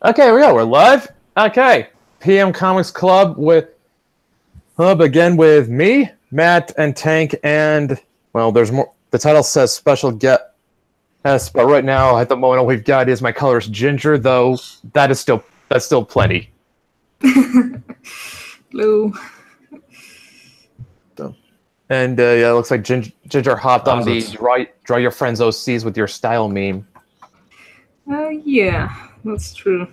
Okay, here we go. We're live. Okay, PM Comics Club with again with me, Matt, and Tank, and well, there's more. The title says special guest, but right now at the moment all we've got is my color's ginger, though that's still plenty. Hello. So, and yeah, it looks like Ginger hopped on the draw your friends OCs with your style meme. Yeah, that's true.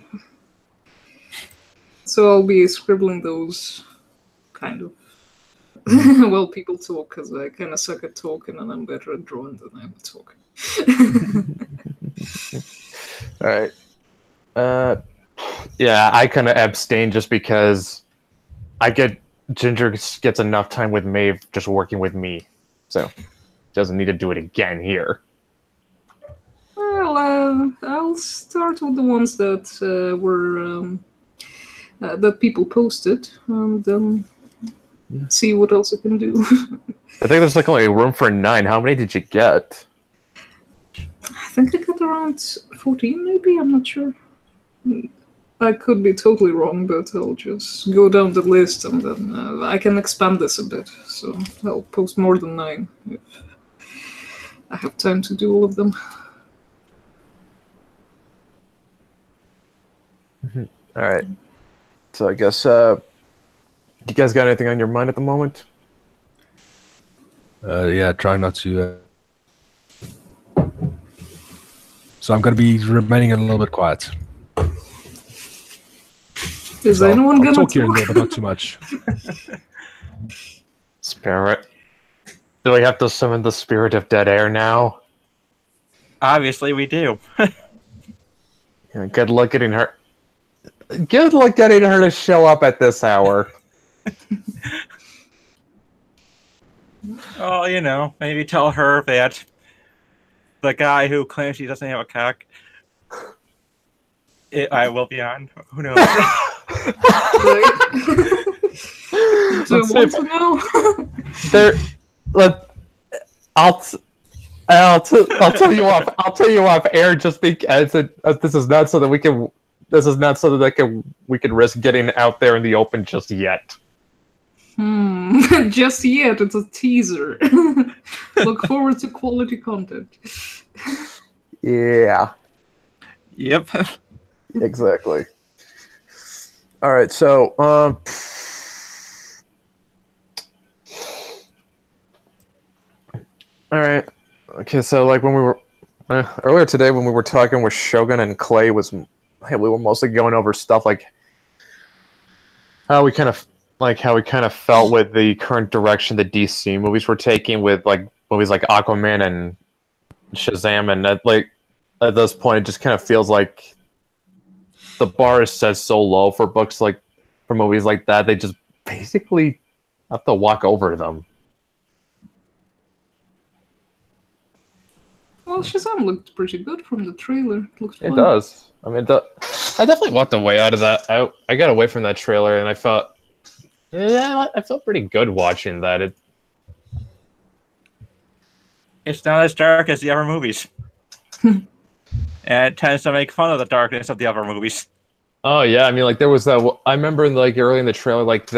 So I'll be scribbling those, kind of. While people talk, because I kind of suck at talking, and I'm better at drawing than I am at talking. All right. Yeah, I kind of abstain just because Ginger gets enough time with Maeve just working with me, so doesn't need to do it again here. Well, I'll start with the ones that were that people posted, and then see what else I can do. I think there's like only room for 9. How many did you get? I think I got around 14, maybe. I'm not sure. I could be totally wrong, but I'll just go down the list and then I can expand this a bit. So I'll post more than 9 if I have time to do all of them. All right. So I guess, you guys got anything on your mind at the moment? Yeah, trying not to. So I'm going to be remaining a little bit quiet. Is anyone going to talk? Here a little, but not too much. Spirit. Do we have to summon the spirit of dead air now? Obviously, we do. Yeah, good luck getting her. Good luck getting her to show up at this hour. Oh, you know, maybe tell her that the guy who claims he doesn't have a cock, I will be on. Who knows? So want to know? I'll tell you off. I'll tell you off air just because this is not so that we can. This is not so that we can risk getting out there in the open just yet. Just yet. It's a teaser. Look forward to quality content. Yeah. Yep. Exactly. All right. So, all right. Okay. So, like when we were earlier today, when we were talking with Shogun and Clay, we were mostly going over stuff like how we kind of felt with the current direction the DC movies were taking, with like movies like Aquaman and Shazam, and at this point, it just kind of feels like the bar is set so low for movies like that. They just basically have to walk over them. Well, Shazam looked pretty good from the trailer. It does. I mean, I definitely walked away out of that. I got away from that trailer, and I felt pretty good watching that. It's not as dark as the other movies. And it tends to make fun of the darkness of the other movies. Oh yeah, I mean, like there was that. I remember like early in the trailer, like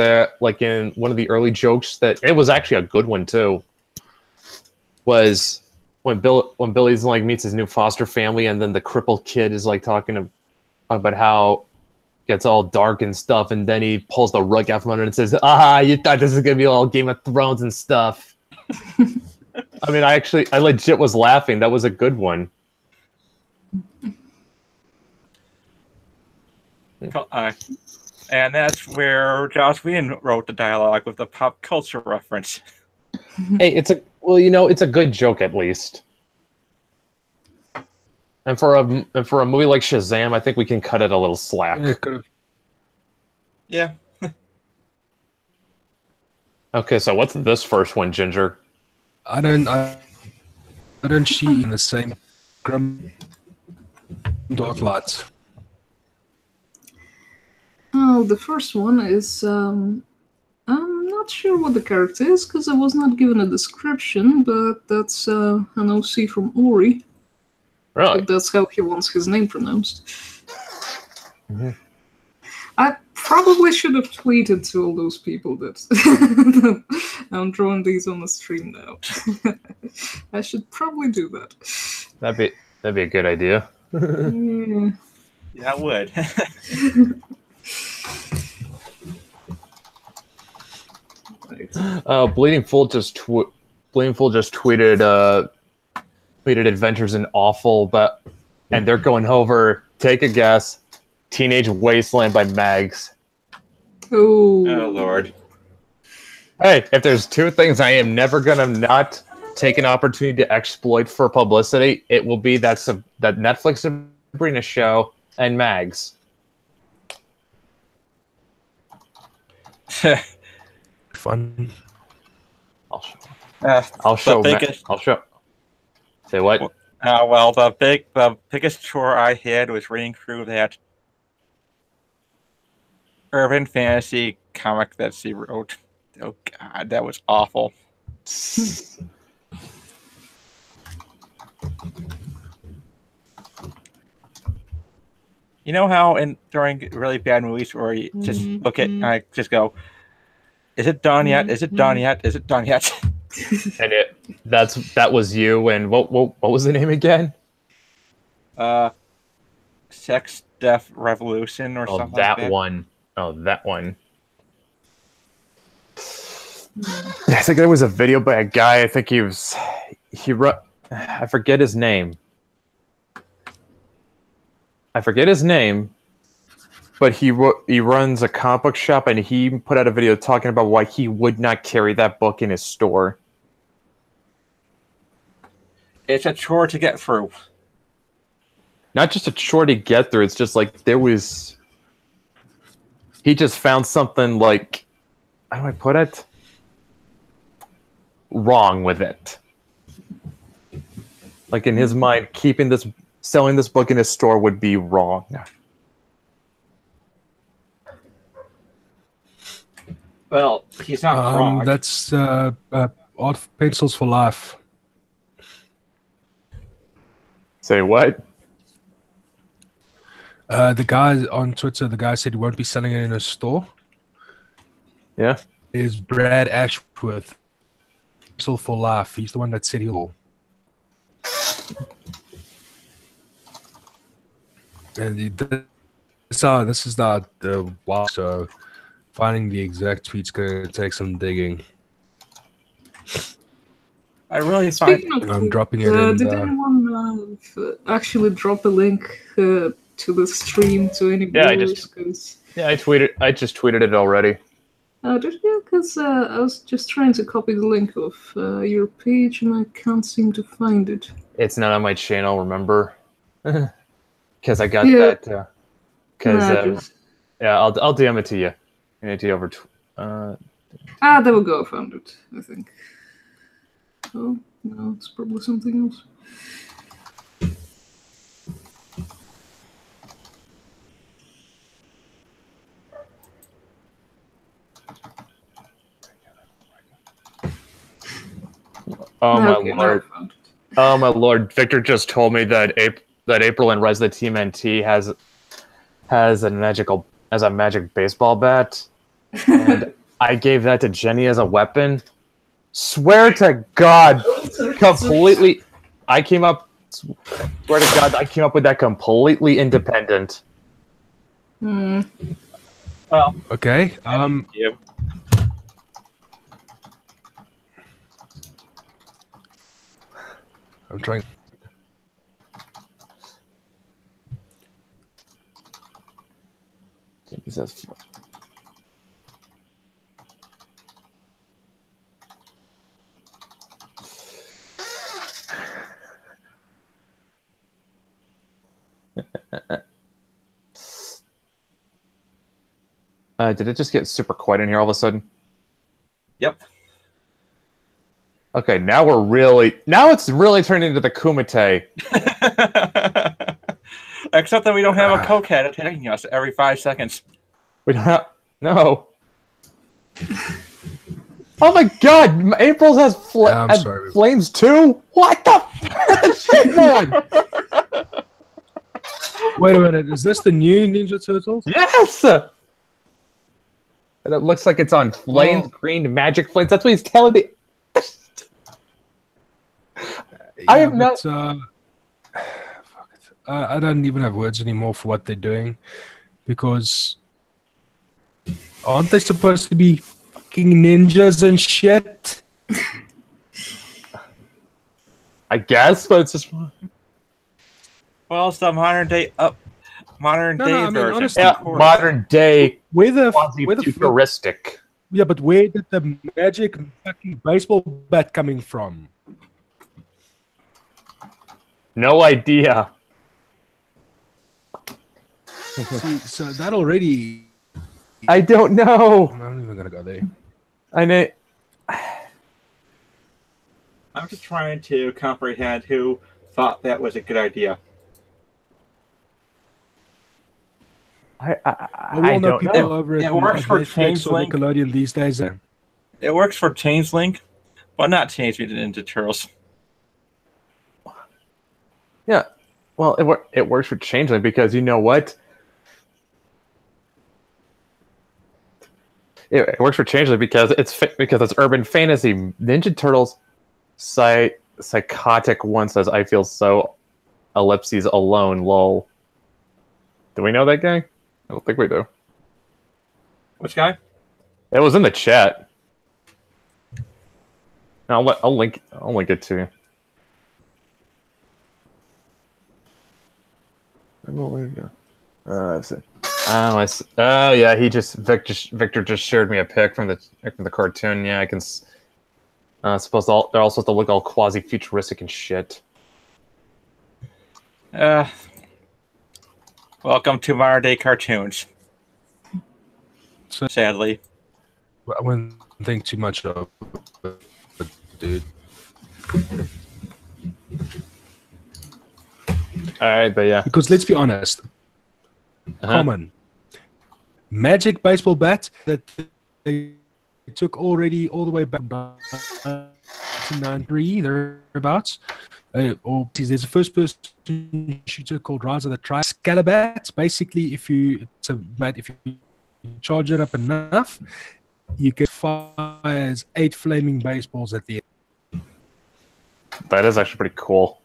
in one of the early jokes that it was actually a good one too. Was when Billy's like meets his new foster family, and then the crippled kid is like talking about how it gets all dark and stuff, and then he pulls the rug out from under and says, you thought this was gonna be all Game of Thrones and stuff. I mean, I legit was laughing. That was a good one. And that's where Joss Whedon wrote the dialogue with the pop culture reference. Hey, it's a good joke at least. And for a movie like Shazam, I think we can cut it a little slack. Yeah. Okay, so what's this first one, Ginger? I don't see in the same grim dark lights. Oh, the first one is I'm not sure what the character is because I was not given a description, but that's an OC from Ori. Really? But that's how he wants his name pronounced. Mm-hmm. I probably should have tweeted to all those people that I'm drawing these on the stream now. I should probably do that. That'd be a good idea. Yeah. Yeah, I would. Right. Bleeding Full just tweeted tweeted Adventures in Awful, and they're going over. Take a guess. Teenage Wasteland by Mags. Oh Lord. Hey, if there's two things I am never gonna not take an opportunity to exploit for publicity, it will be that Netflix Sabrina show and Mags. Fun. I'll show. Say what? Well, the biggest chore I had was reading through that urban fantasy comic that she wrote. Oh God, that was awful. You know how during really bad movies where you just look at and I just go, "Is it done yet? Is it done yet? Is it done yet?" And that was you. And what was the name again? Sex, Death, Revolution, or something like that. One. Oh, that one. I think there was a video by a guy. I think I forget his name. But he runs a comic book shop, and he put out a video talking about why he would not carry that book in his store. It's a chore to get through. Not just a chore to get through. It's just like he just found something like, how do I put it? Wrong with it. Like in his mind, selling this book in his store would be wrong. Well, he's not wrong. That's Art Pencils for Life. Say what? The guy on Twitter, the guy said he won't be selling it in a store. Yeah. Is Brad Ashworth. Pencil for Life. He's the one that said he'll. And this is not the wild, so finding the exact tweet's going to take some digging. I really Speaking of I'm dropping it in. Did anyone actually drop a link to the stream to any viewers? I just tweeted it already. Did you? Because I was just trying to copy the link of your page and I can't seem to find it. It's not on my channel, remember? Because I got that. I'll DM it to you. There we go. I found it, I think. Oh, no, it's probably something else. Oh my lord! Oh my lord! Victor just told me that April in Resident TMNT has a magic baseball bat, and I gave that to Jenny as a weapon. Swear to God, completely. I came up. Swear to God, I came up with that completely independent. Hmm. Well, okay. Yeah. I'm trying. Did it just get super quiet in here all of a sudden? Yep. Okay, now it's really turning into the Kumite. Except that we don't have a cokehead attacking us every 5 seconds. We don't have... No. Oh my God! April has flames too? What the shit, man? Wait a minute, is this the new Ninja Turtles? Yes! And it looks like it's on flames, green magic flames. That's what he's telling me. I have not. Fuck it. I don't even have words anymore for what they're doing, because aren't they supposed to be fucking ninjas and shit? I guess, but it's just. Well, it's the modern day version. honestly, Yeah, modern day, Where the futuristic. yeah, but where did the magic fucking baseball bat coming from? No idea. See, so that already. I don't know. I'm not even gonna go there. I know. I'm just trying to comprehend who thought that was a good idea. We all know don't people know. over at It works for Netflix or Changeling. Nickelodeon these days. It works for Changeling, but not Change Mutant Ninja Turtles. Yeah. Well, it works for Changeling because you know what? It works for Changeling because it's urban fantasy. Ninja Turtles, psychotic one says, "I feel so ellipses alone." Lol. Do we know that guy? I don't think we do. Which guy? It was in the chat. I'll link it to you. Where did it go? Oh yeah, Victor just shared me a pic from the cartoon. Yeah, I can. They're all supposed to look all quasi futuristic and shit. Welcome to modern day cartoons. Sadly. I wouldn't think too much of it, dude. Alright, but yeah. Because let's be honest, common magic baseball bat that they took already all the way back to 1993 thereabouts. Or there's a first-person shooter called Rise of the Tri-Scalabat. Basically, if you charge it up enough, you can fire 8 flaming baseballs at the end. That is actually pretty cool.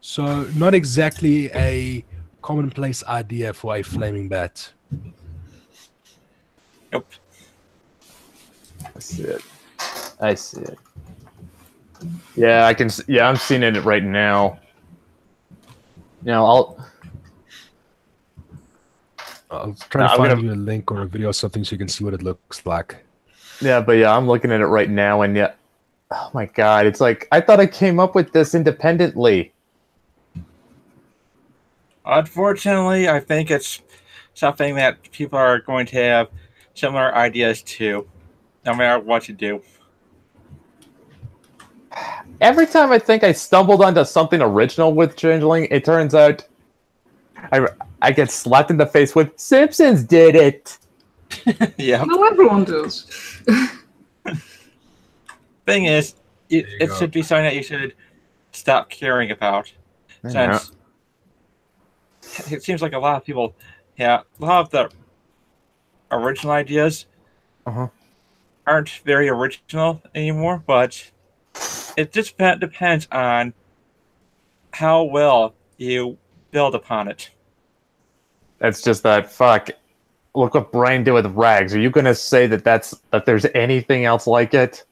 So, not exactly a commonplace idea for a flaming bat. Nope. I see it. Yeah, I can. Yeah, I'm seeing it right now. I'll try to find you a link or a video or something so you can see what it looks like. Yeah, but yeah, I'm looking at it right now, and yeah, oh my god, it's like I thought I came up with this independently. Unfortunately, I think it's something that people are going to have similar ideas to, no matter what you do. Every time I think I stumbled onto something original with Changeling, it turns out I get slapped in the face with Simpsons did it. Yeah. No, everyone does. Thing is, it should be something that you should stop caring about. Since it seems like a lot of people, a lot of the original ideas aren't very original anymore, but it just depends on how well you build upon it. It's just that, fuck, look what Brian did with Rags. Are you going to say that there's anything else like it?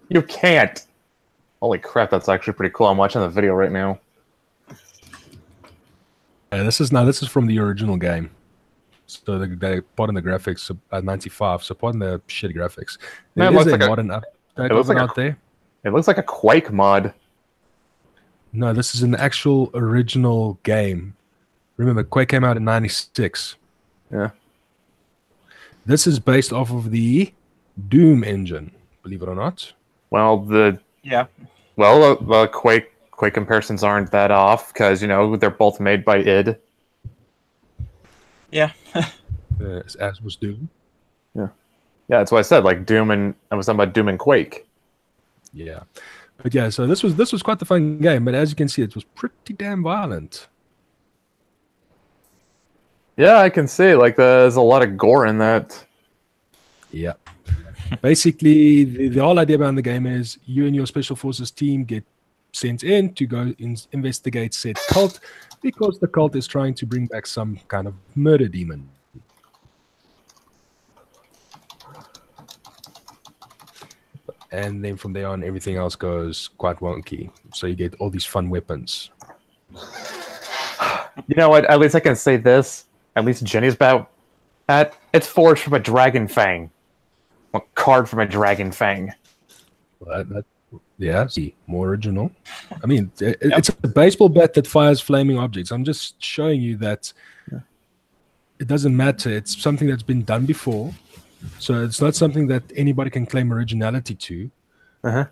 You can't. Holy crap, that's actually pretty cool. I'm watching the video right now. This is from the original game. So they pardon the graphics at 95. So pardon the shitty graphics. Man, There is a modern update out there. It looks like a Quake mod. No, this is an actual original game. Remember, Quake came out in 96. Yeah. This is based off of the Doom engine, believe it or not. Well, the Quake comparisons aren't that off because they're both made by id. Yeah. As was Doom. Yeah, that's what I said. Like Doom, and I was talking about Doom and Quake. Yeah, But yeah, so this was quite the fun game. But as you can see, it was pretty damn violent. Yeah, I can see. Like, there's a lot of gore in that. Yeah. Basically, the whole idea behind the game is you and your special forces team get sent in to go investigate said cult because the cult is trying to bring back some kind of murder demon. And then from there on, everything else goes quite wonky. So you get all these fun weapons. You know what? At least I can say this. At least Jenny's it's forged from a dragon fang. A card from a dragon fang. Yeah, see, more original. I mean, it's a baseball bat that fires flaming objects. I'm just showing you that it doesn't matter. It's something that's been done before. So it's not something that anybody can claim originality to.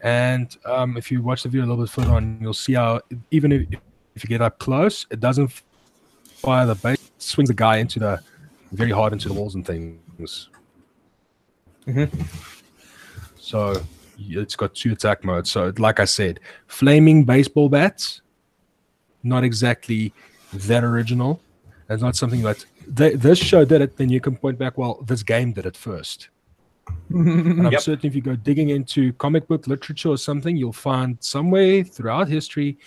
And if you watch the video a little bit further on, you'll see how even if you get up close, it doesn't fire the base. It swings the guy very hard into the walls and things. So it's got 2 attack modes. So like I said, flaming baseball bats, not exactly that original. It's not something that this show did it, then you can point back, well, this game did it first. And I'm certain if you go digging into comic book literature or something, you'll find somewhere throughout history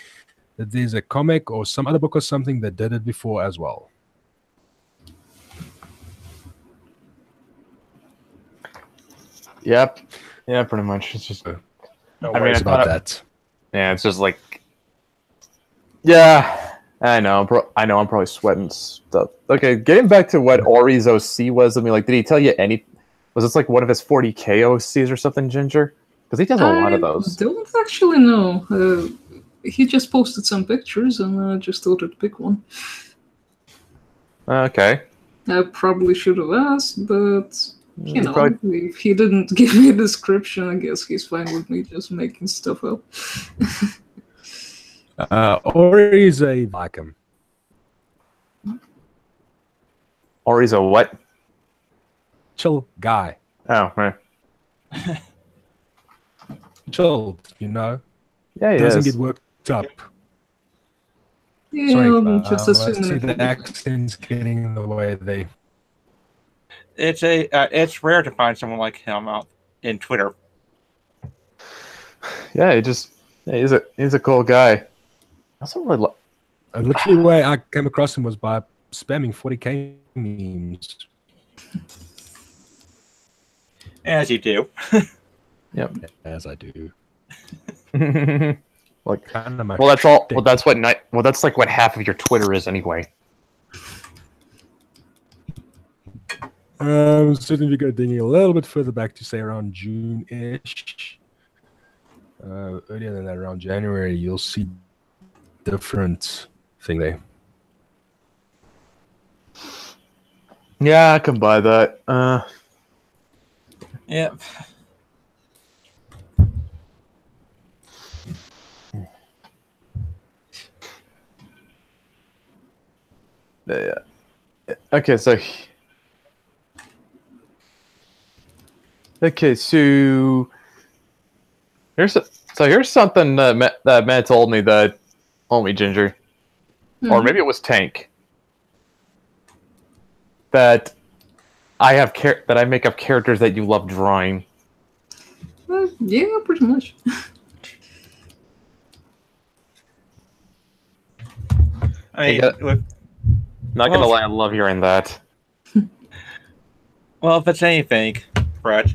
that there's a comic or some other book or something that did it before as well. Yep. Yeah, pretty much. It's just. No worries about that. Yeah, it's just like. Yeah, I know. I'm probably sweating stuff. Okay, getting back to what Ori's OC was. I mean, like, did he tell you any? Was this like one of his 40k OCs or something, Ginger? Because he does a lot of those. I don't actually know. He just posted some pictures, and I just thought I'd pick one. Okay. I probably should have asked, but you know, if he didn't give me a description, I guess he's fine with me just making stuff up. Ori's a Viking. Ori's a what? Chill guy. Oh, right. Chilled, you know. Yeah, he doesn't is. get worked up. Yeah, Sorry, just assuming. the accent's getting in the way. It's rare to find someone like him out in Twitter. Yeah, he's a cool guy. That's really literally the way I came across him was by spamming 40k memes. As you do. Yep. As I do. Like, kind of well, that's all. Well, that's like what half of your Twitter is anyway. Certainly, we go digging a little bit further back to say around June-ish. Earlier than that, around January, you'll see different thing there. Yeah, I can buy that. Yep. Yeah. Okay, so here's something that Matt told me Ginger, or maybe it was Tank, that I make up characters that you love drawing. Yeah, pretty much. Not gonna lie, I love hearing that. Well, if it's anything, Brett,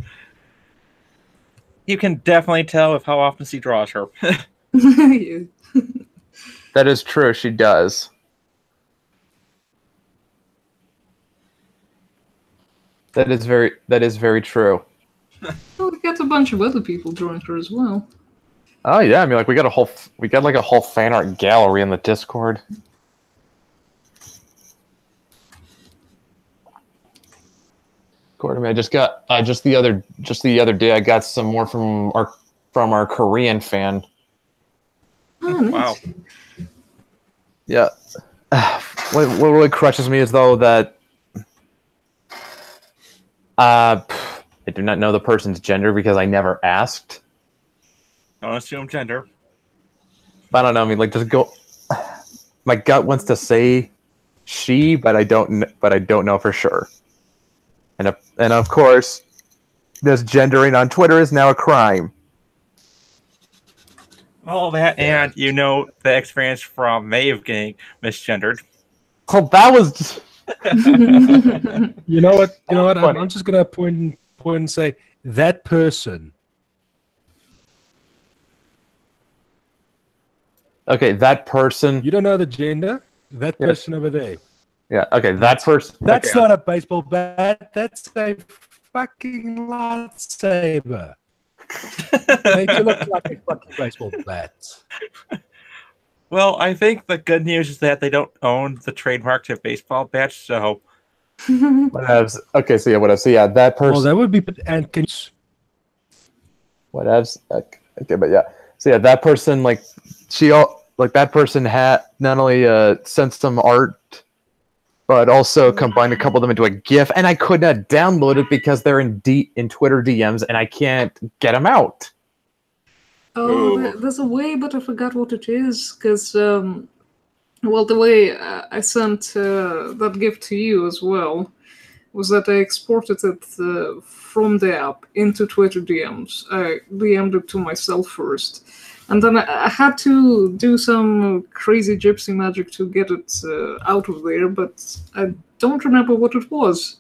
you can definitely tell with how often she draws her. Yeah. That is true. She does. That is very true. Well, we got a bunch of other people drawing her as well. Oh yeah, I mean, like we got like a whole fan art gallery in the Discord. I mean, I just got just the other day I got some more from our Korean fan. Oh, nice. Wow. Yeah. What really crushes me is though that I do not know the person's gender because I never asked. Don't assume gender. I don't know. I mean, like, just go. My gut wants to say she, but I don't. But I don't know for sure. And of course, this gendering on Twitter is now a crime. All that, and you know the experience from Maeve getting misgendered. So that was. You know what? You know what? Funny. I'm just gonna point and say that person. Okay, that person. You don't know the gender. That Yes. person over there. Yeah. Okay, that person. That's okay. not a baseball bat. That's a fucking lightsaber. Make it look like a fucking baseball bat. Well, I think the good news is that they don't own the trademark to baseball bats, so Whatevs. Okay, so yeah, whatever. So yeah, that person. Well, that would be. And can Whatevs. Okay, but yeah. So yeah, that person, like, that person had not only sent some art, but also combined a couple of them into a GIF, and I could not download it because they're in Twitter DMs, and I can't get them out. Oh, there's a way, but I forgot what it is. Because, well, the way I sent that gift to you as well was that I exported it from the app into Twitter DMs. I DM'd it to myself first. And then I had to do some crazy gypsy magic to get it out of there, but I don't remember what it was.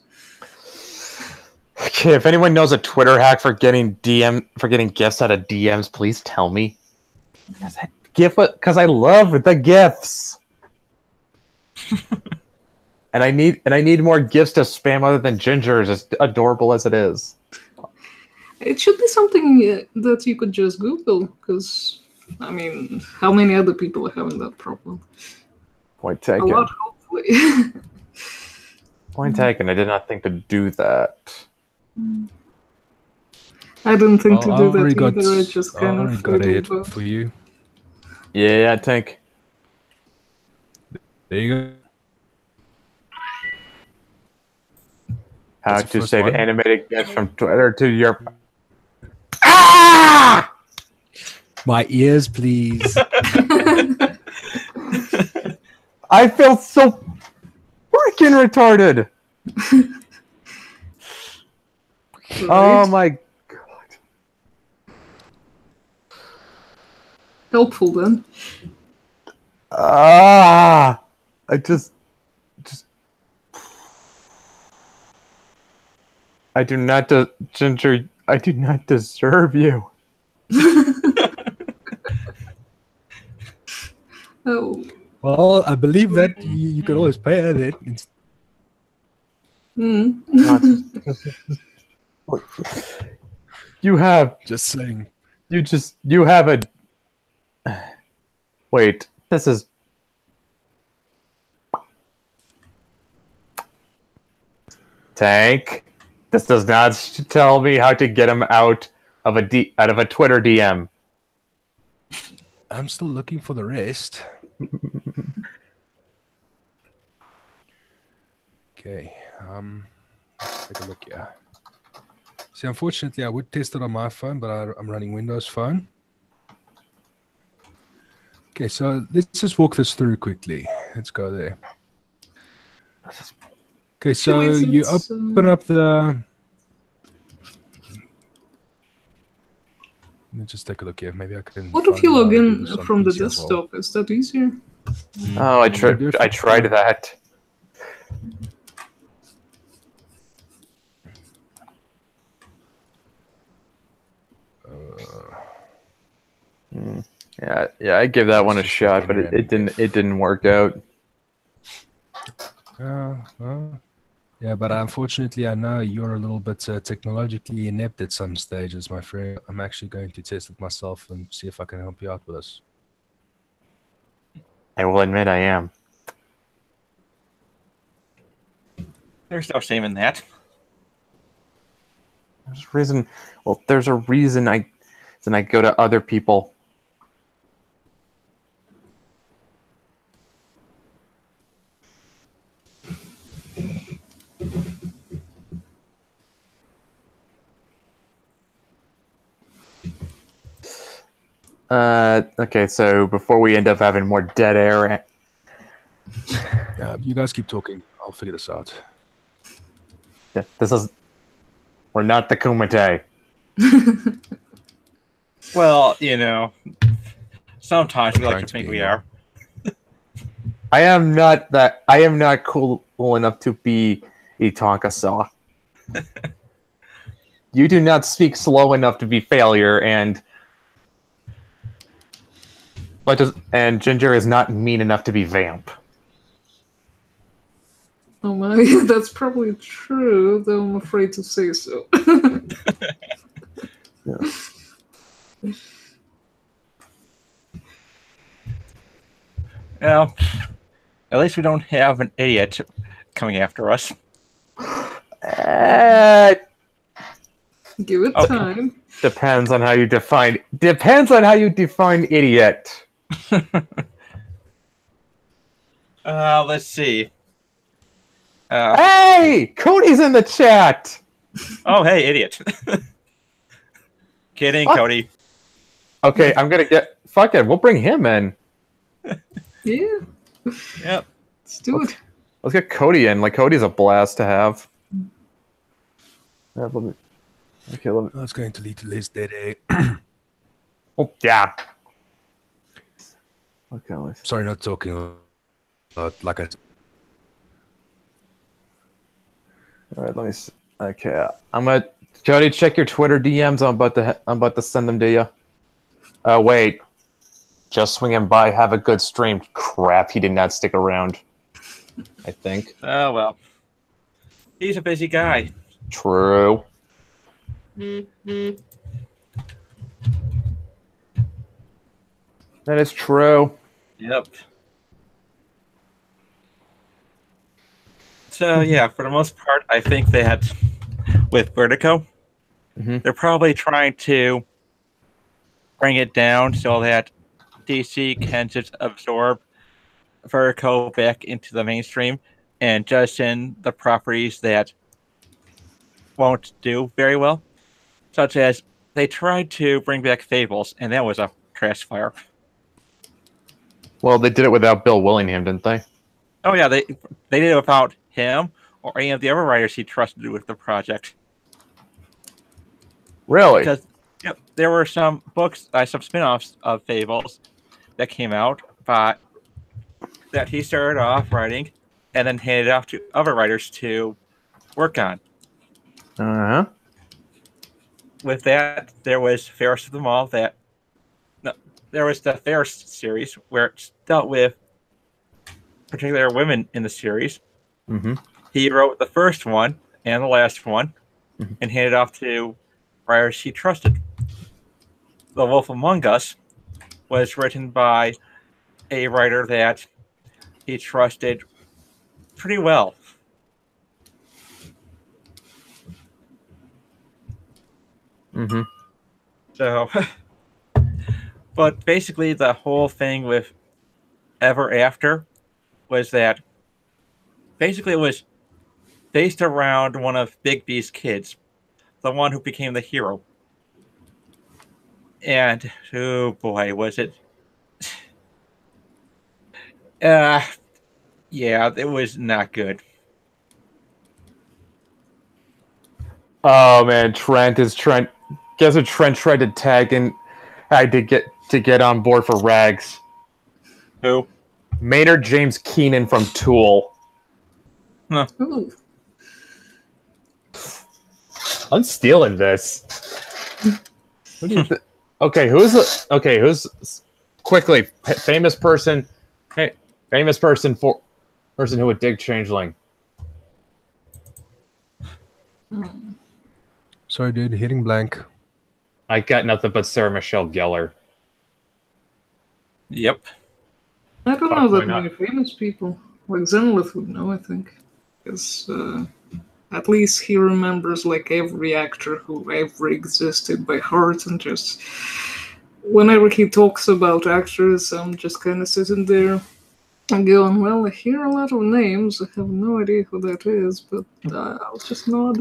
Okay, if anyone knows a Twitter hack for getting gifts out of DMs, please tell me. Because I love the gifts. and I need more gifts to spam other than Gingers, as adorable as it is. It should be something that you could just Google, because, I mean, how many other people are having that problem? Point A taken. lot, hopefully. Point taken. I did not think to do that. I didn't think to do that already either. I just kind of got it Googled for you. Yeah, Tank. There you go. How That's the to first save one. animated gifts from Twitter to your... Ah! My ears, please. I feel so freaking retarded. Oh my god. Helpful then. Ah! I just... I do not Ginger, I do not deserve you. Oh. Well, I believe that you could always pay her then. You have... Just saying. You have a... Wait, this is... Tank, this does not tell me how to get him out of a Twitter DM. I'm still looking for the rest. Okay, let's take a look here. See, unfortunately, I would test it on my phone, but I'm running Windows Phone. Okay, so let's just walk this through quickly. Let's go there. Okay, so you open up the... Let me just take a look here. Maybe I can... What if you log in from the desktop? Is that easier? Oh, I tried that. Yeah, I gave that one a shot, but it didn't work out. Yeah, but unfortunately, I know you're a little bit technologically inept at some stages, my friend. I'm actually going to test it myself and see if I can help you out with this. I will admit I am. there's no shame in that. There's a reason I go to other people. Okay, so before we end up having more dead air, You guys keep talking. I'll figure this out. this is we're not the Kumite. Well, you know, sometimes we like trying to to think be we more. are. I am not that. I am not cool enough to be a Tonka saw. You do not speak slow enough to be failure, and Ginger is not mean enough to be vamp. Oh my, that's probably true, though I'm afraid to say so. Yeah. Well, at least we don't have an idiot coming after us. Give it Okay. time. Depends on how you define. Depends on how you define idiot. Let's see. Hey, Cody's in the chat. Oh, hey, idiot. Kidding, What? Cody. Okay, I'm gonna get. Fuck it, we'll bring him in. Yeah, Yep. let's do it. Let's get Cody in. Like Cody's a blast to have. Yeah, let me. Okay, let me. That's going to lead to less dead air. Oh yeah. Okay, let's. Sorry, not talking. Like I. All right, let me. Okay, I'm gonna. Cody, check your Twitter DMs. I'm about to send them to you. Wait. Just swinging by. Have a good stream. Crap, he did not stick around. I think. Oh, well. He's a busy guy. True. That is true. Yep. So, yeah, for the most part, I think that with Vertigo, they're probably trying to bring it down so that DC can just absorb Vertigo back into the mainstream and just in the properties that won't do very well, such as they tried to bring back Fables, and that was a trash fire. Well, they did it without Bill Willingham, didn't they? Oh yeah, they did it without him or any of the other writers he trusted with the project. Really? Because yep, there were some books, some spin-offs of Fables that came out, but that he started off writing and then handed off to other writers to work on. Uh-huh. With that, there was Fairest of them all. There was the Fairest series where it dealt with particular women in the series. Mm-hmm. He wrote the first one and the last one and handed off to writers he trusted. The Wolf Among Us was written by a writer that he trusted pretty well. Mm-hmm. So, but basically the whole thing with Ever After was that basically it was based around one of Big B's kids, the one who became the hero. And, oh boy, was it... yeah, it was not good. Oh man, guess what Trent tried to tag and had to get on board for Rags. Who? Maynard James Keenan from Tool. Huh. Ooh. I'm stealing this. Okay, who's quickly famous person? Hey, famous person who would dig Changeling. Sorry, dude. Hitting blank. I got nothing but Sarah Michelle Gellar. Yep. I don't Fuck, know why that not? many famous people. Like Zenlith would know, I think. Because at least he remembers like every actor who ever existed by heart, and just whenever he talks about actors, I'm just kind of sitting there and going, well, I hear a lot of names. I have no idea who that is, but I'll just nod.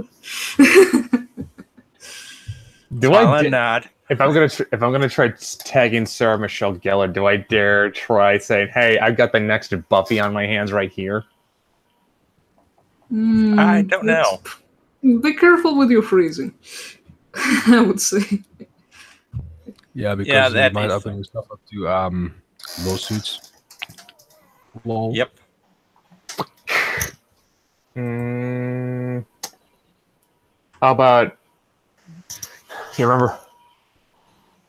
Do Smile I and nod. if I'm gonna try tagging Sarah Michelle Gellar, do I dare try saying, "Hey, I've got the next Buffy on my hands right here"? I don't know. Be careful with your phrasing. I would say. Yeah, because Yeah, you that might is- open yourself up to lawsuits. Lol. Yep. How about you remember?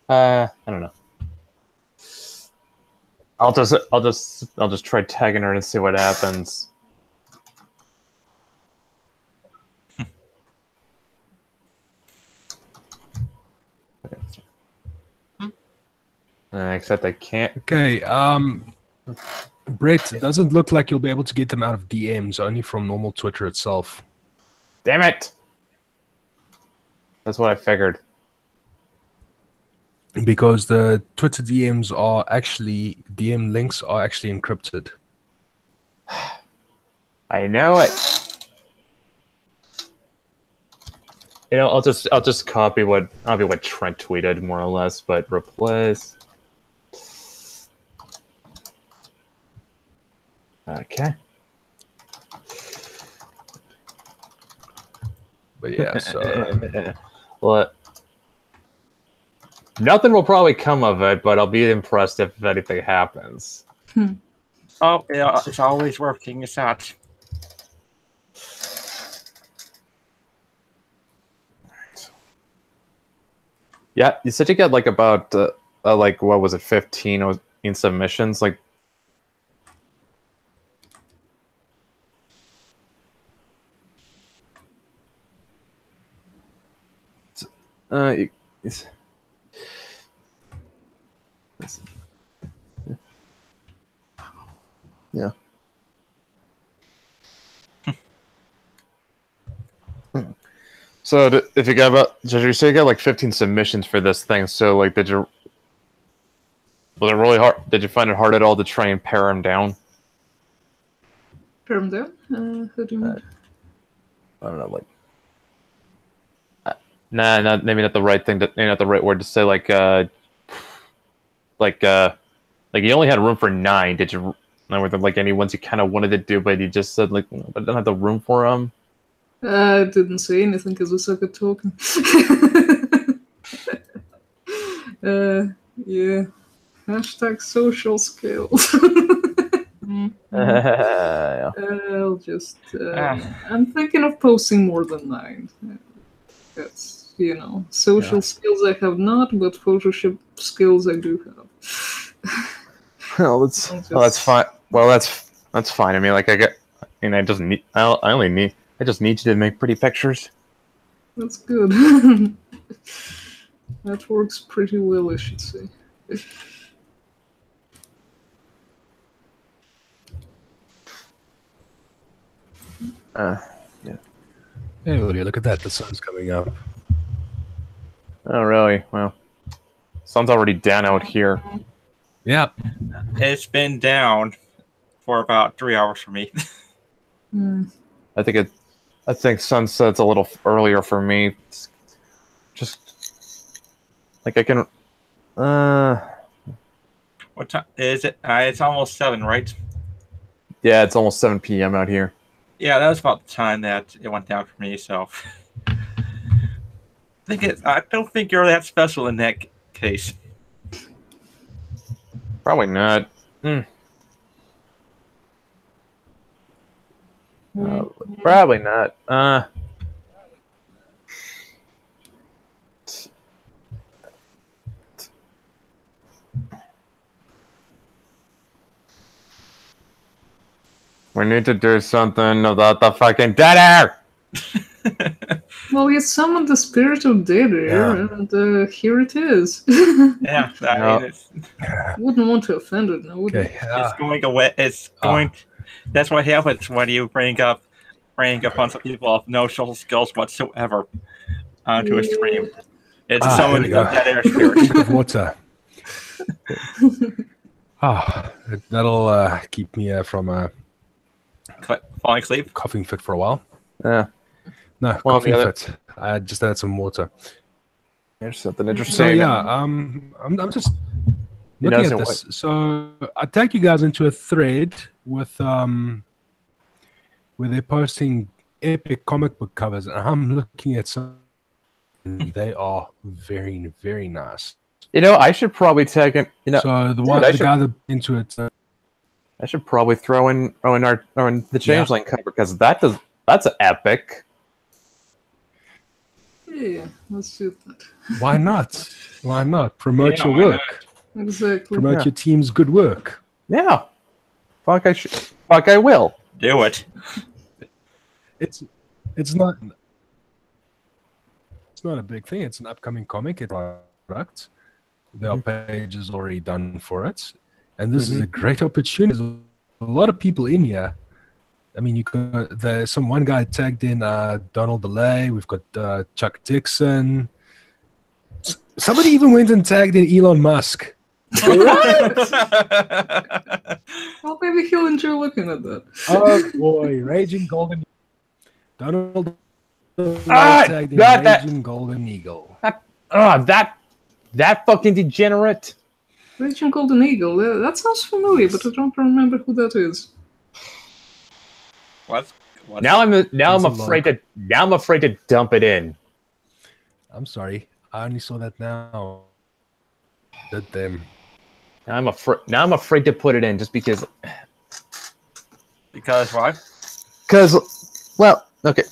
I don't know. I'll just try tagging her and see what happens. Except I can't. Okay, Brett, it doesn't look like you'll be able to get them out of DMs, only from normal Twitter itself. Damn it! That's what I figured. Because the Twitter DMs are actually, DM links are actually encrypted. I know it. You know, I'll just copy what Trent tweeted more or less, but replace. Okay. But yeah, so Well, nothing will probably come of it, but I'll be impressed if anything happens. Oh, yeah, it's always worth taking a shot. Yeah, you said you got like about like what was it, 15 in submissions, like. Yeah. So if you got you say you got like 15 submissions for this thing. So like, was it really hard? Did you find it hard at all to try and pare him down? Pare him down? How do you mean? I don't know, like, maybe not the right thing. Maybe not the right word to say. Like you only had room for 9. Did you? Were there like any ones you kind of wanted to do, but you just said like, but I don't have the room for them? I didn't say anything because we suck at talking. Yeah. Hashtag social skills. Yeah. I'll just. I'm thinking of posting more than 9. That's, social skills I have not, but Photoshop skills I do have. Well, that's fine. Well, that's fine. I mean, like I just need. I just need you to make pretty pictures. That's good. That works pretty well, I should say. Yeah. hey, will you look at that? The sun's coming up. Oh, really? Well, sun's already down out here. Yeah. It's been down for about 3 hours for me. I think sunset's a little earlier for me. It's just like I can. What time is it? It's almost 7, right? Yeah, it's almost 7 p.m. out here. Yeah, that was about the time that it went down for me. So I don't think you're that special in that case. Probably not. Probably not. We need to do something about the fucking dead air! Well, you summoned the spirit of dead air, and here it is. Yeah, I mean, Wouldn't want to offend it, no, would you? Okay. it's going away. It's going. That's what happens when you bring up on some people of no social skills whatsoever onto a stream. It's someone here we go. that air spirit. Drink of water. That'll keep me from Falling asleep. coughing fit for a while. Yeah. No, Well, coughing the other- fit. I just had some water. There's something interesting. So yeah, I'm just looking at this. So I tagged you guys into a thread with where they're posting epic comic book covers, and I'm looking at some. They are very, very nice. I should probably tag him. So the guy that into it. I should probably throw in the Changeling cover because that's epic. Yeah, let's do that. Why not? Why not promote your work? Exactly. Promote your team's good work. Yeah. Fuck, I will. Do it. It's not a big thing. It's an upcoming comic. It's a product. There are pages already done for it, and this is a great opportunity. There's a lot of people in here. I mean, there's one guy tagged in Donald DeLay. We've got Chuck Dixon. Somebody even went and tagged in Elon Musk. What? Well, maybe he'll enjoy looking at that. Oh boy, Raging Golden. Donald tagged in Raging Golden Eagle. That fucking degenerate. Raging Golden Eagle. That sounds familiar, but I don't remember who that is. What? Now I'm afraid to dump it in. I'm sorry. I only saw that now. That them. Now I'm afraid to put it in just because. Because why? Because, well, okay.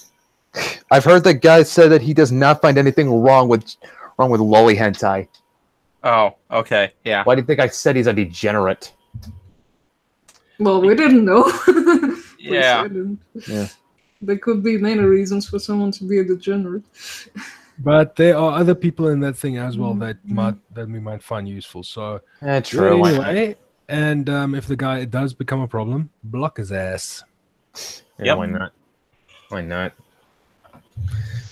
I've heard that guy said that he does not find anything wrong with lolly hentai. Oh, okay, yeah. Why do you think I said he's a degenerate? Well, we didn't know. Yeah. Yeah. There could be many reasons for someone to be a degenerate. But there are other people in that thing as well that we might find useful. So True. Anyway, and if the guy does become a problem, block his ass. Yeah, why not? Why not?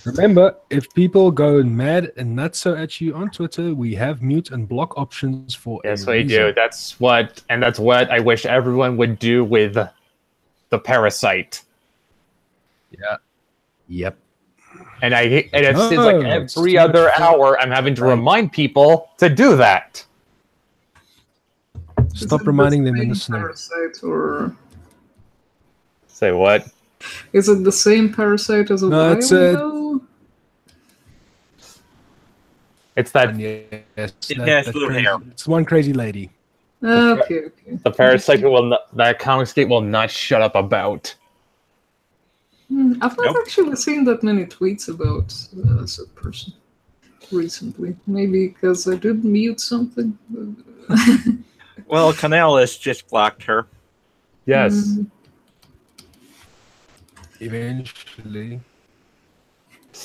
Remember, if people go mad and nutso at you on Twitter, we have mute and block options for. Yes, we do. That's what I wish everyone would do with the Parasite. Yeah. Yep. And it seems like every other hour I'm having to remind people to do that. Stop reminding them in the snow. Parasite or... Say what? Is it the same Parasite as a No, while it's ago? It's that. It has blue hair. It's one crazy lady. Okay. The Parasite that Comicsgate will not shut up about. I've not actually seen that many tweets about that person recently. Maybe because I did mute something. Well, Canales just blocked her. Yes. Eventually.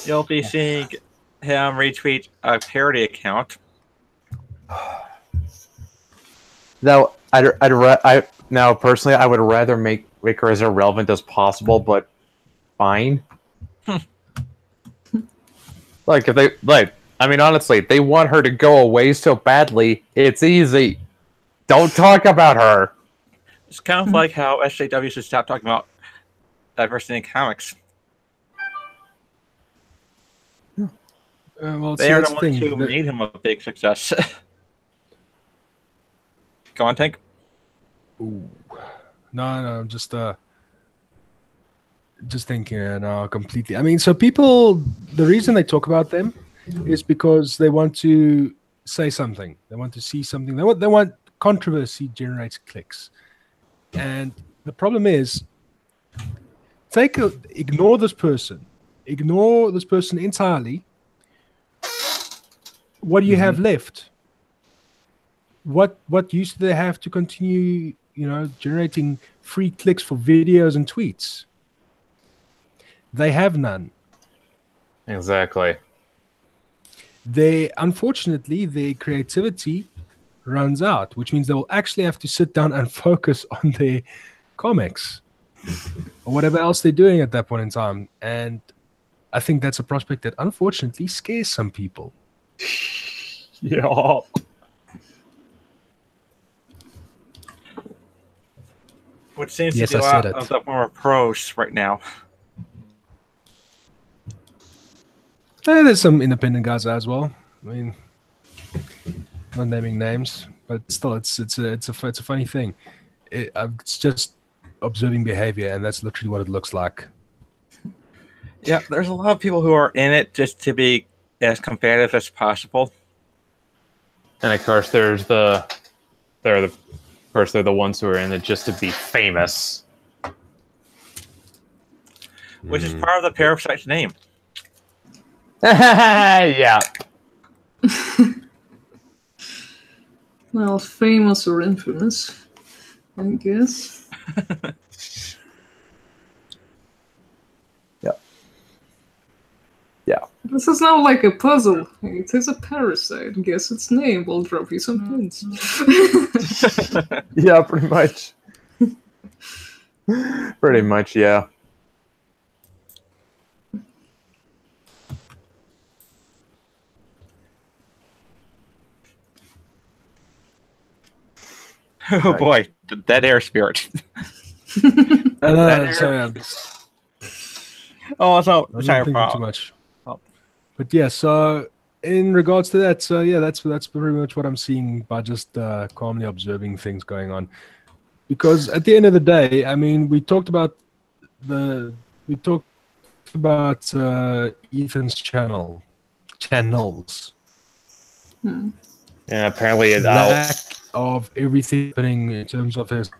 You'll be seeing him retweet a parody account. Now, personally, I would rather make her as irrelevant as possible, but fine. Honestly, they want her to go away so badly. It's easy. Don't talk about her. It's kind of like how SJW should stop talking about diversity in comics. Well, they are the ones who made him a big success. Go on, Tank. Ooh. No, I'm just thinking now completely. I mean, so people, the reason they talk about them is because they want to say something. They want to see something. They want controversy generates clicks. And the problem is, ignore this person. Ignore this person entirely. What do you have left? What use do they have to continue, generating free clicks for videos and tweets? They have none. Exactly. Unfortunately, their creativity runs out, which means they will actually have to sit down and focus on their comics or whatever else they're doing at that point in time. And I think that's a prospect that unfortunately scares some people. Yeah. Which seems to be a lot of the former pros right now. There's some independent guys as well. mean, not naming names, but still, it's a funny thing. It's just observing behavior, and that's literally what it looks like. Yeah, there's a lot of people who are in it just to be as competitive as possible. And of course, they're the ones who are in it just to be famous. Which is part of the parasite's name. Yeah. Well, famous or infamous, I guess. Yeah. Yeah. This is now like a puzzle. It is a parasite. Guess its name. We'll drop you some hints. Yeah, pretty much. Pretty much, yeah. Oh boy, that air spirit. Sorry, Oh, so I'm sorry, not thinking too problem. much. Oh. But yeah, so in regards to that, so yeah, that's pretty much what I'm seeing by just calmly observing things going on. Because at the end of the day, I mean, we talked about Ethan's channels. And apparently it's Lack out. of everything happening in terms of his.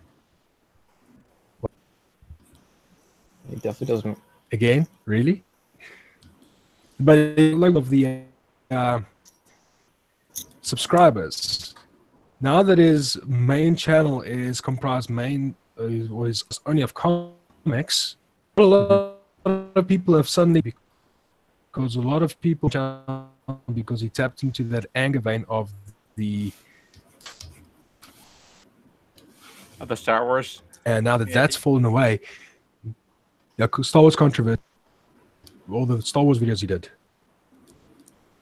He definitely doesn't. Again, really? But like of the subscribers, now that his main channel is comprised was only of comics, a lot of people have suddenly, because a lot of people because he tapped into that anger vein of the Star Wars. and now that that's fallen away, the Star Wars controversy, all the Star Wars videos he did.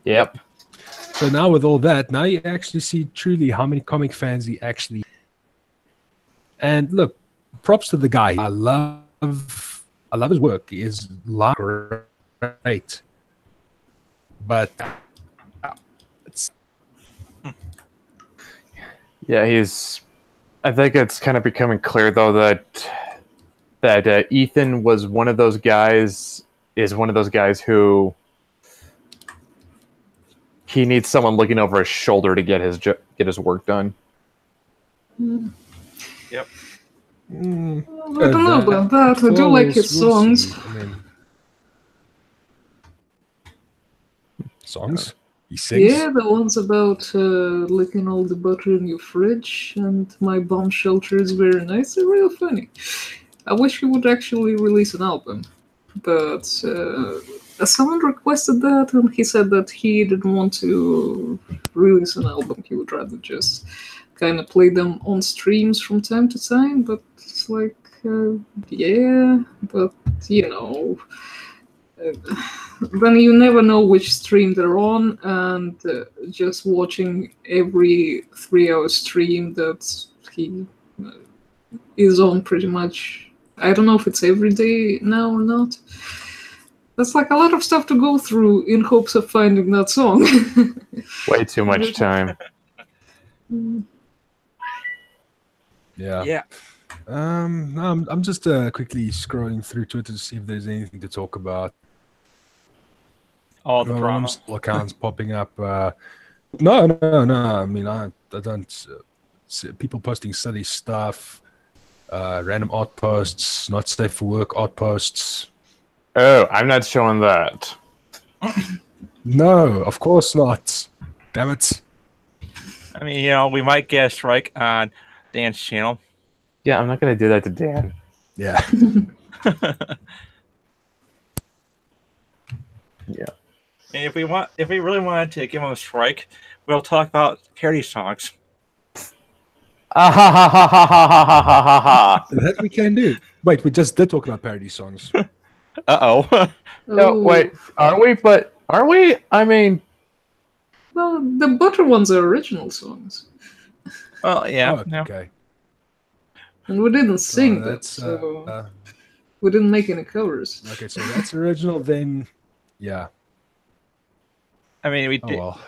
Yep. So now with all that, now you actually see truly how many comic fans he actually. And look, props to the guy. I love his work. His life great, but it's Yeah, I think it's kind of becoming clear though that Ethan was one of those guys. Is one of those guys who he needs someone looking over his shoulder to get his work done. Yep. I don't know about that. I do like his songs. I mean, songs? He sings? Yeah, the ones about licking all the butter in your fridge and my bomb shelter is very nice. They're real funny. I wish he would actually release an album. But someone requested that and he said that he didn't want to release an album. He would rather just kind of play them on streams from time to time. But it's like, yeah, but you know... then you never know which stream they're on, and just watching every 3-hour stream that he is on pretty much. I don't know if it's every day now or not. That's like a lot of stuff to go through in hopes of finding that song. Way too much time. Yeah. Yeah. I'm just quickly scrolling through Twitter to see if there's anything to talk about. All the drama. Accounts popping up. No. I mean, I don't see people posting silly stuff, random art posts, not safe for work art posts. Oh, I'm not showing that. No, of course not. Damn it. I mean, you know, we might get a strike on Dan's channel. Yeah, I'm not gonna do that to Dan. Yeah. Yeah. And if we really wanted to give him a strike, we'll talk about parody songs. That we can do. Wait, we just did talk about parody songs. Uh-oh. No, wait. Are we? But are we? I mean, Well, the butter ones are original songs. Well, yeah. Oh, No. okay. And we didn't sing that, That's so we didn't make any covers. okay. So that's original. Then, yeah. I mean, we Oh did. well.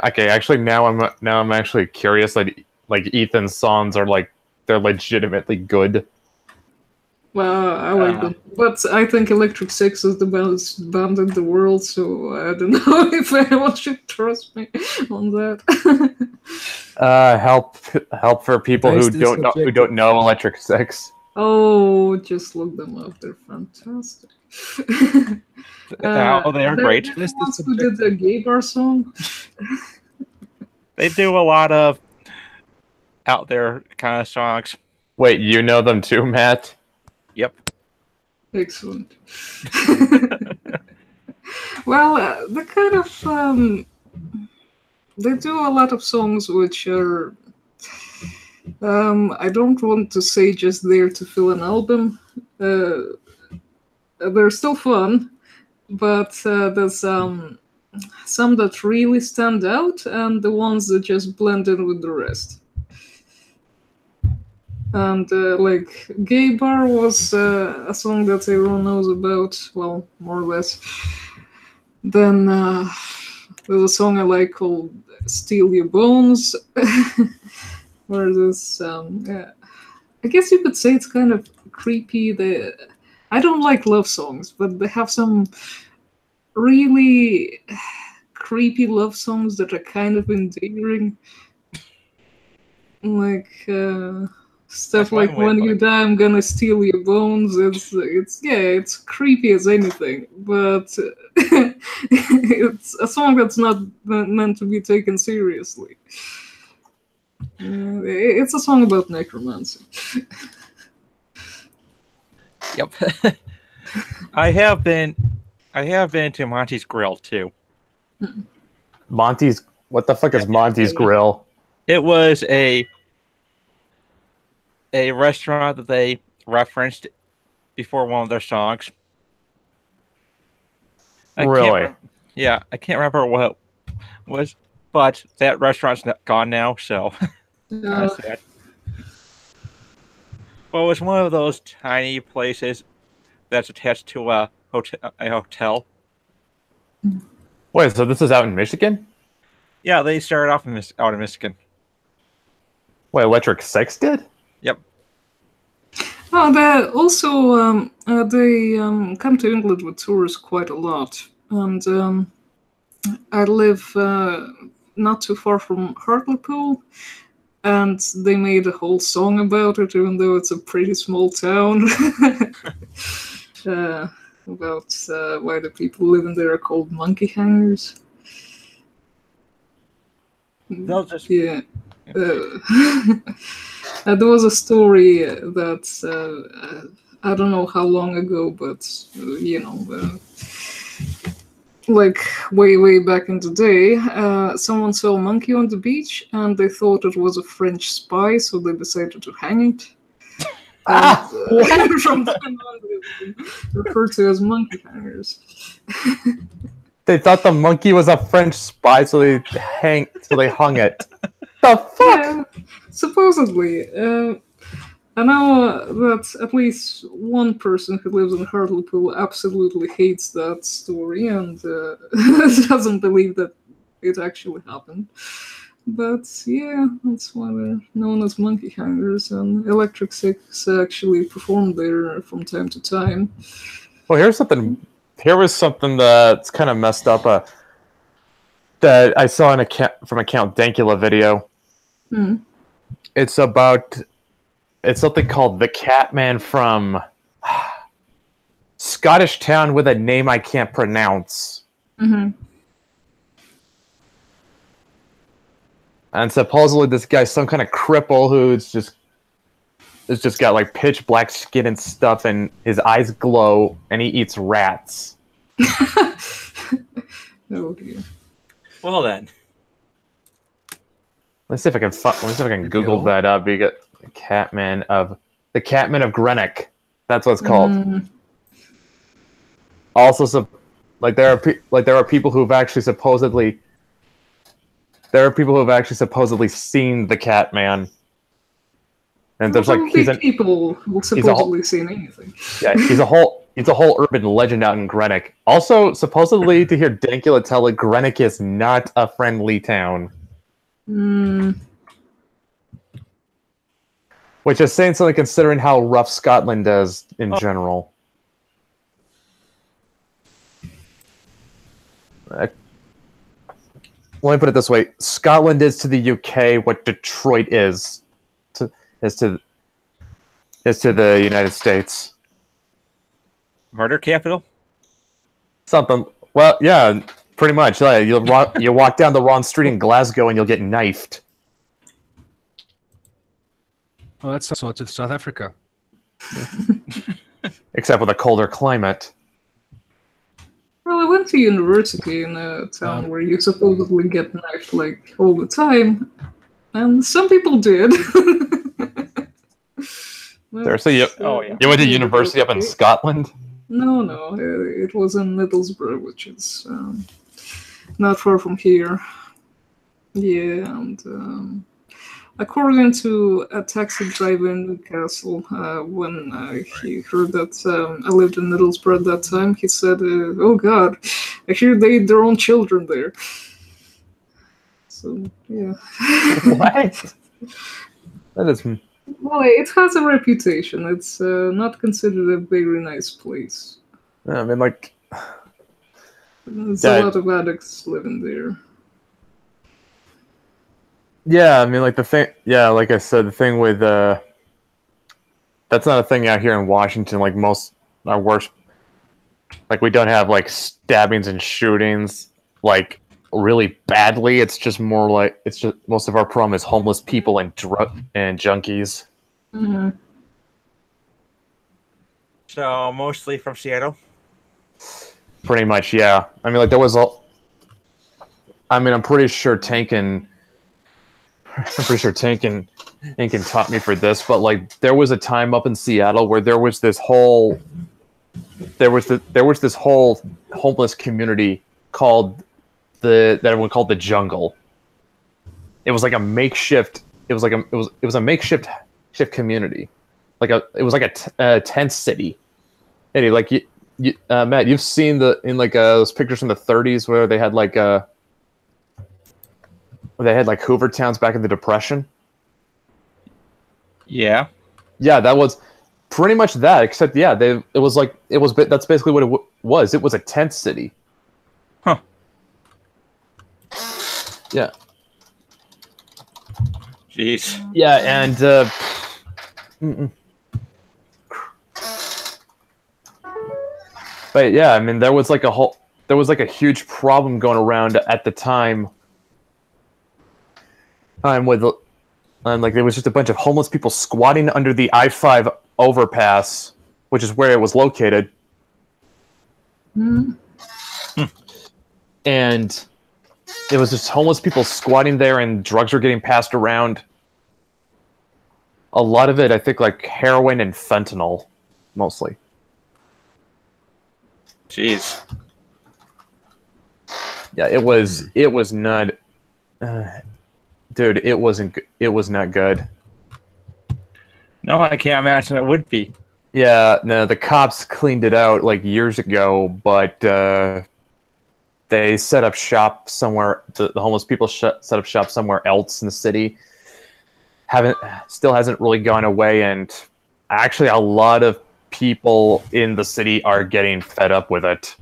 Okay, actually, now I'm actually curious. Like Ethan's songs are like they're legitimately good. Well, I like them, but I think Electric Six is the best band in the world, so I don't know if anyone should trust me on that. Help for people who don't know Electric Six. Oh, just look them up. They're fantastic. They are great. They're the ones who did the gay bar song. They do a lot of out there kind of songs. Wait, you know them too, Matt? Yep. Excellent. Well, they kind of they do a lot of songs which are I don't want to say just there to fill an album. They're still fun, but there's some that really stand out and the ones that just blend in with the rest. And like Gay Bar was a song that everyone knows about, well, more or less. Then there's a song I like called Steal Your Bones, where this, I guess you could say it's kind of creepy. I don't like love songs, but they have some really creepy love songs that are kind of endearing. Like stuff like When You Die, I'm Gonna Steal Your Bones. It's creepy as anything, but it's a song that's not meant to be taken seriously. It's a song about necromancy. Yep. I have been to Monty's Grill too. Monty's. What the fuck is Monty's Grill? It was a restaurant that they referenced before one of their songs. Really? I can't remember what it was, but that restaurant's gone now, so that's sad. Well, it's one of those tiny places that's attached to a hotel. Wait, so this is out in Michigan? Yeah, they started off out in Michigan. Wait, Electric Six did? Yep. Oh, they also they come to England with tours quite a lot, and I live not too far from Hartlepool, and they made a whole song about it, even though it's a pretty small town. About why the people living there are called monkey hangers. They'll just Yeah. There was a story that I don't know how long ago, but like way back in the day, someone saw a monkey on the beach and they thought it was a French spy, so they decided to hang it. From then on, they've been referred to as monkey hangers. They thought the monkey was a French spy, so they hung it. The fuck? Yeah, supposedly. I know that at least one person who lives in Hartlepool absolutely hates that story and doesn't believe that it actually happened. But yeah, that's why they're known as monkey hangers, and Electric Six actually performed there from time to time. Well, here was something that's kind of messed up. That I saw from a Count Dankula video. It's something called the Catman from Scottish town with a name I can't pronounce. And supposedly this guy's some kind of cripple who's just got like pitch black skin and stuff, and his eyes glow, and he eats rats. Oh dear. well then. Let's see if I can Google that up. You get the Catman of Greenock. That's what it's called. Also, there are people who've actually supposedly seen the Catman. And there's like people who supposedly seen anything. Yeah, It's a whole urban legend out in Greenock. Also, supposedly, to hear Dankula tell it, Greenock is not a friendly town. Which is saying something considering how rough Scotland is in general. Let me put it this way: Scotland is to the UK what Detroit is to the United States. Murder capital? Something. Well, yeah, pretty much. Like, you walk down the wrong street in Glasgow and you'll get knifed. Well, that's sorted South Africa. Except with a colder climate. Well, I went to university in a town where you supposedly get knifed like all the time, and some people did. Seriously, you went to university up in Scotland? No, it was in Middlesbrough, which is not far from here. Yeah, and according to a taxi driver in Newcastle, when he heard that I lived in Middlesbrough at that time, he said, "Oh God, I hear they eat their own children there." So yeah. What? That is. Well, it has a reputation. It's not considered a very nice place. I mean, like, there's a lot of addicts living there. Yeah, I mean, like the thing. Yeah, like I said, the thing with that's not a thing out here in Washington. Like most our worst, like we don't have like stabbings and shootings like really badly. It's just more like most of our problem is homeless people and junkies. Mm-hmm. So mostly from Seattle. Pretty much, yeah. I mean, like there was I'm pretty sure Tankin taught me for this, but like there was a time up in Seattle where there was this whole homeless community that everyone called the Jungle. It was like a makeshift. It was a makeshift community. It was like a tent city. Anyway, like Matt, you've seen those pictures from the 30s where they had like Hoover towns back in the Depression. Yeah. Yeah, that was pretty much that. Except, yeah, that's basically what it was. It was a tent city. Huh. Yeah. Jeez. Yeah, and but yeah, I mean, there was like a huge problem going around at the time. There was just a bunch of homeless people squatting under the I-5 overpass, which is where it was located. Mm. And it was just homeless people squatting there, and drugs were getting passed around. A lot of it, I think, like heroin and fentanyl, mostly. Jeez. Yeah, it was not... dude, it was not good. No, I can't imagine it would be. Yeah, no, the cops cleaned it out like years ago, but they set up shop somewhere. The homeless people set up shop somewhere else in the city. Still hasn't really gone away, and actually, a lot of people in the city are getting fed up with it.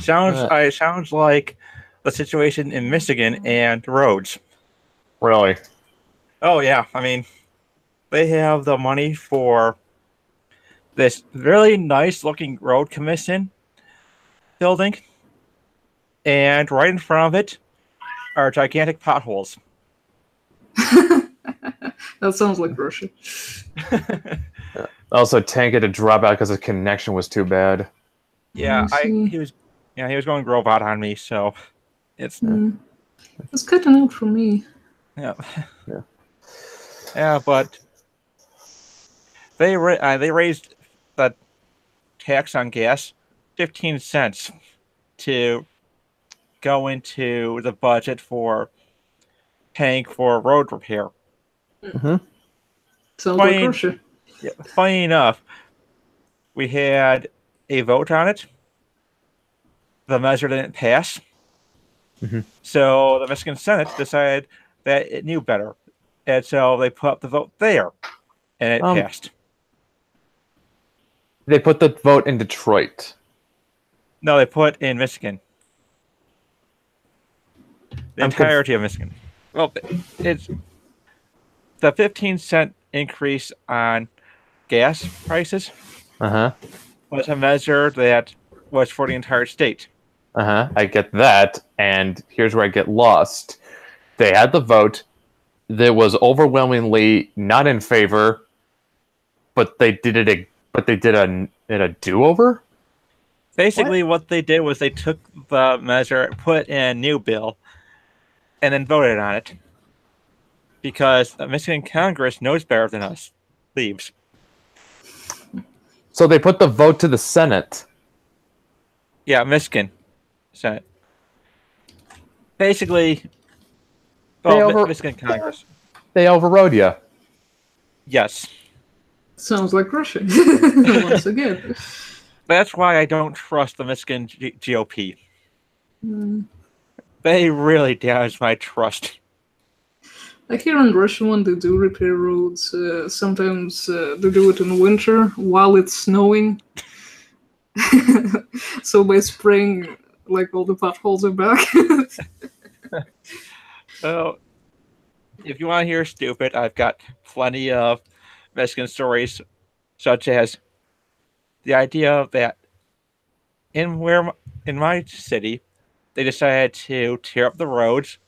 Sounds like the situation in Michigan and roads. Really? Oh yeah, I mean, they have the money for this really nice looking road commission building, and right in front of it are gigantic potholes. That sounds like Russia. Also, Tank had to drop out because his connection was too bad. Yeah, he was going robot on me, so it's It's cutting out for me. yeah. Yeah. Yeah, but they raised the tax on gas 15 cents to go into the budget for paying for road repair. Mm-hmm. Sounds like Russia. Yeah, funny enough, we had a vote on it. The measure didn't pass. Mhm. So the Michigan Senate decided that it knew better. And so they put up the vote there, and it passed. They put the vote in Detroit. No, they put in Michigan. The entirety of Michigan. Well, it's the 15-cent increase on gas prices was a measure that was for the entire state. I get that, and here's where I get lost. They had the vote that was overwhelmingly not in favor, but they did it. But they did a do-over. Basically, what they did was they took the measure, put in a new bill, and then voted on it. Because the Michigan Congress knows better than us. Leaves. So they put the vote to the Senate. Yeah, Michigan Senate. Basically, Michigan Congress. They overrode you. Yes. Sounds like Russia once again. That's why I don't trust the Michigan GOP. They really damage my trust. I hear in Russia when they do repair roads, sometimes they do it in winter while it's snowing. So by spring, like all the potholes are back. So, if you want to hear stupid, I've got plenty of Michigan stories, such as the idea that in my city, they decided to tear up the roads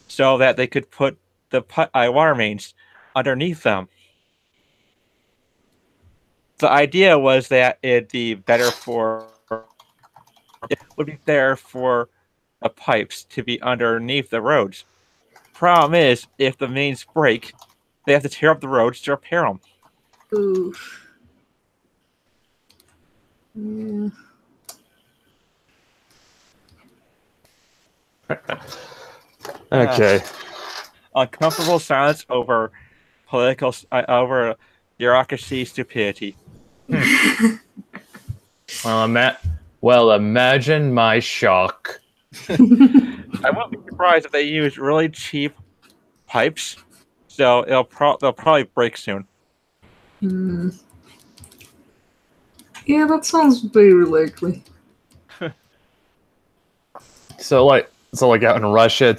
so that they could put the water mains underneath them. The idea was that it would be better for the pipes to be underneath the roads. Problem is, if the mains break, they have to tear up the roads to repair them. Oof. Yeah. Okay. Uncomfortable silence over over bureaucracy stupidity. Well, imagine my shock. I won't be surprised if they use really cheap pipes, so they'll probably break soon. Yeah, that sounds very likely. So out in Russia,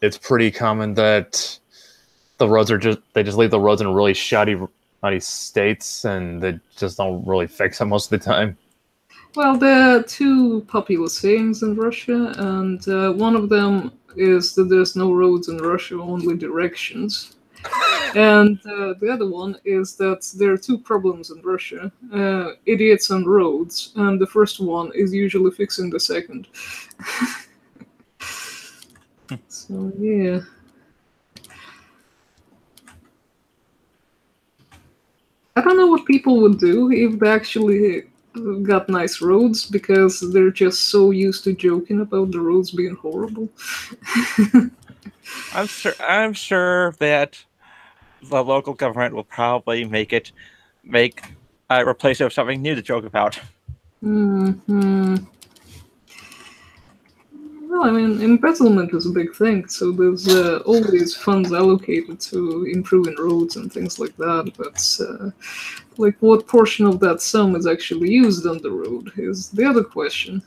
it's pretty common that the roads they just leave the roads in really shoddy states, and they just don't really fix them most of the time. Well, there are two popular sayings in Russia, and one of them is that there's no roads in Russia, only directions. And the other one is that there are two problems in Russia, idiots on roads, and the first one is usually fixing the second. So, yeah. I don't know what people would do if they actually got nice roads, because they're just so used to joking about the roads being horrible. I'm sure that the local government will probably replace it with something new to joke about. Well, I mean, embezzlement is a big thing, so there's always funds allocated to improving roads and things like that, but like what portion of that sum is actually used on the road is the other question.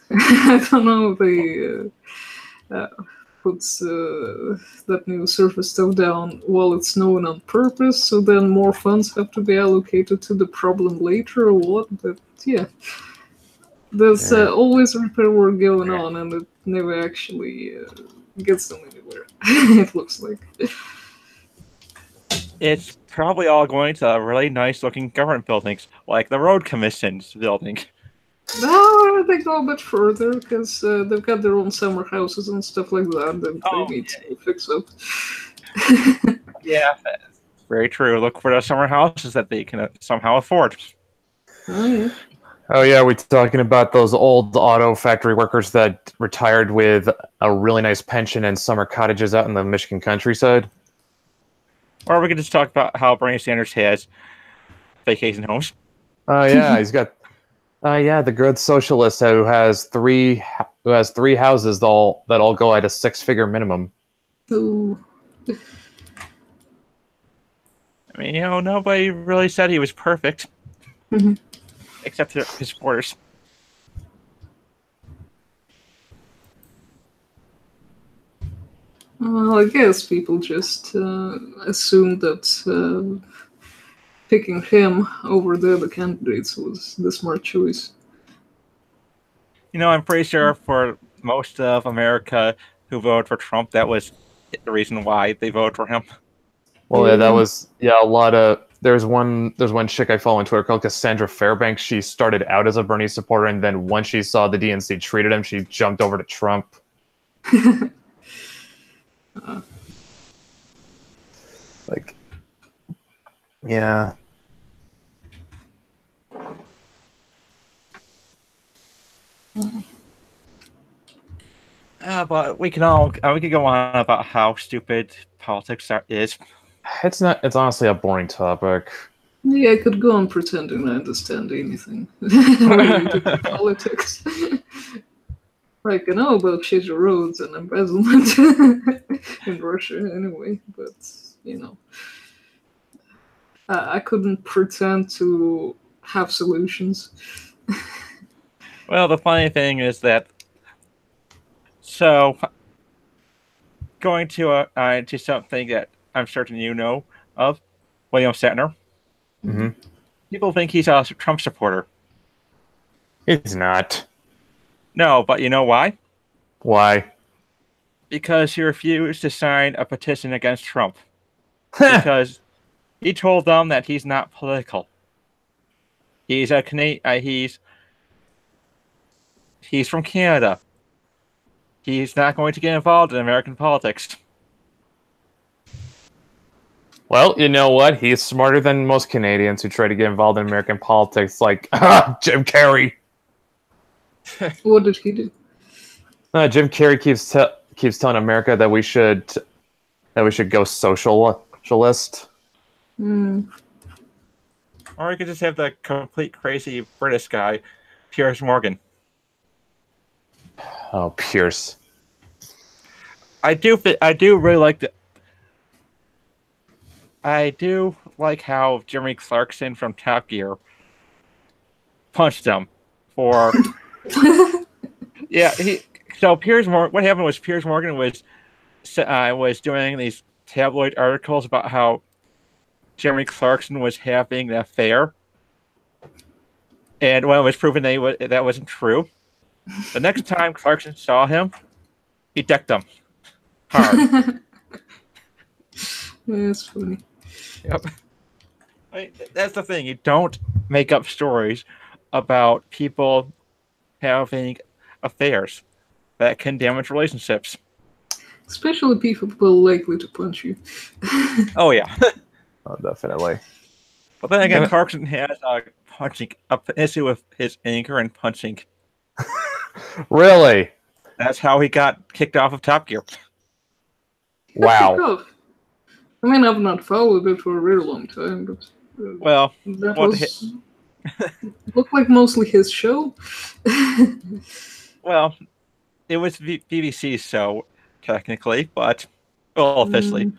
I don't know if they puts that new surface stuff down while it's snowing on purpose, so then more funds have to be allocated to the problem later or what, but yeah. There's always repair work going on, and it never actually gets them anywhere, it looks like. It's probably all going to really nice-looking government buildings, like the Road Commission's building. No, they go a bit further, because they've got their own summer houses and stuff like that they need to fix up. Yeah, that's very true. Look for the summer houses that they can somehow afford. Oh, yeah. Oh yeah, we're talking about those old auto factory workers that retired with a really nice pension and summer cottages out in the Michigan countryside. Or we could just talk about how Bernie Sanders has vacation homes. Oh yeah, he's got. Yeah, the good socialist who has three houses that all go at a 6-figure minimum. Ooh. I mean, nobody really said he was perfect, Mhm. except his supporters. Well, I guess people just assumed that picking him over the other candidates was the smart choice. I'm pretty sure for most of America who voted for Trump, that was the reason why they voted for him. Well, yeah, that Yeah. was a lot of. There's one chick I follow on Twitter called Cassandra Fairbanks. She started out as a Bernie supporter, and then once she saw the DNC treated him, she jumped over to Trump. Like, yeah. But we could go on about how stupid politics is. It's not. It's honestly a boring topic. Yeah, I could go on pretending I understand anything related to politics. Like, I know about shitty roads and embezzlement in Russia anyway, but, I couldn't pretend to have solutions. Well, the funny thing is that, so going to something that I'm certain you know of, William Shatner. Mm-hmm. People think he's a Trump supporter. It's not. No, but you know why? Why? Because he refused to sign a petition against Trump. Because he told them that he's not political. He's a Canadian. He's from Canada. He's not going to get involved in American politics. Well, you know what? He's smarter than most Canadians who try to get involved in American politics, like Jim Carrey. What did he do? Jim Carrey keeps telling America that we should go socialist. Hmm. Or you could just have the complete crazy British guy, Piers Morgan. Oh, Pierce. I do really like the. I do like how Jeremy Clarkson from Top Gear punched him for. Yeah, So Piers Morgan. What happened was Piers Morgan was doing these tabloid articles about how Jeremy Clarkson was having an affair, and when it was proven that wasn't true, the next time Clarkson saw him, he decked him hard. That's funny. Yep. That's the thing. You don't make up stories about people having affairs that can damage relationships. Especially people likely to punch you. Oh yeah. Oh, definitely. But then again, Clarkson has an issue with his anger and punching. Really? That's how he got kicked off of Top Gear. Wow. I mean, I've not followed it for a very long time, but Well, that looked like mostly his show. Well, it was BBC's show technically, but officially.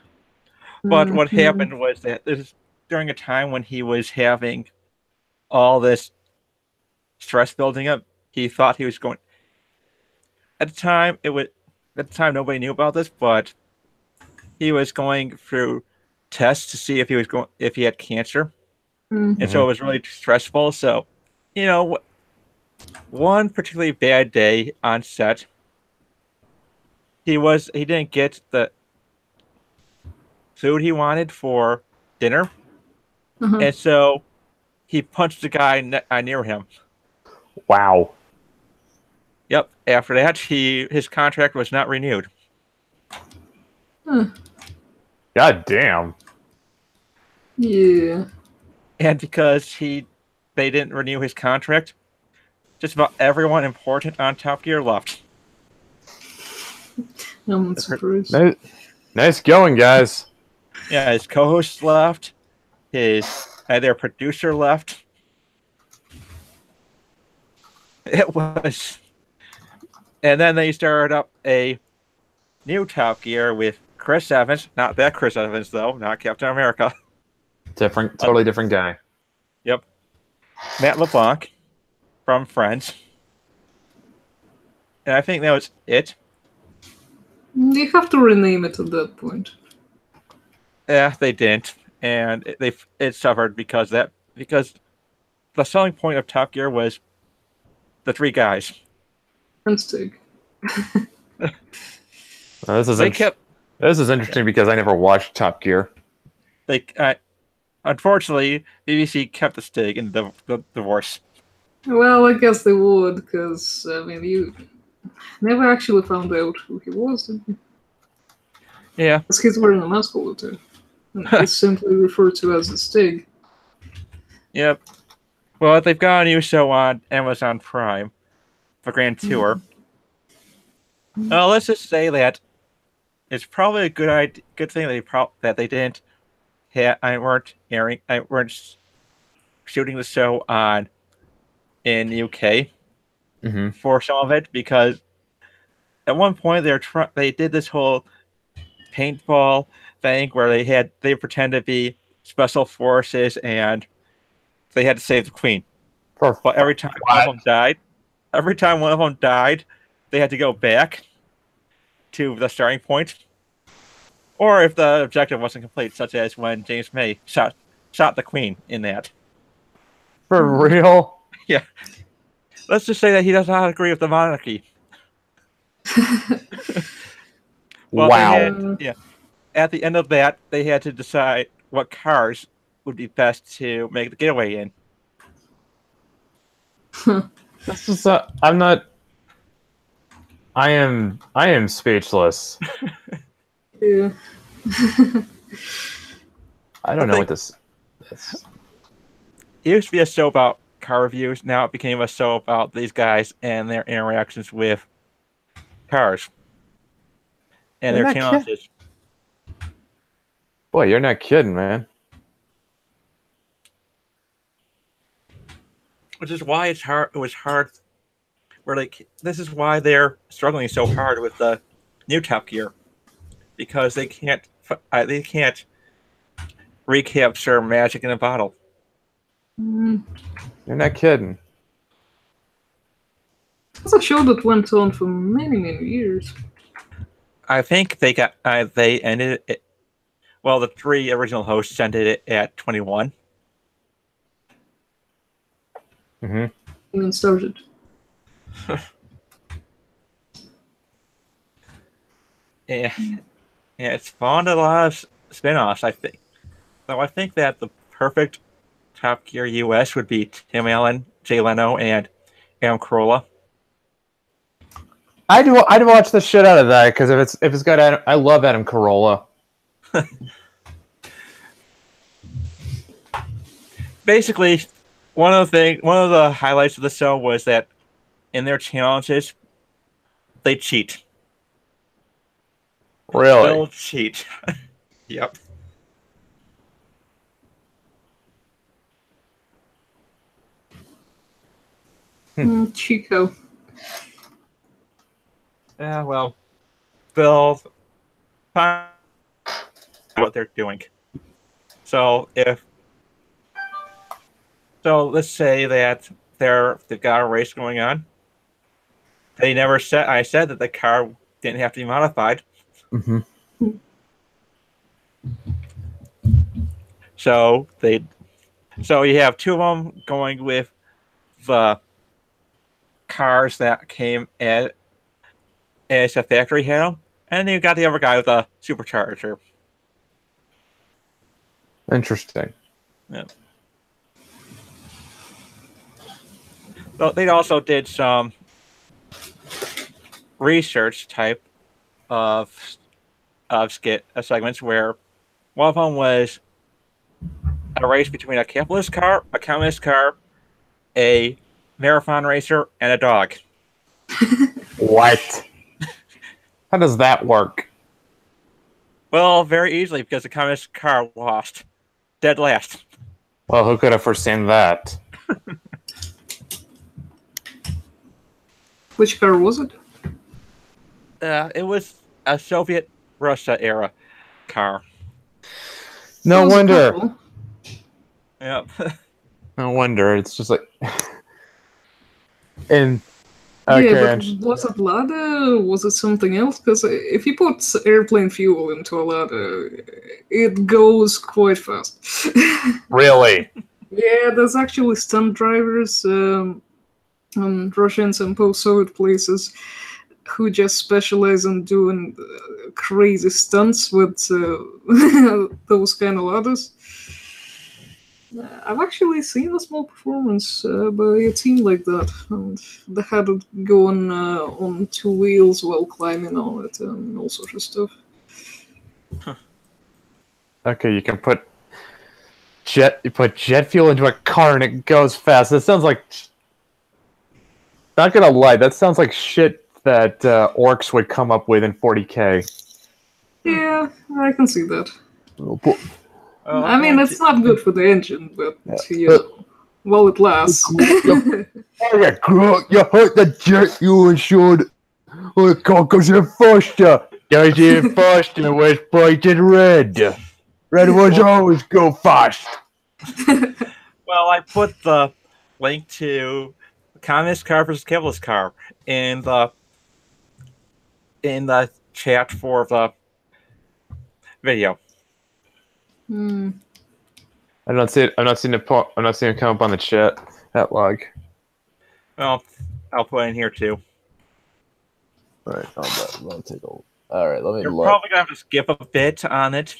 But what happened was that this is during a time when he was having all this stress building up. He thought he was going. At the time, nobody knew about this, but he was going through tests to see if he had cancer, and so it was really stressful. So, one particularly bad day on set, he didn't get the food he wanted for dinner, and so he punched the guy near him. Wow. Yep. After that, his contract was not renewed. God damn. Yeah. And because they didn't renew his contract, just about everyone important on Top Gear left. I'm not surprised. Nice going, guys. Yeah, his co-host left. Their producer left. It was. And then they started up a new Top Gear with Chris Evans. Not that Chris Evans, though. Not Captain America. Totally different guy. Yep. Matt LeBlanc from Friends. And I think that was it. You have to rename it at that point. Yeah, they didn't. And it suffered because the selling point of Top Gear was the three guys. And Stig. This is interesting because I never watched Top Gear. Unfortunately, BBC kept the Stig in the divorce. Well, I guess they would, because, I mean, you never actually found out who he was, did you? Yeah. Because he's wearing a mask all the time. And he's simply referred to as a Stig. Yep. Well, they've got a new show on Amazon Prime for Grand Tour. Let's just say that it's probably a good thing that they didn't. I weren't shooting the show in the UK for some of it, because at one point they did this whole paintball thing where they pretend to be special forces and they had to save the Queen. But every time one of them died, they had to go back to the starting point. Or if the objective wasn't complete, such as when James May shot the Queen in that. For real? Yeah. Let's just say that he does not agree with the monarchy. Wow. At the end of that, they had to decide what cars would be best to make the getaway in. This is I am speechless. Yeah. I don't know what this is. It used to be a show about car reviews. Now it became a show about these guys and their interactions with cars and their challenges. Boy, you're not kidding, man. Which is why it's hard. It was hard. This is why they're struggling so hard with the new Top Gear, because they can't recapture magic in a bottle. Mm. You're not kidding. It's a show that went on for many, many years. I think they ended it. Well, the three original hosts ended it at 21. And then started. Yeah, it's spawned a lot of spin-offs, I think. So I think that the perfect Top Gear US would be Tim Allen, Jay Leno, and Adam Carolla. I'd watch the shit out of that, because if it's got Adam, I love Adam Carolla. Basically, one of the highlights of the show was that in their challenges, they cheat. Really? They'll cheat. Yep. Chico. Yeah, well, they'll find what they're doing. So let's say that they've got a race going on. I said that the car didn't have to be modified. So you have two of them going with the cars that came as a factory had them, and then you got the other guy with a supercharger. Interesting. Yeah. So they also did some research type of segments where one of them was a race between a capitalist car, a communist car, a marathon racer, and a dog. What? How does that work? Well, very easily, because the communist car lost. Dead last. Well, who could have foreseen that? Which car was it? It was a Soviet Russia era car. No There was a wonder. couple. Yep. No wonder. It's just like. And Yeah, okay, but was it Lada? Was it something else? Because if you put airplane fuel into a Lada, it goes quite fast. really? Yeah, there's actually stunt drivers on Russians and post-Soviet places who just specialize in doing crazy stunts with those kind of Ladas. I've actually seen a small performance by a team like that, and they had it going on two wheels while climbing on it and all sorts of stuff. Okay, you can put jet fuel into a car and it goes fast. That sounds like. Not gonna lie, that sounds like shit that orcs would come up with in 40K. Yeah, I can see that. Well, I mean, it's not good for the engine, but well, it lasts. You hurt the jet you should. The car goes in faster. Goes in faster was bright and red. Red ones always go fast. Well, I put the link to Communist car versus capitalist car in the chat for the video. Hmm. I'm not seeing it come up on the chat. That log. Well, I'll put it in here too. All right, I'll take a. All right, let me You're look. probably gonna have to skip a bit on it.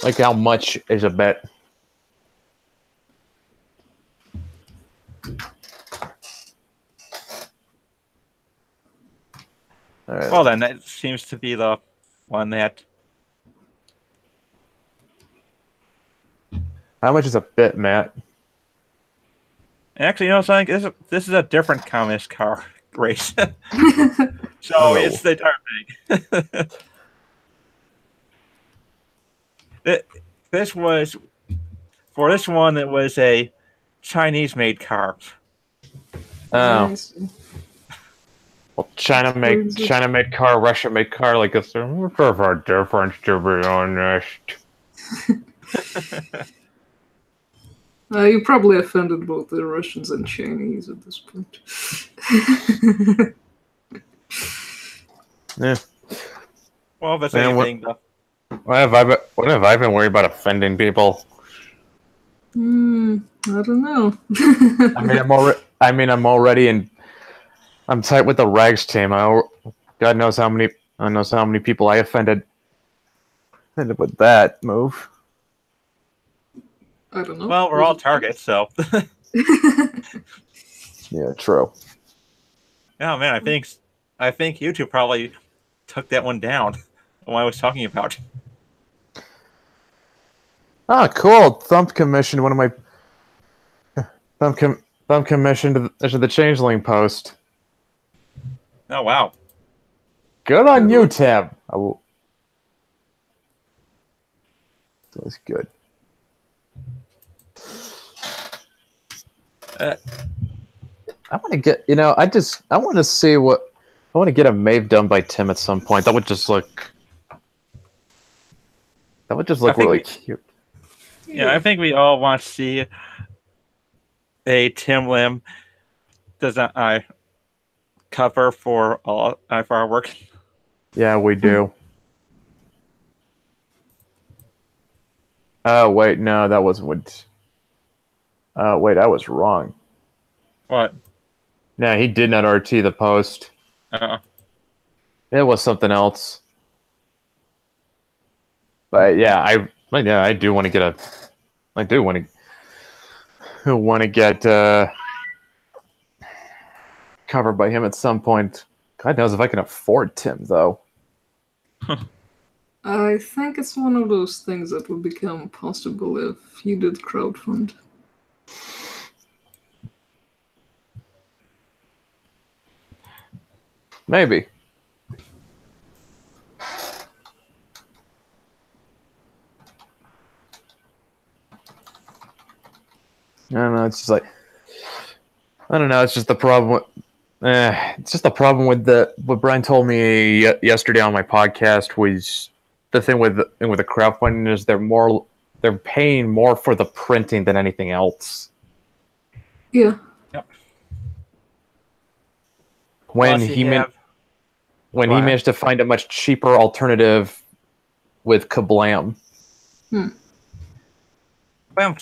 Like how much is a bet? All right. Well, then that seems to be the one that. How much is a bit, Matt? Actually, you know something? This is a different communist car race. So Oh. it's the entire thing. This was for this one. It was a Chinese-made car. Oh, Nice. well, China made car, Russia made car. Like it's a difference, to be honest. You probably offended both the Russians and Chinese at this point. Yeah. Well, if it's Man, anything, though. What have I been worried about offending people? I don't know. I'm already in. I'm tight with the Rags team. God knows how many people I offended with that move. I don't know. Well, we're all targets, so. Yeah, true. Yeah, man, I think you two probably took that one down. What I was talking about. Ah, cool. Thump commissioned one of my Thump commissioned to the Changeling post. Oh wow. Good on you, Tim. That's good. I want to get, I want to see I want to get a Mave done by Tim at some point. That would just look really cute. Yeah, I think we all want to see a Tim Lim design cover for our work. Yeah, we do. Oh, wait, no, that wasn't what... wait, I was wrong. What? No, he did not RT the post. It was something else. But yeah, I do want to get covered by him at some point. God knows if I can afford Tim, though. I think it's one of those things that would become possible if you did crowdfund. Maybe. I don't know, it's just like... I don't know. It's just the problem. It's just the problem with what Brian told me yesterday on my podcast was the thing with the crowdfunding is they're paying more for the printing than anything else. Yeah. Yep. When he managed to find a much cheaper alternative with Kablam. Kablam's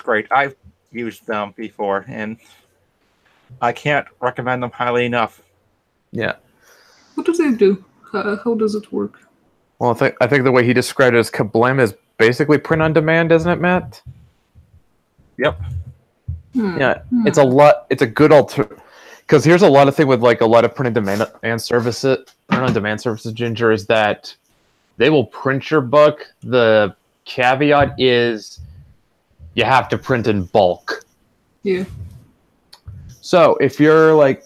great. I've used them before, and I can't recommend them highly enough. Yeah. What do they do? How does it work? Well, I think the way he described it as Kablam is basically print on demand, isn't it, Matt? Yep. Yeah, it's a good alternative. Because here's a lot of thing with like a lot of print on demand services, Ginger, is that they will print your book. The caveat is you have to print in bulk. Yeah. So if you're like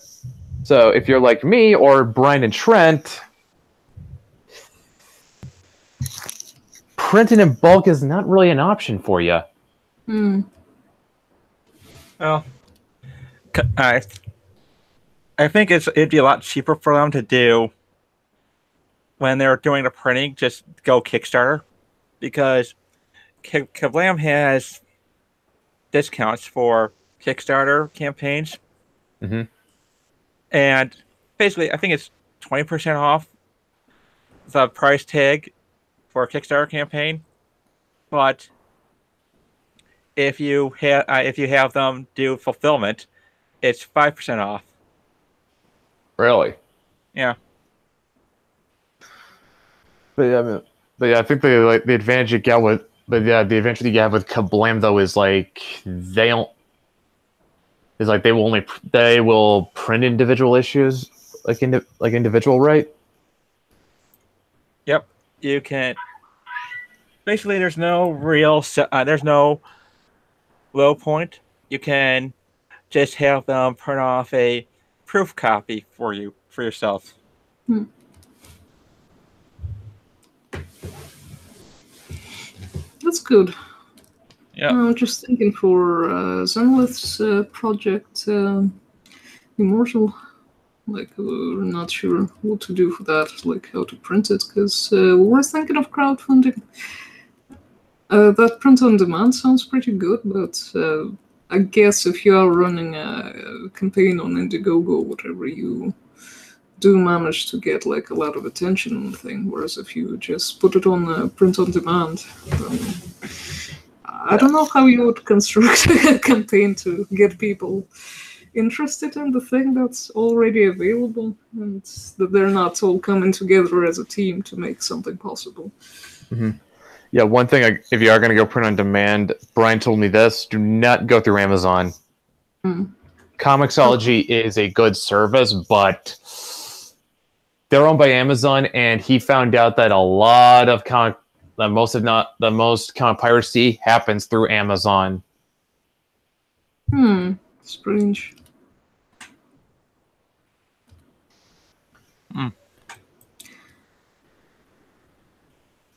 me or Brian and Trent, printing in bulk is not really an option for you. Well, I think it'd be a lot cheaper for them to do when they're doing the printing. Just go Kickstarter, because Kablam has discounts for Kickstarter campaigns, and basically, I think it's 20% off the price tag for a Kickstarter campaign. But if you have them do fulfillment, it's 5% off. Really? Yeah. But yeah, I think the advantage you get with the advantage that you have with Kablam though is like they will print individual issues like individual, right? Yep. You can basically there's no there's no low point. You can just have them print off a proof copy for yourself. That's good. Yeah. I'm just thinking for Zenlith's project, Immortal. Like, we're not sure what to do for that, like how to print it, because we're thinking of crowdfunding. That print on demand sounds pretty good, but I guess if you are running a campaign on Indiegogo or whatever, you do manage to get like a lot of attention on the thing, whereas if you just put it on print on demand, I don't know how you would construct a campaign to get people interested in the thing that's already available, and that they're not all coming together as a team to make something possible. Yeah, one thing, if you are going to go print on demand, Brian told me this, do not go through Amazon. Comixology is a good service, but they're owned by Amazon, and he found out that a lot of the most comic piracy happens through Amazon. Strange.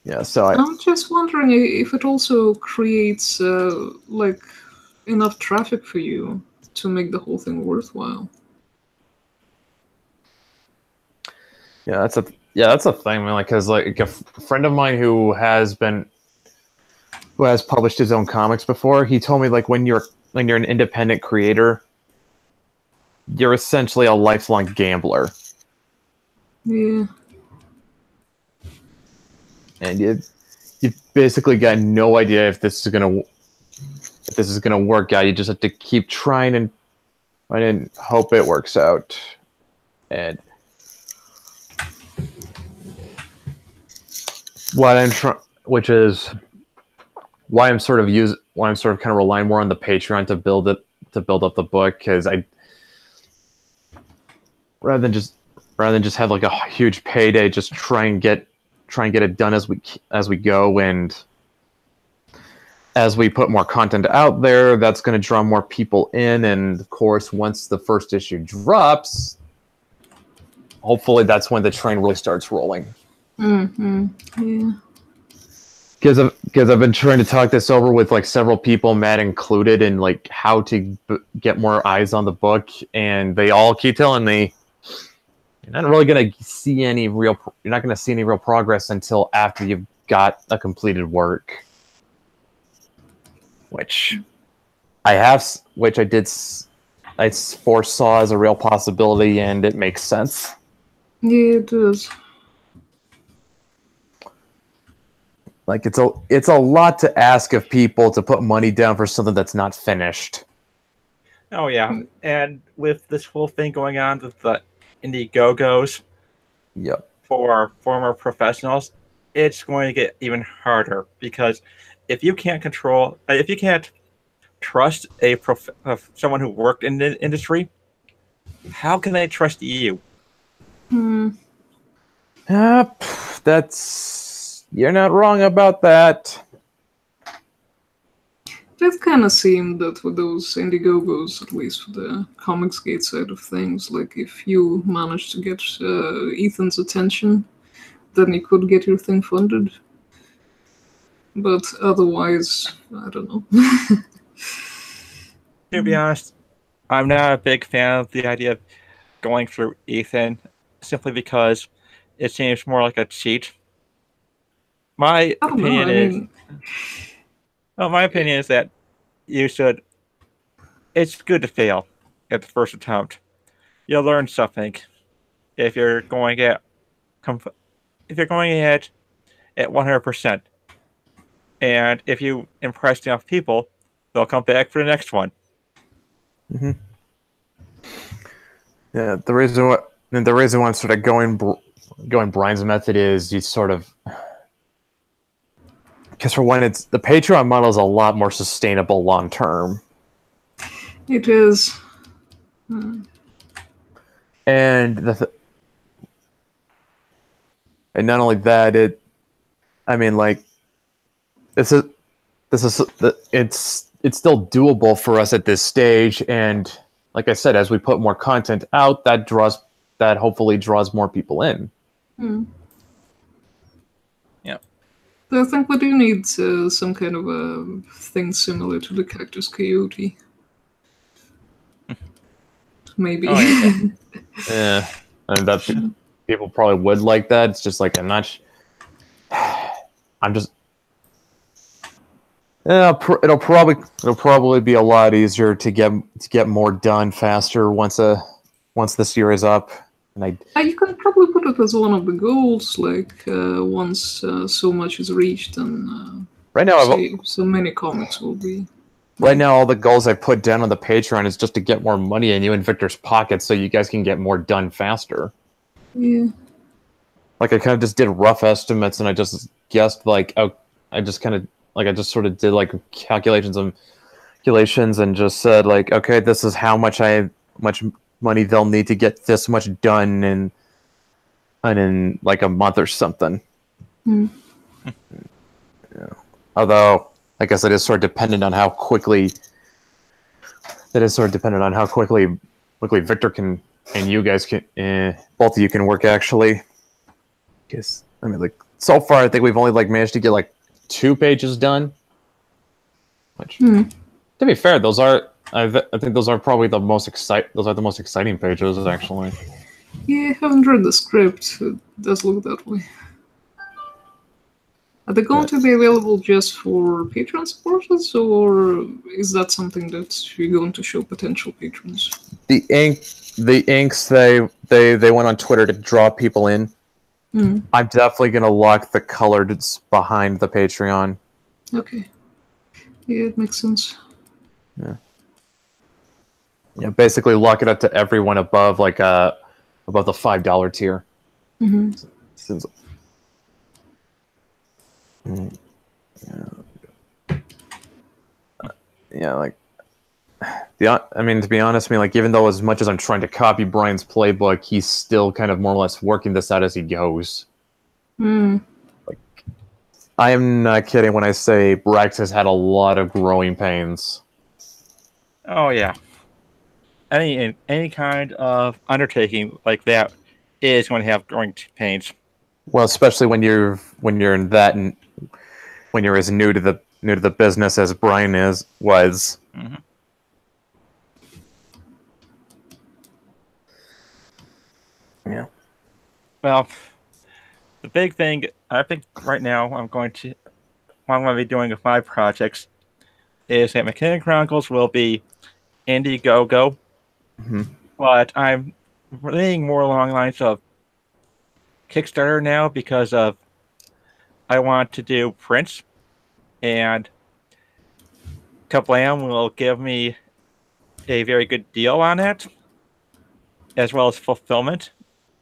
Yeah, so I'm just wondering if it also creates like enough traffic for you to make the whole thing worthwhile. Yeah, that's a thing, man. Like, cause like a friend of mine who has published his own comics before, he told me like when you're an independent creator, you're essentially a lifelong gambler. Yeah. And you basically got no idea if this is gonna work out. You just have to keep trying and hope it works out. And which is why I'm sort of kind of relying more on the Patreon to build up the book, because rather than just have like a huge payday, just try and get it done as we go, and as we put more content out there, that's going to draw more people in, and of course, once the first issue drops, hopefully that's when the train really starts rolling. Yeah. because I've been trying to talk this over with like several people, Matt included, and like how to get more eyes on the book, and they all keep telling me you're not really gonna see any real progress until after you've got a completed work, which I foresaw as a real possibility, and it makes sense. Yeah, it does. Like it's a lot to ask of people to put money down for something that's not finished. Oh yeah, and with this whole thing going on with the Indiegogos, Yep. for former professionals, it's going to get even harder because if you can't trust someone who worked in the industry, how can they trust you? You're not wrong about that. That kind of seemed that with those Indiegogos, at least for the Comicsgate side of things, like if you managed to get Ethan's attention, then you could get your thing funded. But otherwise, I don't know. To be honest, I'm not a big fan of the idea of going through Ethan, simply because it seems more like a cheat. My I don't know, opinion I is, mean, my opinion is that you should. It's good to fail at the first attempt. You'll learn something if you're going at if you're going at 100%, and if you impress enough people, they'll come back for the next one. Mm-hmm. Yeah, the reason why I'm sort of going Brian's method is you sort of, because for one, it's the Patreon model is a lot more sustainable long term. it is. And and not only that, it's still doable for us at this stage, and like I said, as we put more content out, that hopefully draws more people in. Yeah. But I think we do need some kind of a thing similar to the Cactus Coyote. Maybe. Oh, yeah. Yeah, and that people probably would like that. It's just like it'll probably be a lot easier to get more done faster once this year is up. And you can probably put it as one of the goals, like once so much is reached, and right now so many comics will be. Right now, all the goals I put down on the Patreon is just to get more money in you and Victor's pockets so you guys can get more done faster. Yeah. Like, I kind of just did rough estimates, and I just guessed, like, I just sort of did, like, calculations and just said, like, okay, this is how much money they'll need to get this much done in like, a month or something. Yeah. Although, I guess it is sort of dependent on how quickly Victor can and you guys can both of you can work actually. Because like so far, I think we've only managed to get 2 pages done. Which, to be fair, I think those are probably the most exciting pages actually. Yeah, I haven't read the script. It does look that way. Are they going to be available just for Patreon supporters, or is that something that you're going to show potential patrons? The inks they went on Twitter to draw people in. I'm definitely gonna lock the colored behind the Patreon. Okay. Yeah, it makes sense. Yeah. Yeah, basically lock it up to everyone above above the $5 tier. Since, to be honest, even though as much as I'm trying to copy Brian's playbook, he's still kind of more or less working this out as he goes. I am not kidding when I say Brax has had a lot of growing pains. Oh yeah. Any kind of undertaking like that is going to have growing pains. Well, especially when you're in that when you're as new to the business as Brian was. Mhm. Yeah. Well, the big thing I think right now what I'm going to be doing with my projects is that Mechanic Chronicles will be Indiegogo, Mhm. but I'm leaning more along the lines of Kickstarter now because of I want to do prints, and Kablam will give me a very good deal on that, as well as fulfillment.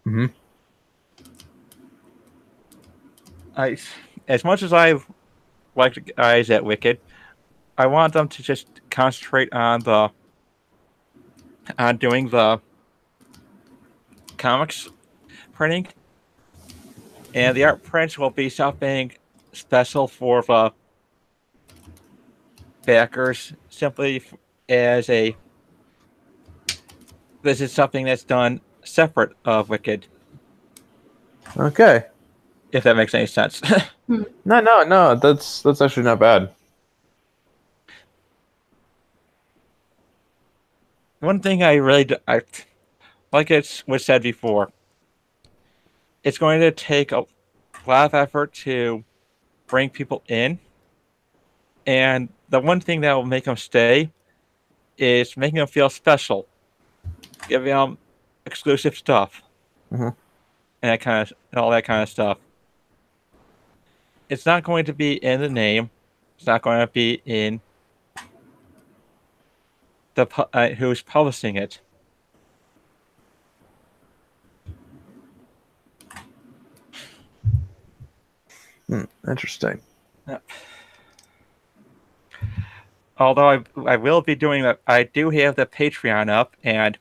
Mhm. As much as I like the guys at Wicked, I want them to just concentrate on doing the comics printing, and the art prints will be something special for the backers, simply as a this is something that's done separate of Wicked, Okay. if that makes any sense. No. That's actually not bad. One thing I like it was said before, it's going to take a lot of effort to bring people in, and the one thing that will make them stay is making them feel special, giving them exclusive stuff, Mhm. and all that kind of stuff. It's not going to be in the name. It's not going to be in the who's publishing it. Interesting. Although I will be doing that. I do have the Patreon up, and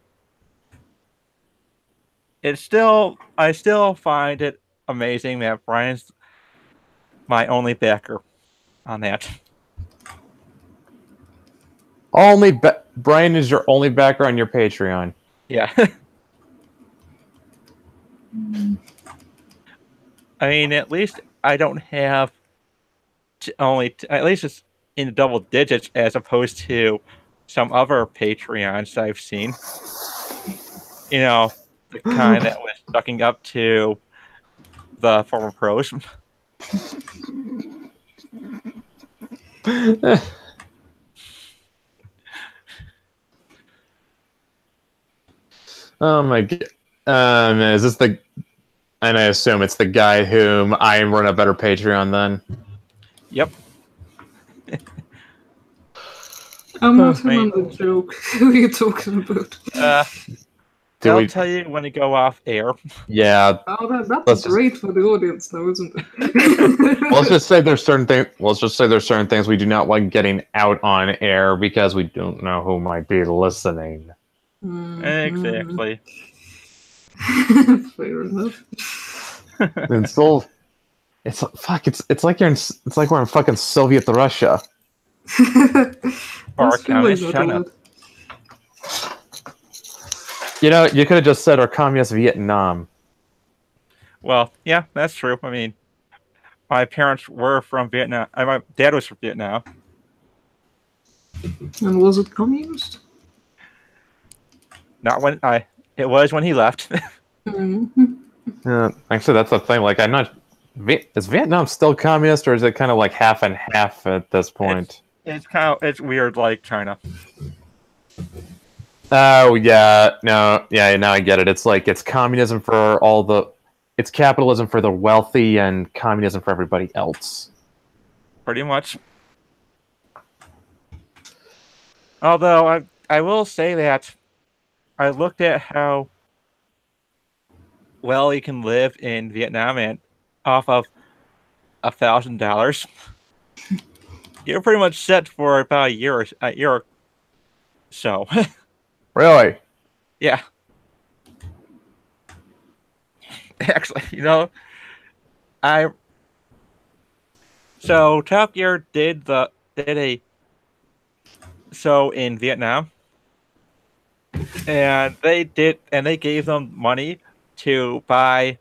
I still find it amazing that Brian's my only backer on that. Brian is your only backer on your Patreon. Yeah. I mean, at least I don't have at least it's in double digits as opposed to some other Patreons I've seen. You know, the kind that was sucking up to the former pros. Oh my god. Is this the? And I assume it's the guy whom I run a better Patreon than. Yep. I'm not in on the joke. Who are you talking about? I'll tell you when to go off air. Yeah. Oh, that's great for the audience, though, isn't it? Let's just say there's certain things we do not like getting out on air because we don't know who might be listening. Exactly. Fair enough. And still, it's like we're in fucking Soviet Russia. Or communist China. You know, you could have just said, or communist Vietnam. Well, yeah, that's true. I mean, my parents were from Vietnam. My dad was from Vietnam. And was it communist? Not when it was when he left. Actually, that's the thing. Like, I'm not. Is Vietnam still communist, or is it kind of like half and half at this point? It's weird, like China. Oh yeah, no, yeah, now I get it. It's like it's communism for it's capitalism for the wealthy and communism for everybody else. Pretty much. Although I will say that I looked at how well you can live in Vietnam and off of $1,000. You're pretty much set for about a year or so. Really? Yeah. Actually, so Top Gear did a show in Vietnam, and they gave them money to buy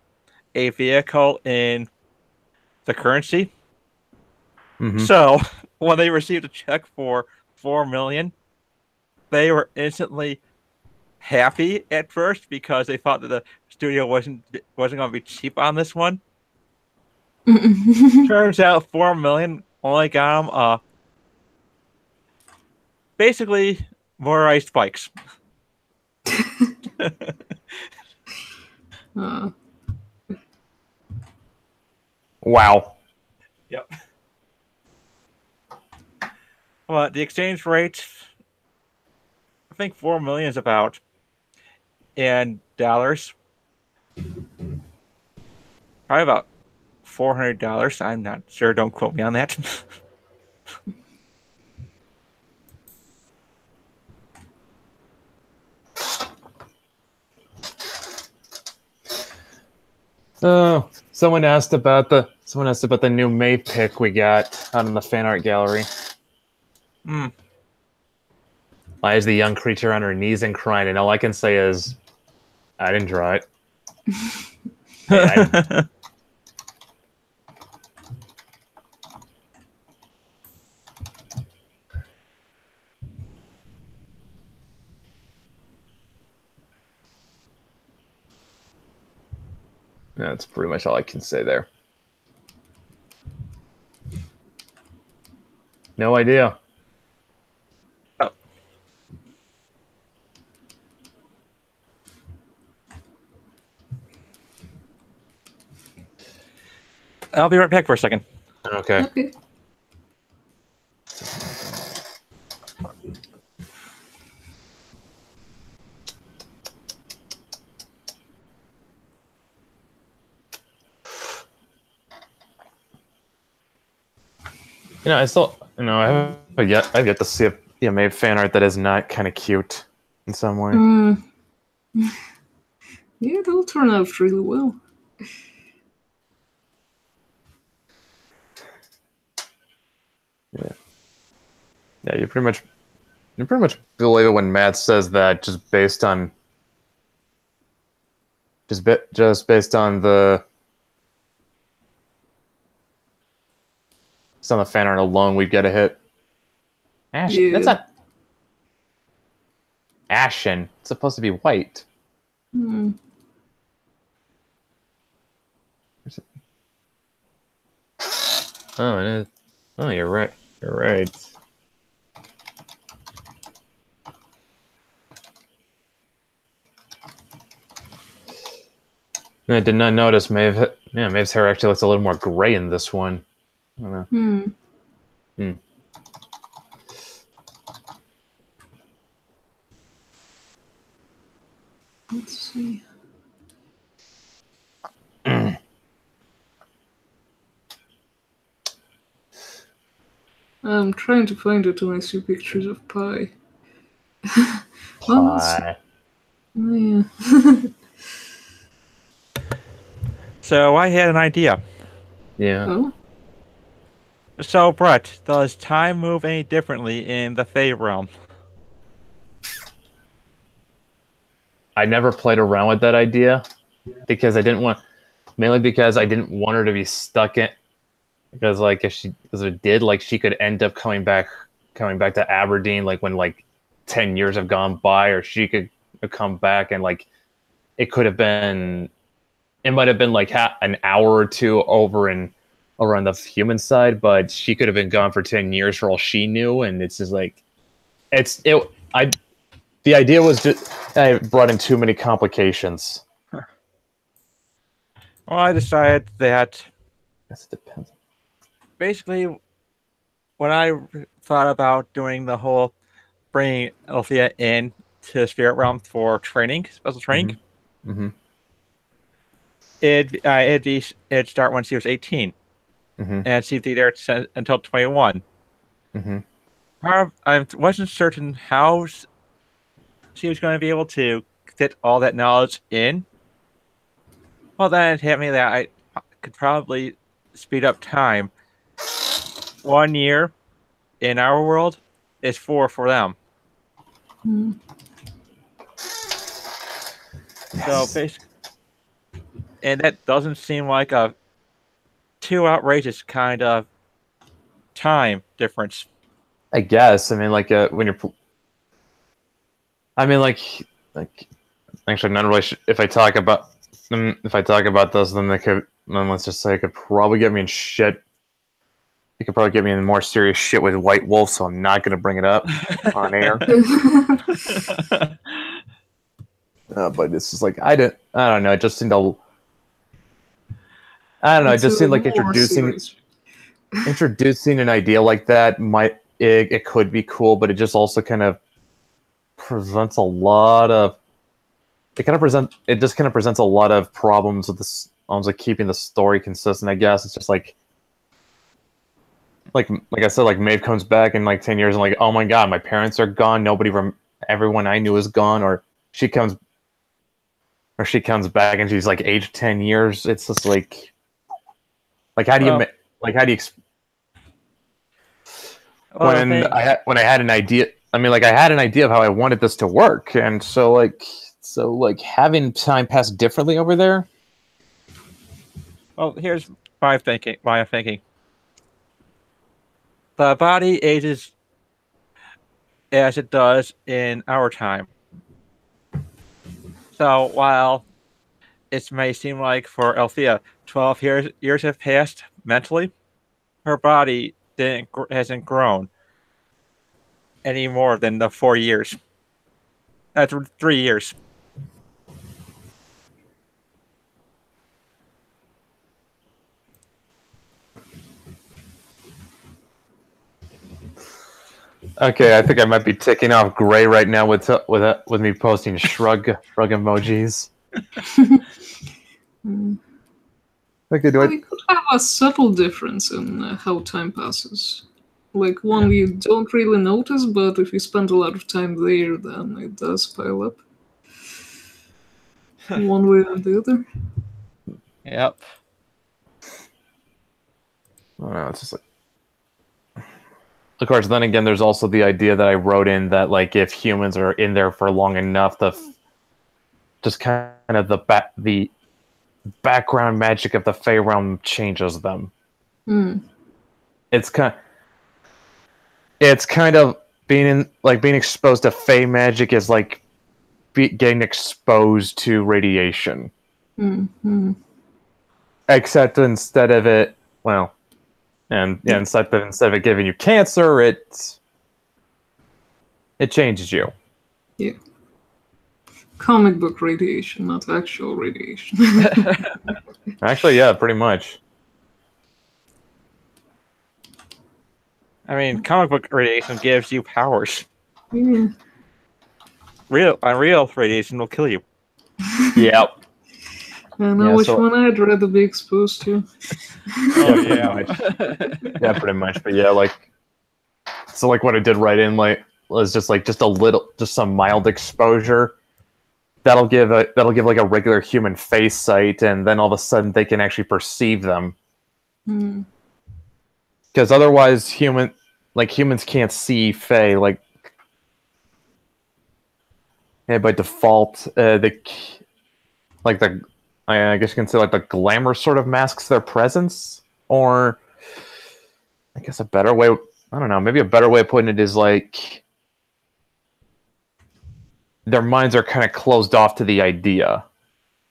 a vehicle in the currency. So when they received a check for $4 million, they were instantly happy at first because they thought that the studio wasn't going to be cheap on this one. Turns out $4 million only got them basically motorized bikes. Wow. Yep. Well, the exchange rate, I think $4 million is about in dollars. Probably about $400. I'm not sure. Don't quote me on that. Oh, someone asked about the new May pick we got out in the fan art gallery. Why is the young creature on her knees and crying? And all I can say is, I didn't draw it. That's pretty much all I can say there. No idea. Oh. I'll be right back for a second. Okay. Okay. I've yet to see a Maeve fan art that is not kind of cute in some way. Yeah, it'll turn out really well. Yeah, you pretty much believe it when Matt says that just based on the fan art alone, we'd get a hit. Ashen. Yeah. That's not ashen. It's supposed to be white. Oh, it is. Oh, you're right. You're right. I did not notice Maeve's hair actually looks a little more gray in this one. I don't know. Let's see. I'm trying to find it when I see pictures of pie. Pie. Oh, yeah. So I had an idea. Yeah. Oh? So, Brett, does time move any differently in the Fae realm? I never played around with that idea because I didn't want, mainly because I didn't want her to be stuck in. Because like if it did, like she could end up coming back to Aberdeen, like when like 10 years have gone by, or she could come back and like it might have been like an hour or two over on the human side, but she could have been gone for 10 years for all she knew, and it's just like the idea was just I brought in too many complications. Well, I decided that That depends. basically when I thought about doing the whole bringing Althea in to the spirit realm for training, special training, it'd start when she was 18, and she'd be there until 21. I wasn't certain how she was going to be able to fit all that knowledge in. Well, then it hit me that I could probably speed up time. 1 year in our world is 4 for them. So basically, and that doesn't seem like too outrageous kind of time difference. I guess. I mean, like when you're. I mean, like. Actually, not really. If I talk about this, then let's just say it could probably get me in shit. It could probably get me in more serious shit with White Wolf, so I'm not going to bring it up on air. But it's just like I don't know. It just seemed to. I don't know. It just seemed like introducing an idea like that it could be cool, but it just also kind of presents a lot of. It just kind of presents a lot of problems with this. Like keeping the story consistent. I guess it's just like I said, like Maeve comes back in like 10 years and like, oh my god, my parents are gone. Everyone I knew is gone. Or she comes back and she's like aged 10 years. It's just like how do you when I had an idea. I mean, like I had an idea of how I wanted this to work, and so having time pass differently over there. Well, here's my thinking. The body ages as it does in our time. So while it may seem like for Althea 12 years have passed mentally, her body hasn't grown any more than the 4 years. That's 3 years. Okay, I think I might be ticking off Gray right now with me posting shrug emojis. Okay, We could have a subtle difference in how time passes. Like one you don't really notice, but if you spend a lot of time there, then it does pile up. One way or the other. Yep. I don't know, it's just like. Of course, then again, there's also the idea that I wrote in that, like, if humans are in there for long enough, just kind of the background magic of the Fey realm changes them. It's kind of being exposed to Fey magic is like getting exposed to radiation. Except instead of it, well. And yeah, instead of it giving you cancer, it changes you. Yeah. Comic book radiation, not actual radiation. Actually, yeah, pretty much. I mean, comic book radiation gives you powers. Yeah. Real radiation will kill you. Yep. I know which one I'd rather be exposed to. Oh yeah, yeah, pretty much. But yeah, like, so like what I did right in was just some mild exposure. That'll give like a regular human face sight, and then all of a sudden they can actually perceive them. Because otherwise, humans can't see Fey. Like, yeah, by default, I guess you can say like the glamour sort of masks their presence, or I guess a better way. I don't know. Maybe a better way of putting it is like their minds are kind of closed off to the idea,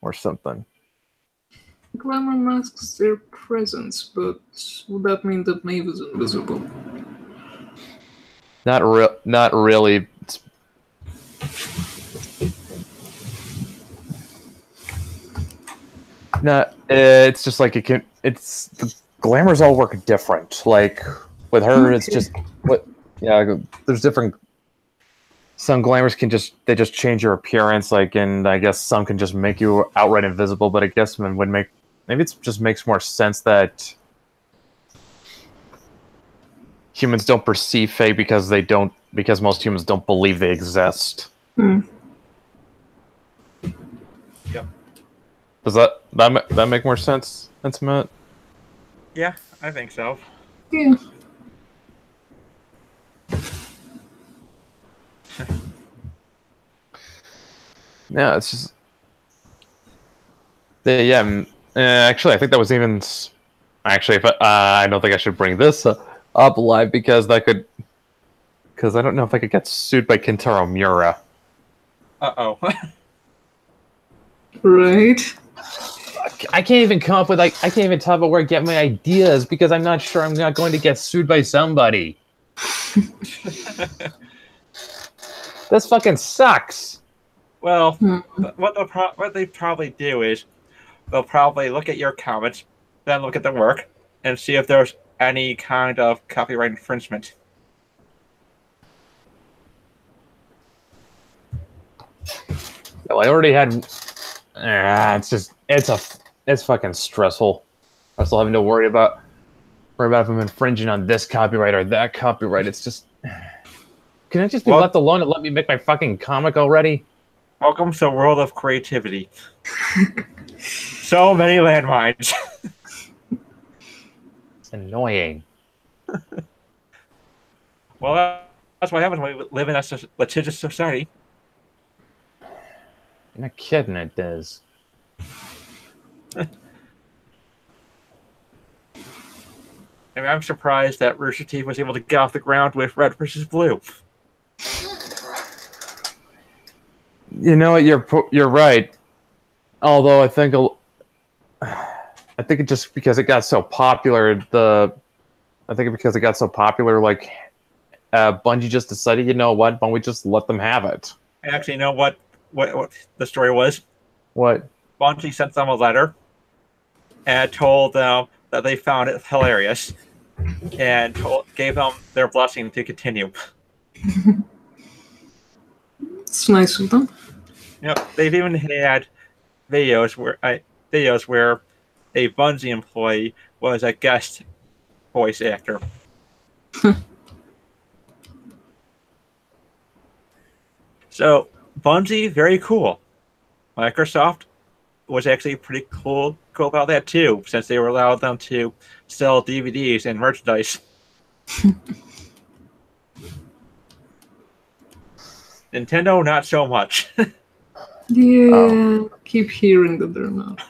or something. Glamour masks their presence, but would that mean that Maeve is invisible? Not really. No, it's just like the glamours all work different. Like with her, it's just there's different. Some glamours they just change your appearance, like, and I guess some can just make you outright invisible. But I guess maybe it just makes more sense that humans don't perceive Fae because most humans don't believe they exist. Yep. Does that make more sense, Matt? Yeah, I think so. Yeah. Yeah, it's just. Yeah, actually, I think that was even. Actually, if I don't think I should bring this up, up live because I don't know if I could get sued by Kentaro Miura. Uh-oh. Right. I can't even come up with I can't even talk about where I get my ideas because I'm not sure I'm not going to get sued by somebody. This fucking sucks. Well, what they probably do is they'll probably look at your comments, then look at the work, and see if there's any kind of copyright infringement. Well, I already had. It's fucking stressful. I'm still having to worry about if I'm infringing on this copyright or that copyright. It's just. Can I just be left alone and let me make my fucking comic already? Welcome to the world of creativity. So many landmines. It's annoying. Well, that's what happens when we live in a litigious society. You're not kidding, it does. I mean, I'm surprised that Rooster Teeth was able to get off the ground with Red versus Blue. You know what? You're right. Although I think it just because it got so popular. Like Bungie just decided, you know what? Why don't we just let them have it? Actually, you know what the story was? What? Bungie sent them a letter and told them that they found it hilarious and gave them their blessing to continue. It's nice of them. Yep, they've even had videos where a Bungie employee was a guest voice actor. So Bungie, very cool. Microsoft was actually pretty cool about that too, since they were allowed them to sell DVDs and merchandise. Nintendo, not so much. Yeah, keep hearing that they're not.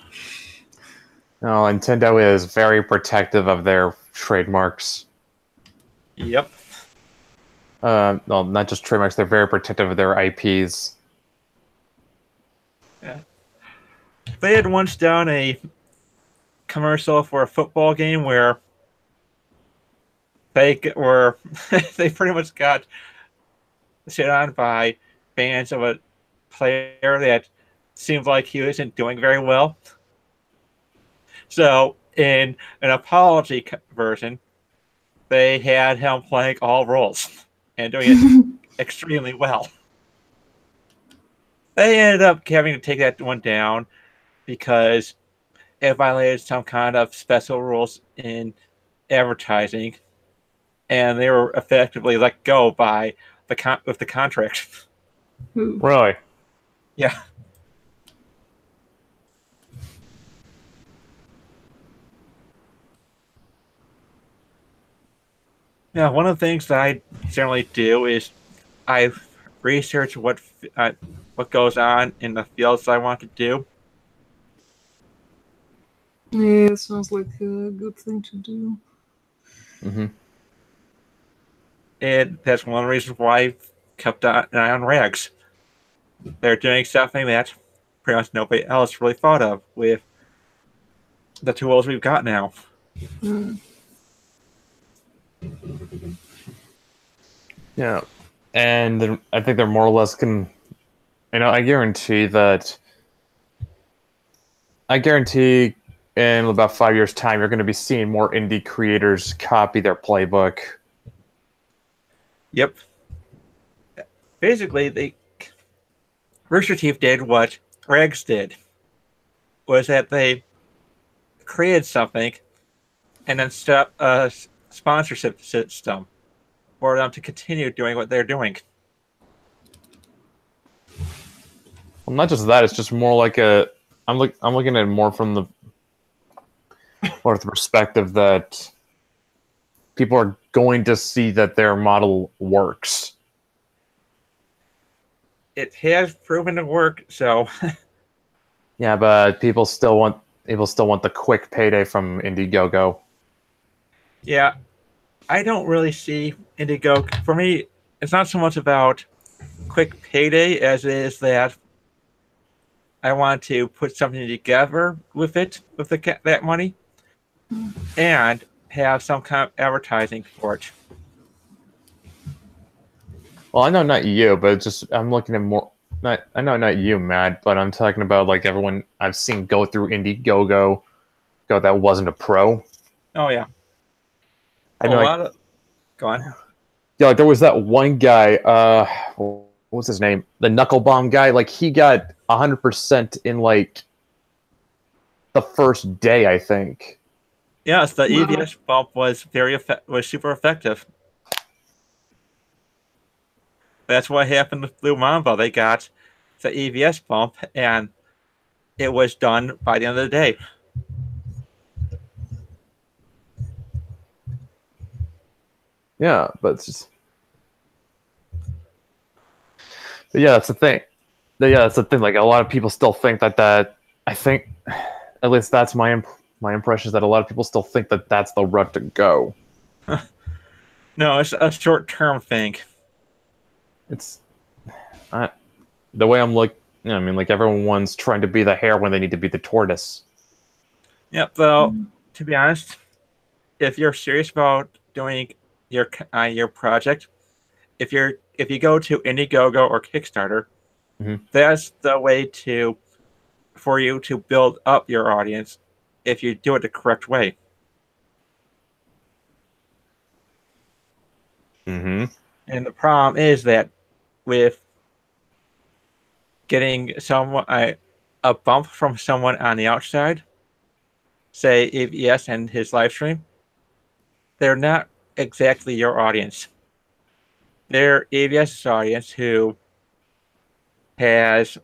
No, Nintendo is very protective of their trademarks. Yep. No, not just trademarks. They're very protective of their IPs. Yeah. They had once done a commercial for a football game where they pretty much got shit on by fans of a player that seemed like he wasn't doing very well. So in an apology version, they had him playing all roles and doing it extremely well. They ended up having to take that one down because it violated some kind of special rules in advertising, and they were effectively let go by with the contract. Really? Yeah. Yeah, one of the things that I generally do is I research what goes on in the fields I want to do. Yeah, it sounds like a good thing to do. Mm-hmm. And that's one of the reasons why I've kept an eye on rags. They're doing something that pretty much nobody else really thought of with the tools we've got now. Yeah, and I think they're more or less I guarantee in about 5 years' time, you're going to be seeing more indie creators copy their playbook. Yep. Basically, Rooster Teeth did what Rags did, was that they created something and then set up a sponsorship system for them to continue doing what they're doing. Well, not just that; it's just more like I'm looking at it more from the perspective that people are going to see that their model works. It has proven to work, so Yeah, but people still want the quick payday from Indiegogo. yeah. I don't really see Indigo. For me, it's not so much about quick payday as it is that I want to put something together with it, with that money, and have some kind of advertising for it. Well, I know not you, but it's just I'm looking at more. I know not you, Matt, but I'm talking about like everyone I've seen go through Indiegogo, go that wasn't a pro. Oh yeah, I mean, a like, lot of. Go on. yeah, like there was that one guy. What was his name? The knuckle bomb guy. Like he got 100% in like the first day, I think. Yes, the EVS bump was was super effective. That's what happened with Blue Mamba. They got the EVS bump, and it was done by the end of the day. Yeah, but it's just. But yeah, that's the thing. Yeah, that's the thing. Like a lot of people still think that. I think, at least that's my impression is that a lot of people still think that that's the route to go. No, it's a short-term thing. It's, the way I'm like, I mean, like everyone's trying to be the hare when they need to be the tortoise. Yep. Though, to be honest, if you're serious about doing your project, if you go to Indiegogo or Kickstarter, that's the way for you to build up your audience if you do it the correct way. Mm-hmm. And the problem is that with getting someone a bump from someone on the outside, say EVS and his live stream, they're not exactly your audience. They're EVS's audience who has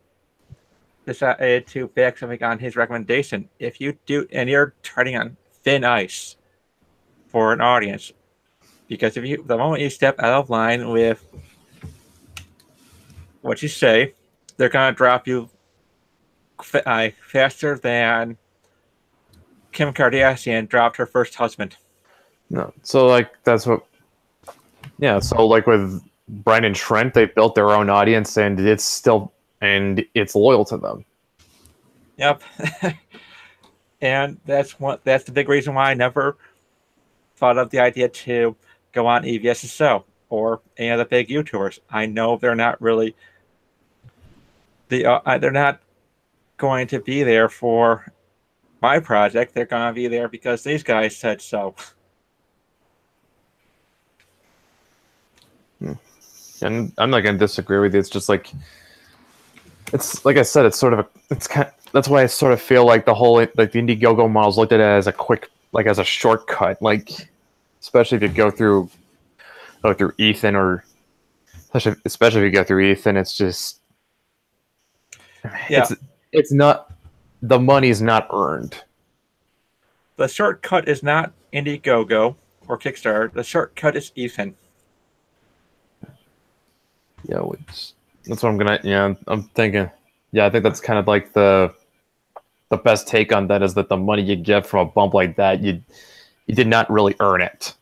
decided to back something on his recommendation. If you do, and you're treading on thin ice for an audience, because the moment you step out of line with what you say, they're gonna drop you faster than Kim Kardashian dropped her first husband. No, so like that's what. Yeah, so like with Brian and Trent, they built their own audience, and it's loyal to them. Yep. And that's the big reason why I never thought of the idea to go on EVS's show or any of the big YouTubers. I know they're not really they're not going to be there for my project. They're going to be there because these guys said so. And I'm not going to disagree with you. It's just like, it's like I said, it's sort of that's why I sort of feel like the whole, like the Indiegogo models looked at it as a quick, like as a shortcut, like, especially if you go through Ethan or, especially if you go through Ethan, it's just, yeah, it's not, the money's not earned. The shortcut is not Indiegogo or Kickstarter. The shortcut is Ethan. Yeah, that's what I'm gonna. Yeah, I'm thinking. Yeah, I think that's kind of like the best take on that is that the money you get from a bump like that, you did not really earn it.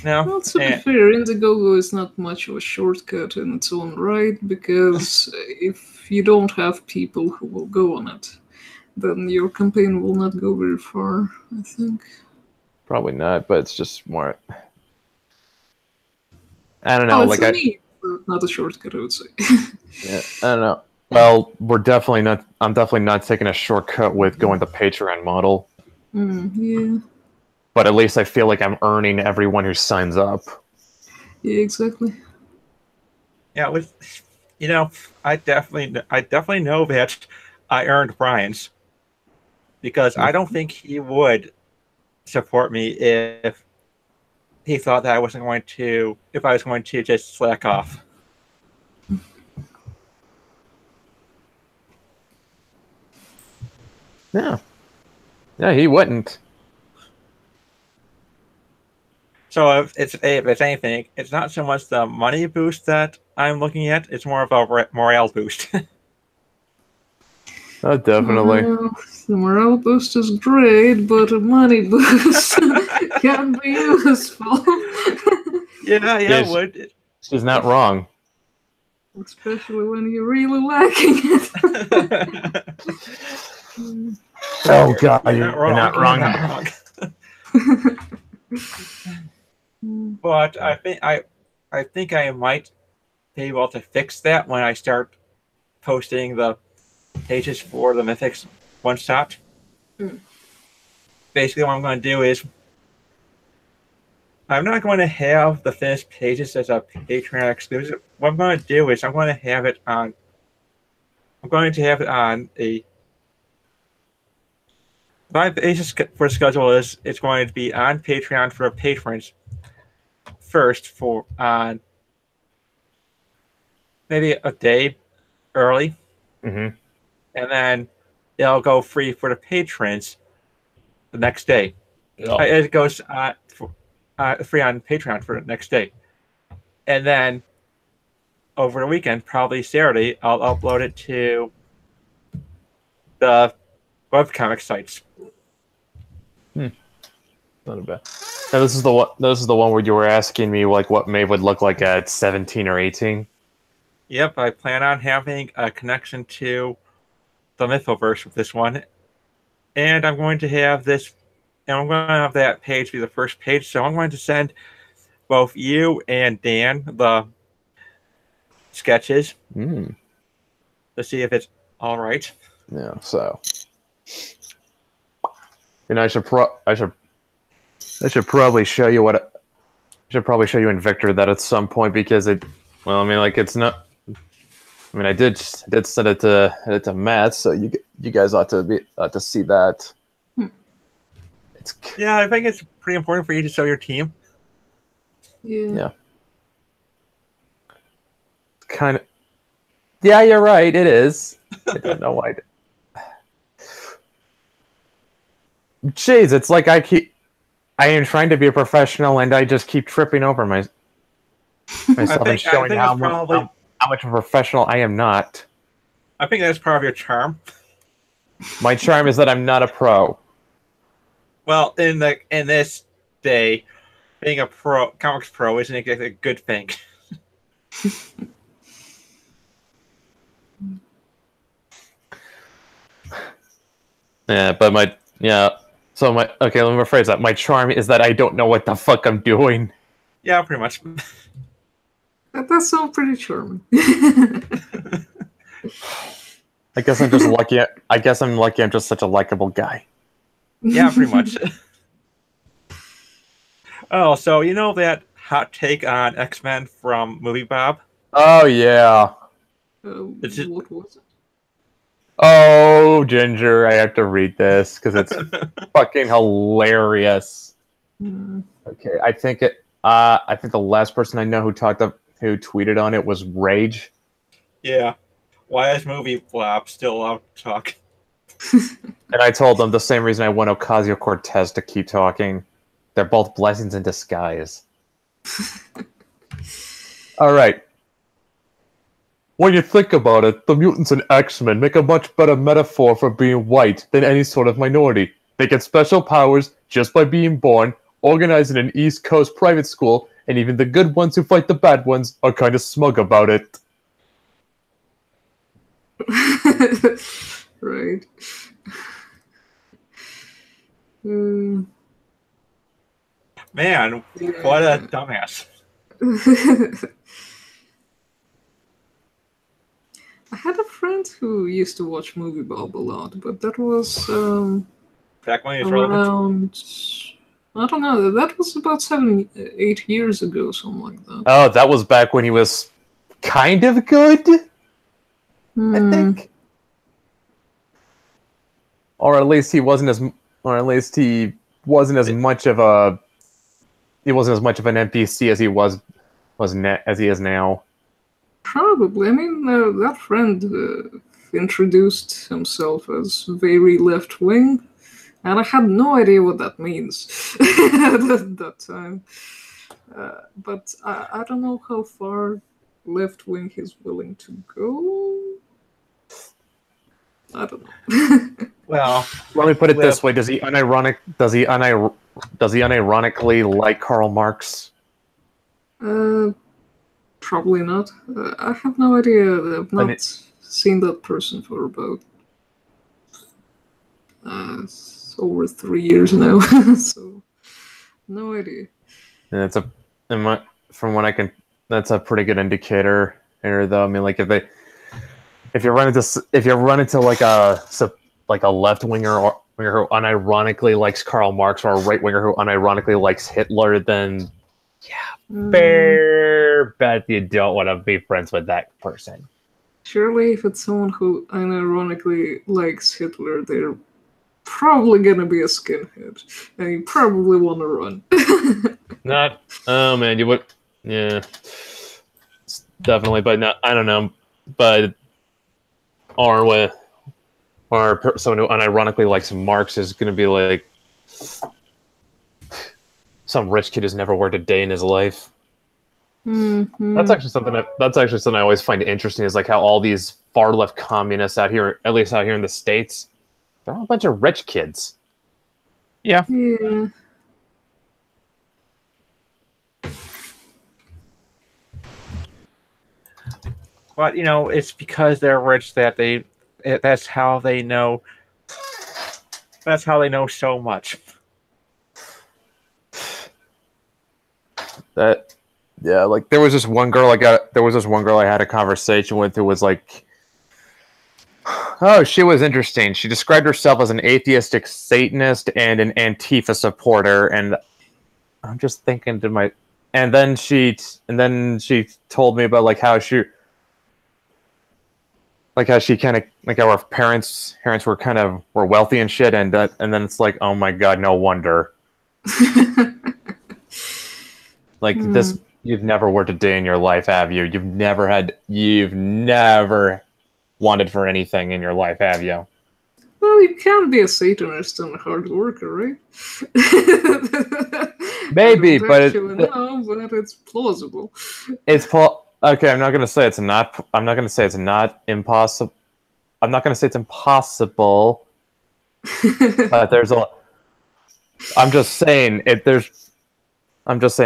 No. Well, to be fair, Indiegogo is not much of a shortcut in its own right, because if you don't have people who will go on it, then your campaign will not go very far, I think. Probably not, but it's just more. I don't know. Oh, like not a shortcut, I would say. Yeah, I don't know. Well, I'm definitely not taking a shortcut with going the Patreon model. Yeah. But at least I feel like I'm earning everyone who signs up. Yeah, exactly. Yeah, I definitely know that I earned Brian's, because I don't think he would support me if he thought that I was going to just slack off. Yeah, he wouldn't. So if it's anything, it's not so much the money boost that I'm looking at; it's more of a morale boost. Oh, definitely. The morale boost is great, but a money boost can be useful. Yeah, Yes. it would. She's not wrong. Especially when you're really lacking it. Oh God, You're not wrong. You're not wrong. But I think I might be able to fix that when I start posting the pages for the Mythics one shot. Basically, what I'm going to do is I'm not going to have the finished pages as a Patreon exclusive. What I'm going to do is I'm going to have it on a. My basis for schedule is it's going to be on Patreon for patrons first for on maybe a day early, Mm-hmm. and then it'll go free for the patrons the next day. Oh. It goes free on Patreon for the next day, and then over the weekend, probably Saturday, I'll upload it to the webcomic sites. Not bad. Now, this is the one. This is the one where you were asking me like what Maeve would look like at 17 or 18. Yep, I plan on having a connection to the Mythoverse with this one, and I'm going to have this, and I'm going to have that page be the first page. So I'm going to send both you and Dan the sketches to see if it's all right. Yeah. So, and I should probably show you what. I should probably show you in Victor that at some point because it. Well, I mean, like it's not. I mean, I did send it to Matt, so you guys ought to see that. It's Yeah, I think it's pretty important for you to show your team. Yeah. kind of. Yeah, you're right. It is. I don't know why. Jeez, it's like I am trying to be a professional, and I just keep tripping over myself and showing how much of a professional I am not. I think that's part of your charm. My charm is that I'm not a pro. Well, in this day, being a comics pro isn't exactly a good thing. Yeah, but So okay, let me rephrase that. My charm is that I don't know what the fuck I'm doing. Yeah, pretty much. That does sound pretty charming. I guess I'm just lucky. I guess I'm lucky. I'm just such a likable guy. Yeah, pretty much. Oh, so you know that hot take on X-Men from Movie Bob? Oh yeah. What was it? Oh, Ginger, I have to read this because it's fucking hilarious. Okay, I think the last person I know who tweeted on it was Rage. Yeah. Why is Movie Bob still allowed to talk? And I told them the same reason I want Ocasio-Cortez to keep talking. They're both blessings in disguise. All right. When you think about it, the mutants and X-Men make a much better metaphor for being white than any sort of minority. They get special powers just by being born, organized in an East Coast private school, and even the good ones who fight the bad ones are kind of smug about it. Right. Man, what a dumbass. I had a friend who used to watch Movie Bob a lot, but that was Back when he was relevant. around, I don't know, that was about 7-8 years ago, something like that. Oh, that was back when he was kind of good, I think. Or at least he wasn't as much of an NPC as he is now. Probably. I mean, that friend introduced himself as very left-wing, and I had no idea what that means at that time. But I don't know how far left-wing he's willing to go. I don't know. Well, Let me put it this With- way: Does he unironically like Karl Marx? Probably not. I have no idea. I've And not seen that person for about over 3 years now, so no idea. And it's from what I can, that's a pretty good indicator. Here, though, I mean, like if you run into like a left winger or who unironically likes Karl Marx, or a right winger who unironically likes Hitler, then fair bet you don't want to be friends with that person. Surely, if it's someone who unironically likes Hitler, they're probably gonna be a skinhead, and you probably want to run. Not, oh man, you would, yeah, definitely, but not, I don't know, but someone who unironically likes Marx is going to be like some rich kid who's never worked a day in his life. Mm-hmm. That's actually something I always find interesting, is like how all these far left communists out here, at least out here in the States, they're all a bunch of rich kids. yeah. Yeah. But it's because they're rich that that's how they know. That's how they know so much. That, yeah, like there was this one girl I had a conversation with who was like, oh, she was interesting. She described herself as an atheistic Satanist and an Antifa supporter, and I'm just thinking to my, and then she told me about how our parents were wealthy and shit, and then it's like, oh my god, no wonder. This, you've never worked a day in your life, have you? You've never wanted for anything in your life, have you? Well, you can be a Satanist and a hard worker, right? Maybe, but it's plausible. Okay, I'm not gonna say it's not. I'm not gonna say it's not impossible. I'm not gonna say it's impossible. But I'm just saying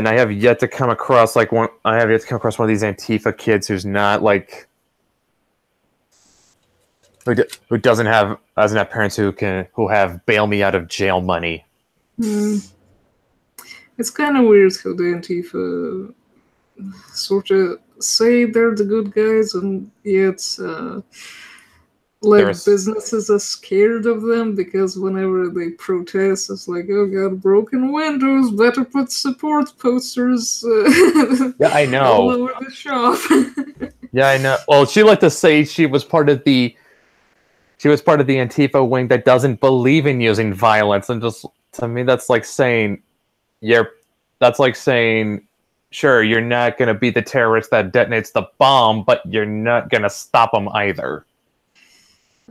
I have yet to come across one of these Antifa kids who's not who doesn't have parents who have bail me out of jail money. It's kind of weird how the Antifa sort of say they're the good guys, and yet businesses are scared of them, because whenever they protest, it's like, oh god, broken windows, better put support posters yeah, I know, all over the shop. Yeah, I know. Well, she liked to say she was part of the Antifa wing that doesn't believe in using violence, and just to me that's like saying sure, you're not going to be the terrorist that detonates the bomb, but you're not going to stop them either.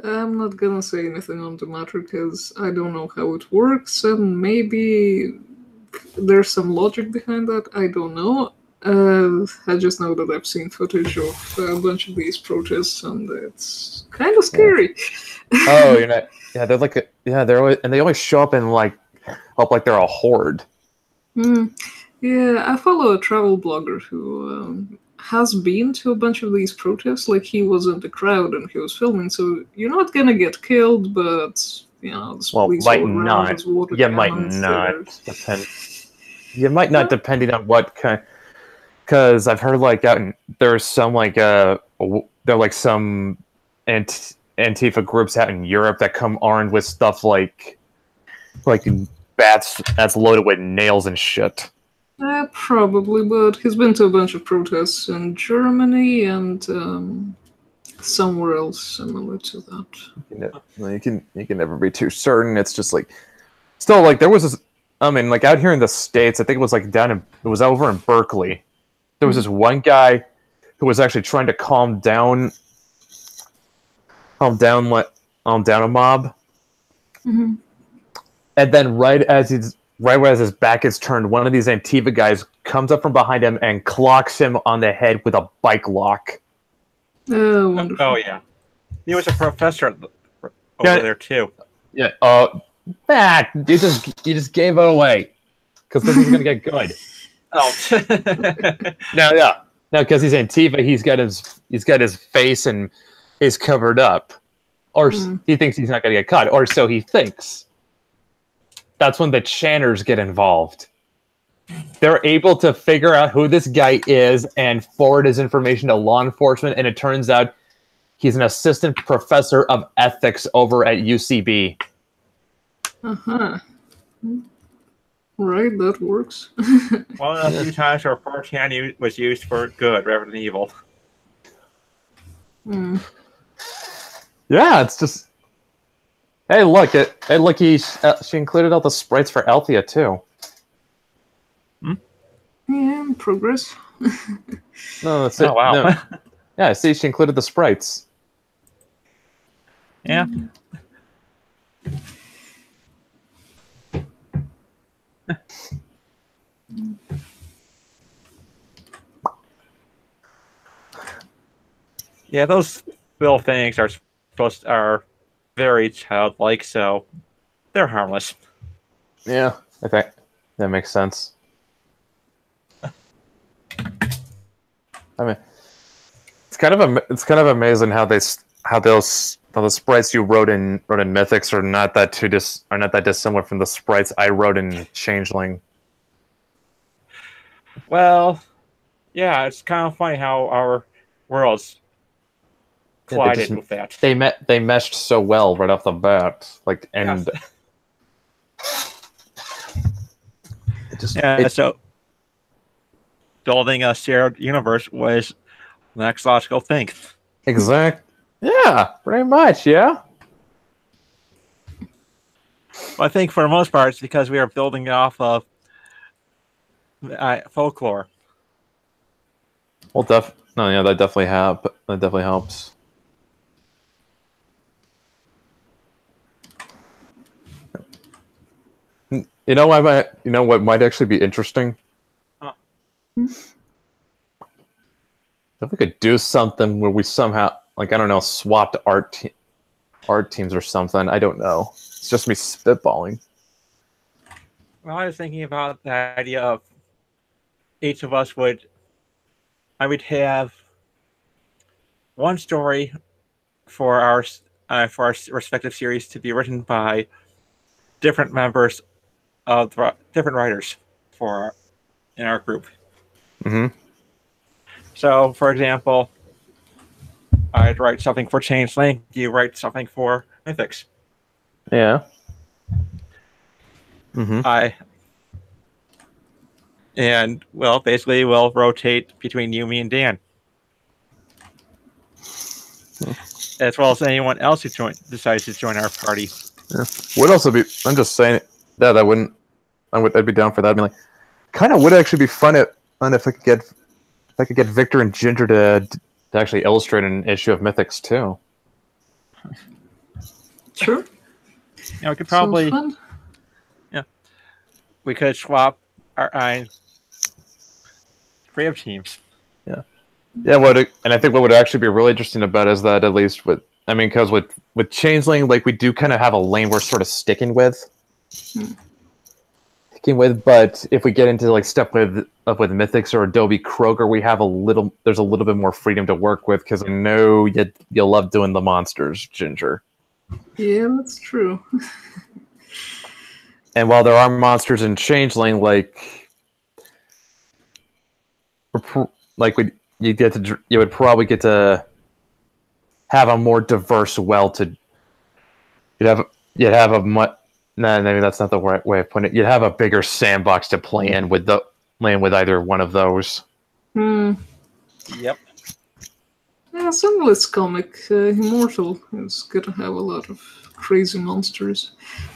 I'm not gonna say anything on the matter because I don't know how it works, and maybe there's some logic behind that. I don't know. I just know that I've seen footage of a bunch of these protests, and it's kind of scary. Oh, you're not. Yeah, they're they're always, and they always show up in they're a horde. Yeah, I follow a travel blogger who has been to a bunch of these protests. Like, he was in the crowd and he was filming, so you're not gonna get killed, but the police might all around not. us, water You might cannons, not. You might not, depending on what kind. Because I've heard there's some some Antifa groups out in Europe that come armed with stuff like bats that's loaded with nails and shit. Probably, but he's been to a bunch of protests in Germany and somewhere else similar to that. You can never be too certain. It's just still there was this. I mean, out here in the States, I think it was it was over in Berkeley. There was this one guy who was actually trying to calm down a mob, Mm-hmm. and then right as his back is turned, one of these Antifa guys comes up from behind him and clocks him on the head with a bike lock. Oh, wonderful. Oh yeah, he was a professor over there too. Yeah. Matt, you just gave it away because this is gonna get good. Oh. No, because he's Antifa. He's got his face and is covered up, or he thinks he's not gonna get caught, or so he thinks. That's when the channers get involved. They're able to figure out who this guy is and forward his information to law enforcement, and it turns out he's an assistant professor of ethics over at UCB. Uh-huh. Right, that works. One of the few times where 4chan was used for good rather than evil. Hmm. Yeah, it's just... Hey, look! She included all the sprites for Althea, too. Yeah, in progress. No, that's Oh, wow. No. Yeah, see, she included the sprites. Yeah. Yeah, those little things are very childlike, so they're harmless. Yeah, I think that makes sense. I mean, it's kind of amazing how those sprites you wrote in Mythics are not that dissimilar from the sprites I wrote in Changeling. Well, yeah, it's kind of funny how our worlds collided with that. They meshed so well right off the bat, So building a shared universe was the next logical thing. Exact. Yeah, pretty much. Yeah. I think for the most part, it's because we are building off of folklore. Well, that definitely helps. You know what might actually be interesting? Huh. If we could do something where we somehow, I don't know, swapped art teams or something. I don't know. It's just me spitballing. Well, I was thinking about the idea of each of us would have one story for our respective series to be written by different members of different writers in our group. Mm-hmm. So, for example, I'd write something for Changeling. You write something for Mythics. Yeah. Mm-hmm. Basically, we'll rotate between you, me, and Dan, as well as anyone else who decides to join our party. Yeah. Would also be. I'm just saying that I'd be down for that. I mean, kind of would actually be fun if I could get Victor and Ginger to actually illustrate an issue of Mythics too. Sure. We could probably. Fun. Yeah. We could swap our creative teams. Yeah. Yeah. And I think what would actually be really interesting about is that at least because with Changeling, we do kind of have a lane we're sort of sticking with. But if we get into stuff with Mythics or Adobe Kroger, there's a little bit more freedom to work with, because I know you love doing the monsters, Ginger. Yeah, that's true. And while there are monsters in Changeling, you would probably get to have a more diverse you'd have a much. No, maybe that's not the right way of putting it. You'd have a bigger sandbox to play in with either one of those. Yep. Yeah, some of this comic, Immortal, is going to have a lot of crazy monsters.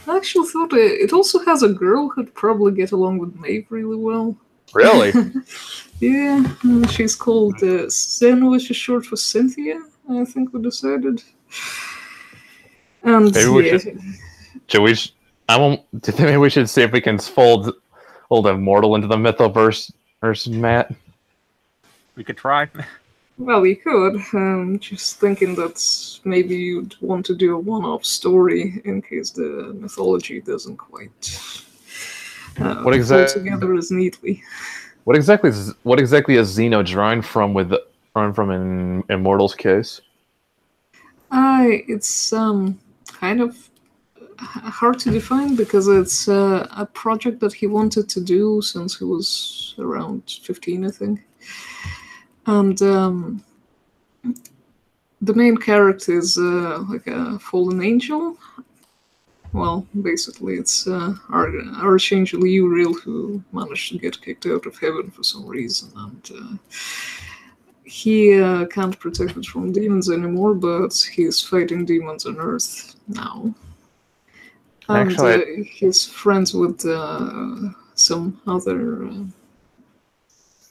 I actually thought it also has a girl who'd probably get along with Maeve really well. Really? Yeah, she's called Zen, which is short for Cynthia, I think we decided. And maybe we should. Maybe we should see if we can fold Immortal into the Mythoverse, Matt. We could try. Well, you could. Just thinking that maybe you'd want to do a one-off story in case the mythology doesn't quite What fall together as neatly. What exactly is Xeno drawing from in Immortal's case? It's kind of hard to define because it's a project that he wanted to do since he was around 15, I think. And the main character is like a fallen angel. Well, basically, it's Archangel Uriel who managed to get kicked out of heaven for some reason, and he can't protect it from demons anymore, but he's fighting demons on Earth now. And Actually, he's friends with some other,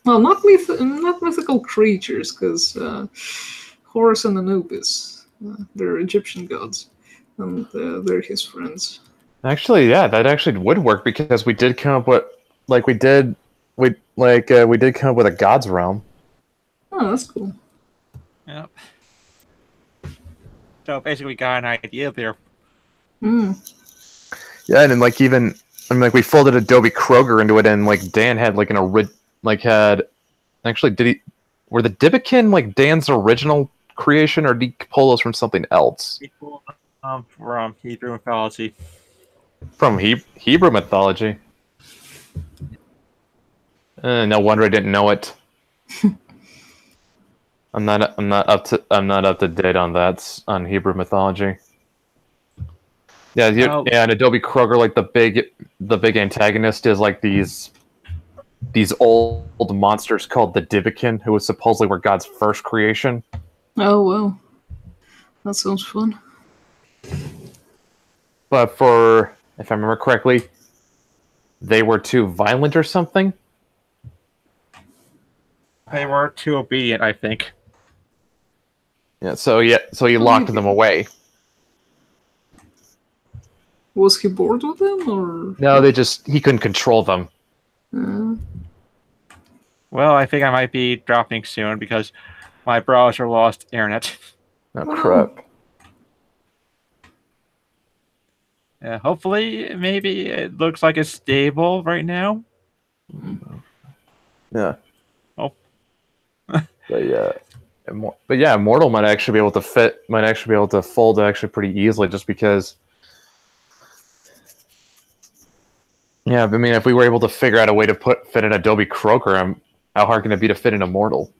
well, not mythical creatures, because Horus and Anubis, they're Egyptian gods, and they're his friends. actually, yeah, that actually would work because we did come up with we did come up with a god's realm. Oh, that's cool. Yep. So basically, we got an idea there. Mm. Yeah, and then we folded Adobe Kroger into it, and Dan had were the Dibbikin Dan's original creation, or did he pull those from something else? From Hebrew mythology. From Hebrew mythology. No wonder I didn't know it. I'm not up to date on that on Hebrew mythology. Yeah, and Adobe Kroger, the big antagonist is these old monsters called the Dibbikin, who supposedly were God's first creation. Oh, wow. That sounds fun. But if I remember correctly, they were too violent or something. They were too obedient, I think. Yeah, so he locked them away. Was he bored with them, or...? No, he couldn't control them. Well, I think I might be dropping soon because my browser lost internet. Oh, crap. Yeah, hopefully, maybe it looks like it's stable right now. Yeah. Oh. But yeah, Immortal might actually be able to fold actually pretty easily, just because. Yeah, I mean, if we were able to figure out a way to fit an Adobe Kroger, how hard can it be to fit an Immortal?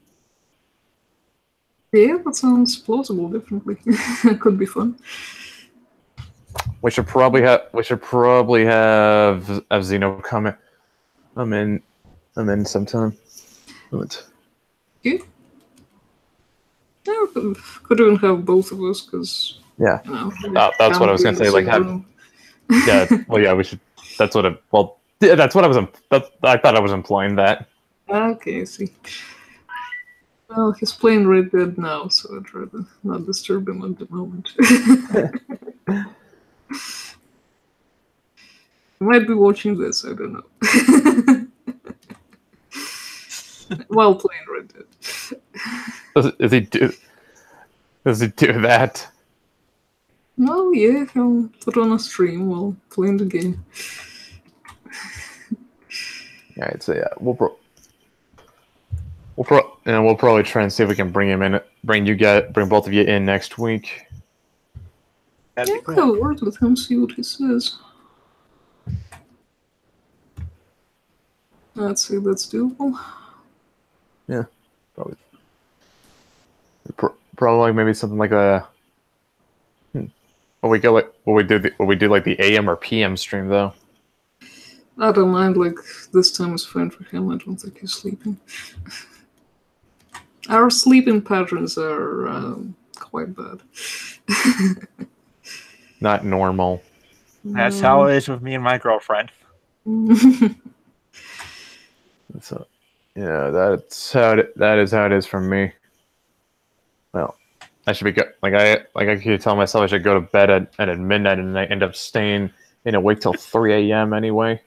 Yeah, that sounds plausible. Definitely, it could be fun. We should probably have Xeno come in. I'm in sometime. Yeah. Yeah, could even have both of us, because yeah, that's what I was gonna say. Yeah, well, yeah, we should. That's what I thought I was implying that. Okay, I see. Well, he's playing Red Dead now, so I'd rather not disturb him at the moment. He might be watching this, I don't know. While playing Red Dead. Does he do that? Oh yeah, he'll put on a stream while playing the game. Alright, so yeah, we'll probably try and see if we can bring him in, bring both of you in next week. Yeah, I'll have a word with him, see what he says. Let's see if that's doable. Yeah, probably. Probably maybe something like a. Will we do the AM or PM stream though? I don't mind. This time is fine for him. I don't think he's sleeping. Our sleeping patterns are quite bad. Not normal. That's how it is with me and my girlfriend. So, yeah, that is how it is for me. Well, I should be I keep telling myself I should go to bed at midnight, and I end up staying awake till 3 a.m. anyway.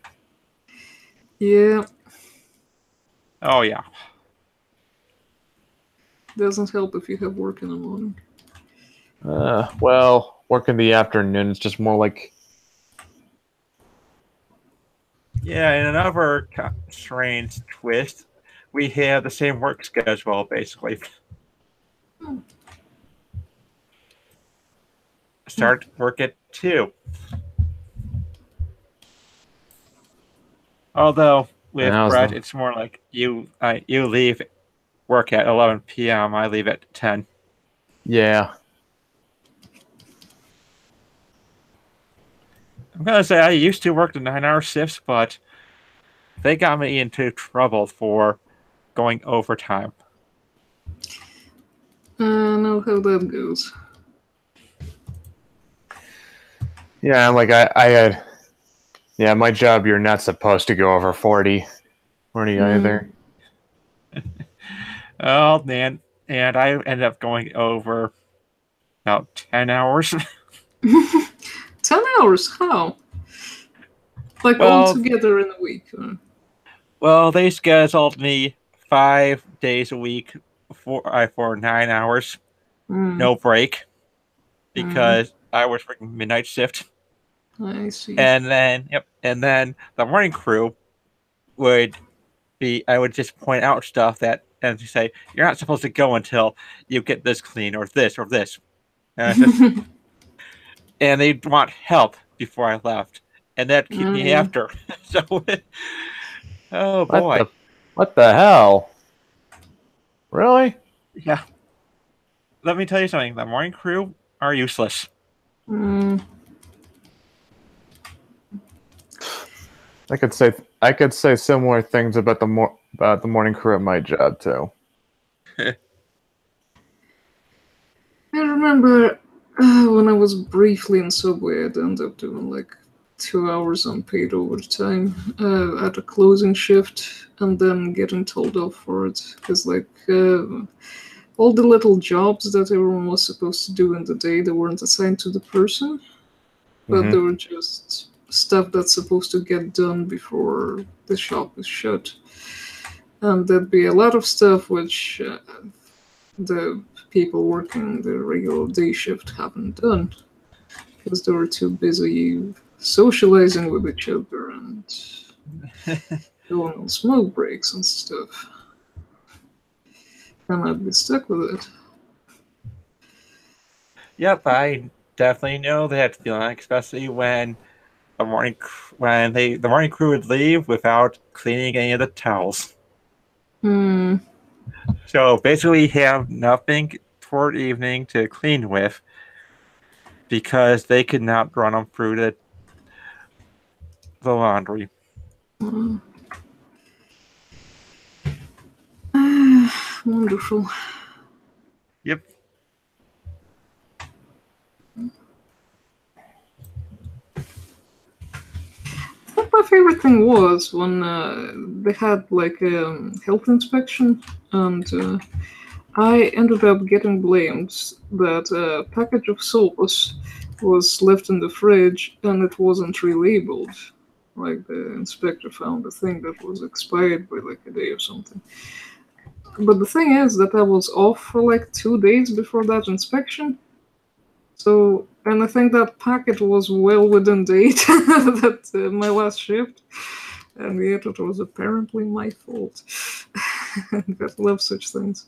Yeah. Oh yeah. Doesn't help if you have work in the morning. Well, work in the afternoon is just more like. Yeah, in another strange twist, we have the same work schedule, basically. Start work at 2. Although, with Brett, it's more like you leave work at 11 p.m., I leave at 10. Yeah. I'm going to say I used to work the 9-hour shifts, but they got me into trouble for going overtime. I know how that goes. Yeah, like I had. Yeah, my job, you're not supposed to go over 40 either. Oh, man. And I ended up going over about 10 hours. 10 hours? How? Like all together in a week? Well, they scheduled me 5 days a week for 9 hours, no break, because I was working midnight shift. I see. And then the morning crew would I would just point out stuff that, and say, you're not supposed to go until you get this clean or this or this. And they'd want help before I left, and that'd keep me after. So, oh boy. What the hell? Really? Yeah. Let me tell you something. The morning crew are useless. I could say similar things about the morning crew at my job too. I remember when I was briefly in Subway, I'd end up doing like 2 hours unpaid overtime at a closing shift, and then getting told off for it because like all the little jobs that everyone was supposed to do in the day, they weren't assigned to the person, but they were just stuff that's supposed to get done before the shop is shut. And there'd be a lot of stuff which the people working the regular day shift haven't done because they were too busy socializing with each other and going on smoke breaks and stuff. And I'd be stuck with it. Yep, I definitely know that feeling, especially when the morning crew would leave without cleaning any of the towels. So basically, we have nothing toward evening to clean with because they could not run them through the laundry. Wonderful. Yep. I think my favorite thing was when they had like a health inspection, and I ended up getting blamed that a package of soap was left in the fridge and it wasn't relabeled. Like the inspector found a thing that was expired by like a day or something. But the thing is that I was off for like 2 days before that inspection. So, and I think that packet was well within date that my last shift, and yet it was apparently my fault. I love such things.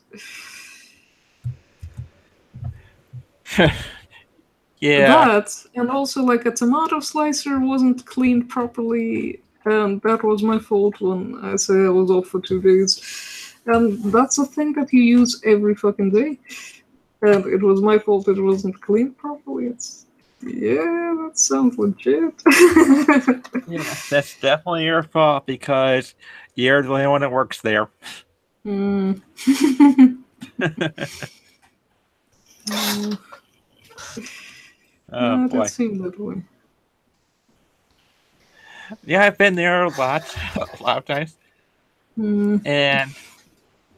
Yeah. That, and also like a tomato slicer wasn't cleaned properly, and that was my fault when I say I was off for 2 days. And that's a thing that you use every fucking day. And it was my fault it wasn't cleaned properly. That sounds legit. Yeah, that's definitely your fault because you're the only one that works there. Oh boy. That seemed that way. Yeah, I've been there a lot of times. And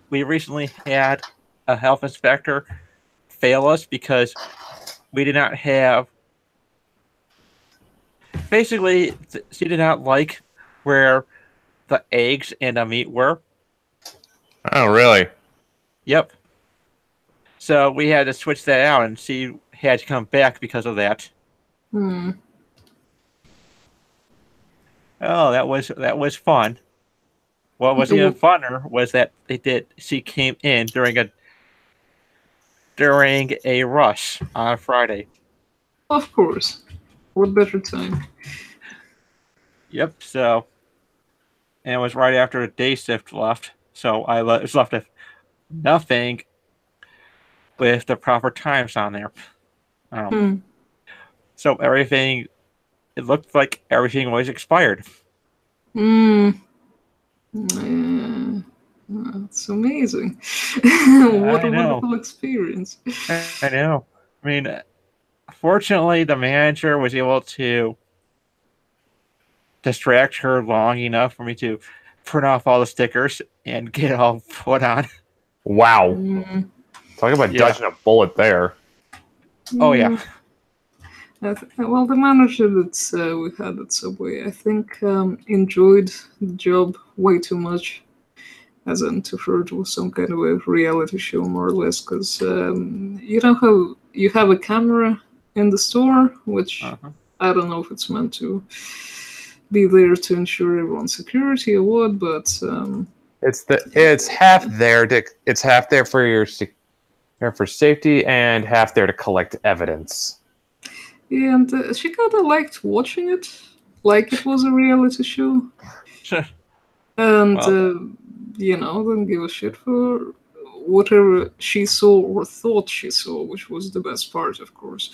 we recently had a health inspector fail us because we did not have. Basically, she did not like where the eggs and the meat were. Oh, really? Yep. So we had to switch that out, and she had to come back because of that. Hmm. Oh, that was fun. What was even funner was that she came in during a rush on Friday. Of course. What better time? Yep. So, and it was right after the day shift left. So I was left with nothing with the proper times on there. So everything, it looked like everything was expired. Yeah. That's amazing. What a wonderful experience. I know. I mean, fortunately, the manager was able to distract her long enough for me to print off all the stickers and get it all put on. Wow. Talk about dodging a bullet there. Oh, yeah. Well, the manager that we had at Subway, I think, enjoyed the job way too much, as in to her it was some kind of a reality show, more or less, because you know how you have a camera in the store, which I don't know if it's meant to be there to ensure everyone's security or what, but it's half there for safety and half there to collect evidence. Yeah, and she kind of liked watching it, like it was a reality show. Sure. And, didn't give a shit for whatever she saw or thought she saw, which was the best part, of course.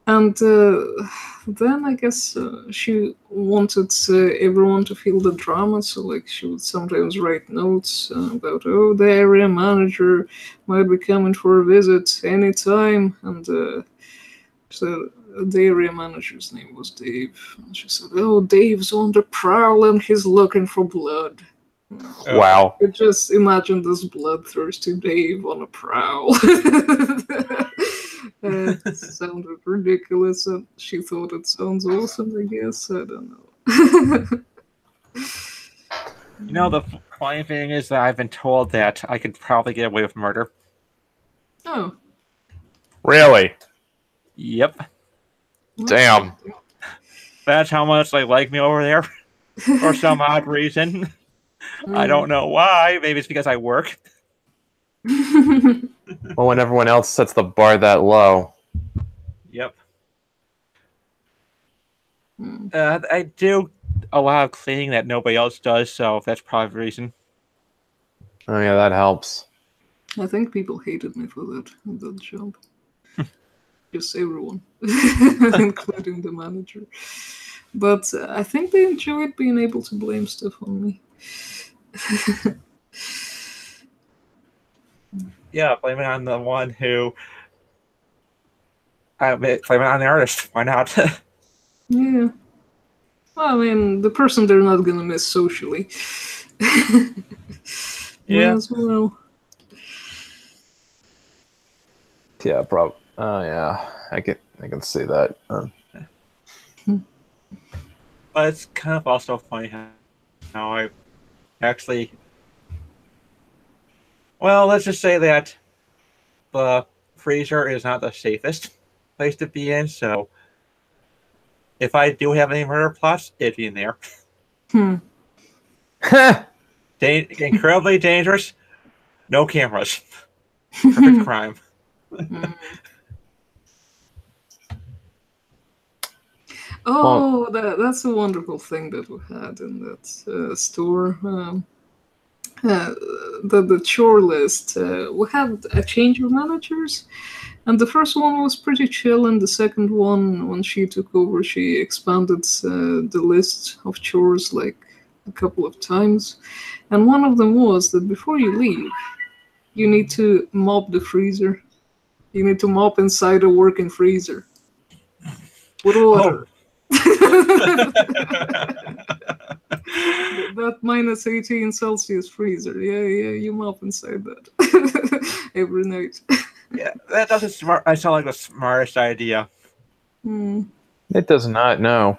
And then I guess she wanted everyone to feel the drama, so like she would sometimes write notes about, oh, the area manager might be coming for a visit anytime, and so the area manager's name was Dave. And she said, oh, Dave's on the prowl and he's looking for blood. Wow. I just imagine this bloodthirsty Dave on a prowl. It sounded ridiculous, and she thought it sounds awesome, I guess. I don't know. You know, the funny thing is that I've been told that I could probably get away with murder. Oh. Really? Yep. Damn. That's how much they like me over there. For some odd reason. I don't know why. Maybe it's because I work. Well, when everyone else sets the bar that low. Yep. I do a lot of cleaning that nobody else does, so that's probably the reason. Oh yeah, that helps. I think people hated me for that job. Just everyone, including the manager. But I think they enjoyed being able to blame stuff on me. Yeah, blame it on the one who... blame it on the artist. Why not? Yeah. Well, I mean, the person they're not gonna miss socially. Yeah. As well. Yeah, probably. Oh yeah, I can see that. But it's kind of also funny how I actually... Well, let's just say that the freezer is not the safest place to be in, so if I do have any murder plots, it'd be in there. Incredibly dangerous, no cameras. Perfect crime. Oh, that's a wonderful thing that we had in that store. The chore list. We had a change of managers, and the first one was pretty chill, and the second one, when she took over, she expanded the list of chores like a couple of times. And one of them was that before you leave, you need to mop the freezer. You need to mop inside a working freezer. With water. That minus 18 Celsius freezer. Yeah, you mop inside that every night. Yeah, that doesn't I sound like the smartest idea. It does not, no.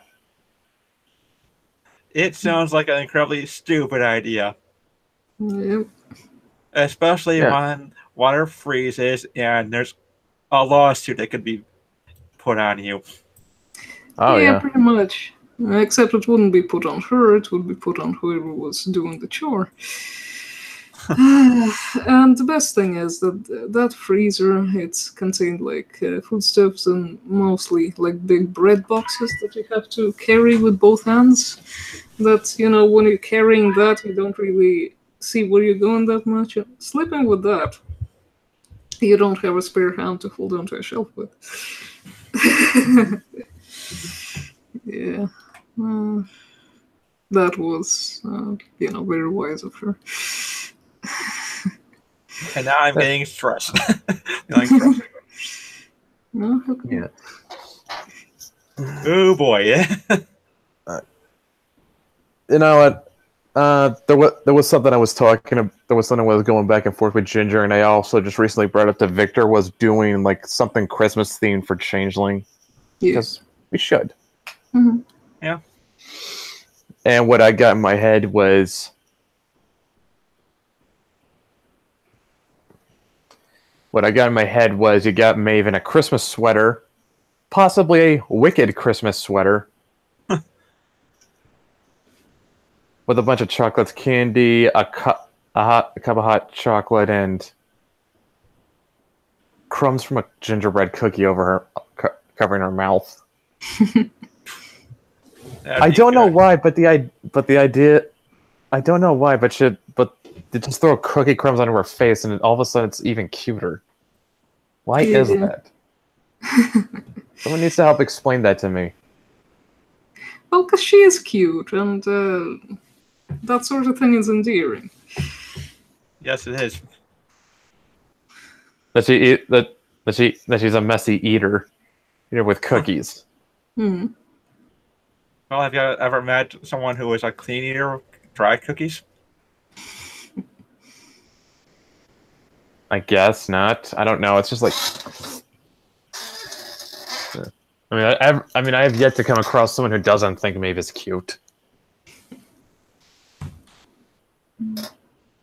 It sounds like an incredibly stupid idea. Yep. Especially water freezes, and there's a lawsuit that could be put on you. Oh yeah. Pretty much. Except it wouldn't be put on her, it would be put on whoever was doing the chore. And the best thing is that that freezer, it's contained like foodstuffs and mostly like big bread boxes that you have to carry with both hands. That, you know, when you're carrying that, you don't really see where you're going that much. Sleeping with that, you don't have a spare hand to hold onto a shelf with. Yeah. That was, you know, very wise of her. And now I'm getting stressed. No, okay. Yeah. Oh boy, yeah. You know what? There was something I was there was something I was going back and forth with Ginger, and I also just recently brought up that Victor was doing like something Christmas themed for Changeling. Yeah. Because we should. Mm-hmm. Yeah. And what I got in my head was you got Maven a Christmas sweater, possibly a wicked Christmas sweater, with a bunch of chocolates, candy, a cup of hot chocolate, and crumbs from a gingerbread cookie over her, covering her mouth. I don't know why, but the idea, I don't know why, but they just throw cookie crumbs onto her face, and all of a sudden it's even cuter. Why is that? Someone needs to help explain that to me. Well, because she is cute, and that sort of thing is endearing. Yes, it is. That she's a messy eater, with cookies. Hmm. Well, have you ever met someone who was a clean eater of dry cookies? I guess not. I don't know. It's just like, I mean, I have yet to come across someone who doesn't think Maeve is cute,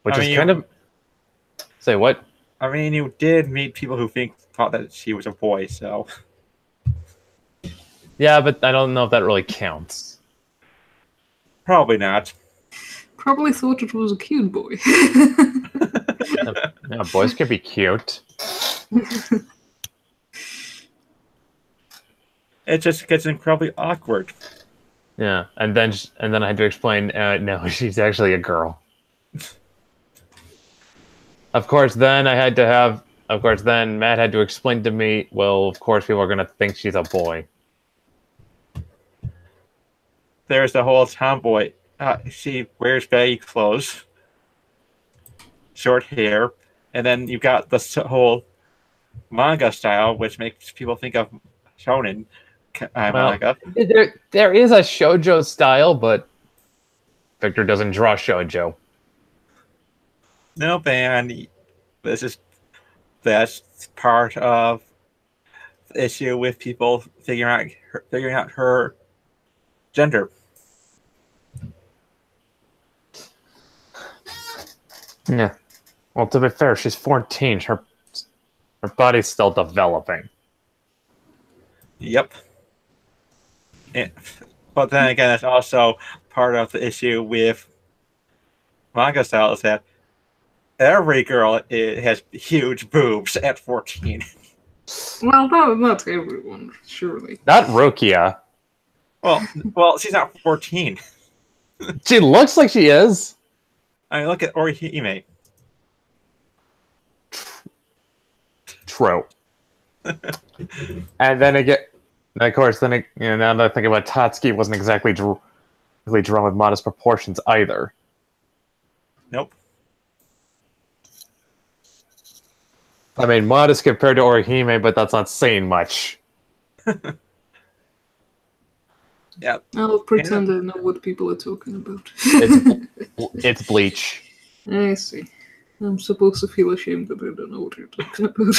which is kind of. Say what? I mean, you did meet people who thought that she was a boy, so. Yeah, but I don't know if that really counts. Probably not. Probably thought it was a cute boy. Yeah, boys can be cute. It just gets incredibly awkward. Yeah, and then I had to explain. No, she's actually a girl. Of course, then Matt had to explain to me. Well, of course, people are gonna think she's a boy. There's the whole tomboy. She wears baggy clothes, short hair, and then you've got the whole manga style, which makes people think of shonen manga. There is a shoujo style, but Victor doesn't draw shoujo. Nope, and that's part of the issue with people figuring out her gender. Yeah. Well, to be fair, she's 14. Her body's still developing. Yep. But then again, that's also part of the issue with manga style, is that every girl has huge boobs at 14. Well, not everyone, surely. Not Rukia. Well, she's not 14. She looks like she is. I mean, look at Orihime. True. And then again, of course, now that I think about it, Tatsuki wasn't exactly drawn with modest proportions either. Nope. I mean, modest compared to Orihime, but that's not saying much. Yeah. I'll pretend I know what people are talking about. It's Bleach. I see. I'm supposed to feel ashamed that I don't know what you're talking about.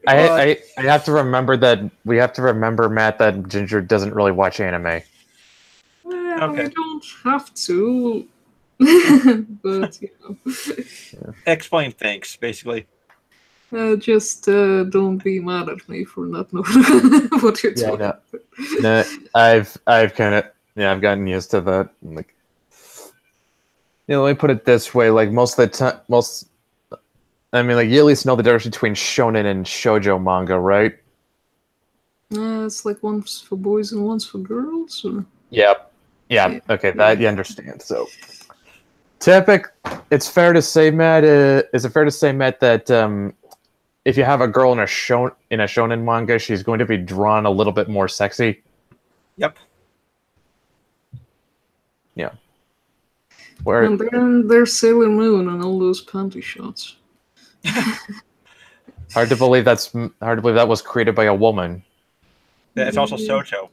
I have to remember that we have to remember, Matt, that Ginger doesn't really watch anime. Well, Okay. I don't have to. But Explain things, basically. just don't be mad at me for not knowing what you're Yeah, talking. no, I've kind of I've gotten used to that. Like, let me put it this way: like most of the time, I mean, like you at least know the difference between shonen and shoujo manga, right? It's like one's for boys and one's for girls. Or... Yep. Yeah. Okay, that you understand. So, it's fair to say, Matt. Is it fair to say, Matt, that if you have a girl in a shonen manga, she's going to be drawn a little bit more sexy? Yep. Yeah. And then there's Sailor Moon and all those panty shots. Hard to believe that was created by a woman. Yeah, it's also Socho.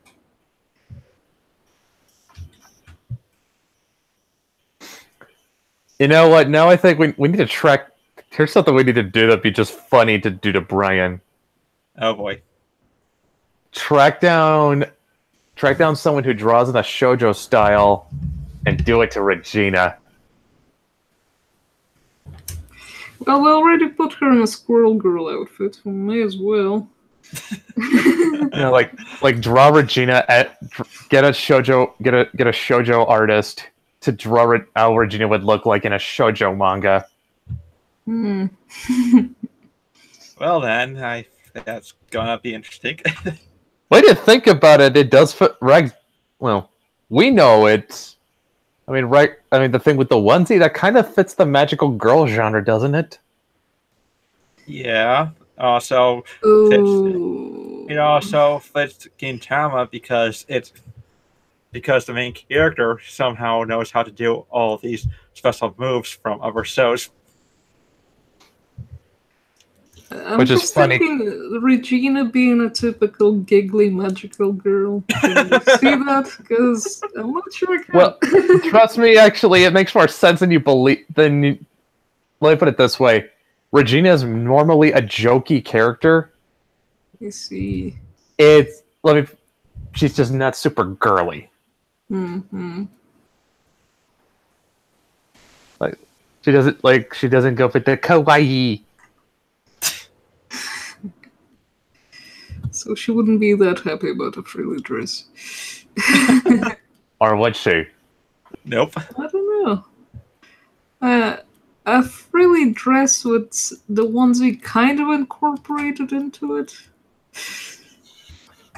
You know what? Now I think we need to track. Here's something we need to do that'd be just funny to do to Brian. Oh boy. Track down someone who draws in a shoujo style and do it to Regina. Well, we already put her in a squirrel girl outfit. We may as well. Like draw Regina get a shoujo artist to draw how Regina would look like in a shoujo manga. Well then, that's gonna be interesting. Way to think about it, it does fit well, we know it. I mean, the thing with the onesie, that kind of fits the magical girl genre, doesn't it? Yeah. Also, it also fits Gintama because the main character somehow knows how to do all of these special moves from other shows. I'm just thinking Regina being a typical giggly magical girl. Can you see that? Because I'm not sure I can. Well, trust me, actually, it makes more sense than you believe. Let me put it this way: Regina is normally a jokey character. You see, she's just not super girly. Mm-hmm. She doesn't go for the kawaii. So she wouldn't be that happy about a frilly dress. Or would she? Nope. I don't know. A frilly dress with the onesie kind of incorporated into it.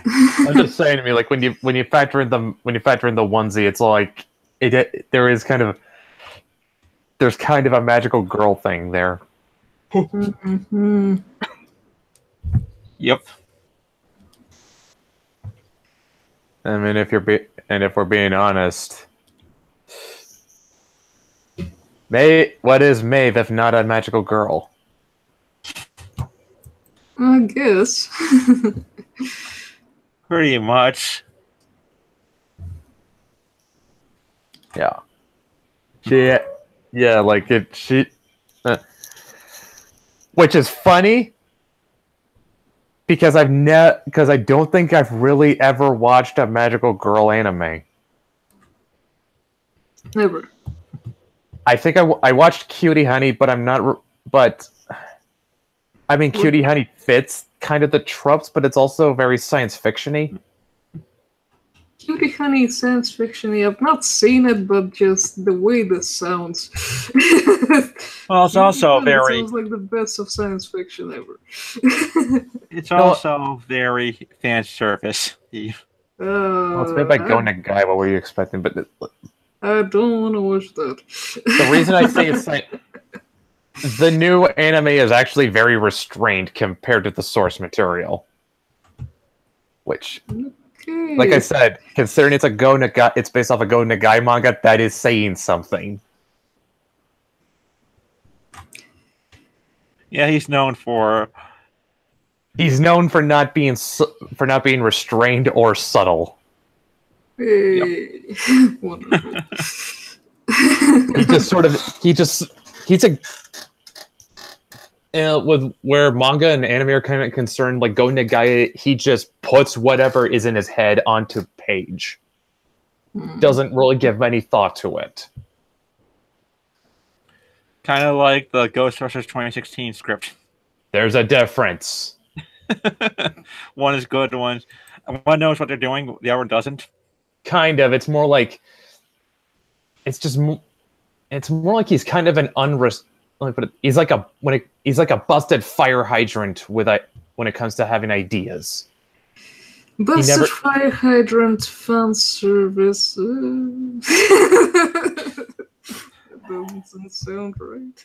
I'm just saying to me, like when you factor in the onesie, it's like there's kind of a magical girl thing there. Mm-hmm. Yep. I mean, if we're being honest, what is Maeve if not a magical girl? I guess. Pretty much. Yeah. Which is funny because I don't think I've really ever watched a magical girl anime. Never. I think I watched Cutie Honey, but I mean, Cutie Honey fits kind of the tropes, but it's also very science fiction-y. Cutie Honey science fiction-y. I've not seen it, but just the way this sounds. Well, it's also very... It sounds like the best of science fiction ever. It's also very fan service. Well, it's made by Go Nagai. What were you expecting? But I don't want to watch that. The reason I say it's like the new anime is actually very restrained compared to the source material, which, like I said, considering it's based off a Go Nagai manga, that is saying something. Yeah, he's known for not being restrained or subtle. Hey. Wonderful. With where manga and anime are kind of concerned, like Go Nagai, he just puts whatever is in his head onto page. Doesn't really give any thought to it. Kind of like the Ghostbusters 2016 script. There's a difference. One is good, one knows what they're doing, the other doesn't. Kind of. It's more like it's more like he's kind of an he's like a busted fire hydrant when it comes to having ideas. Busted fire hydrant fan service. That doesn't sound right.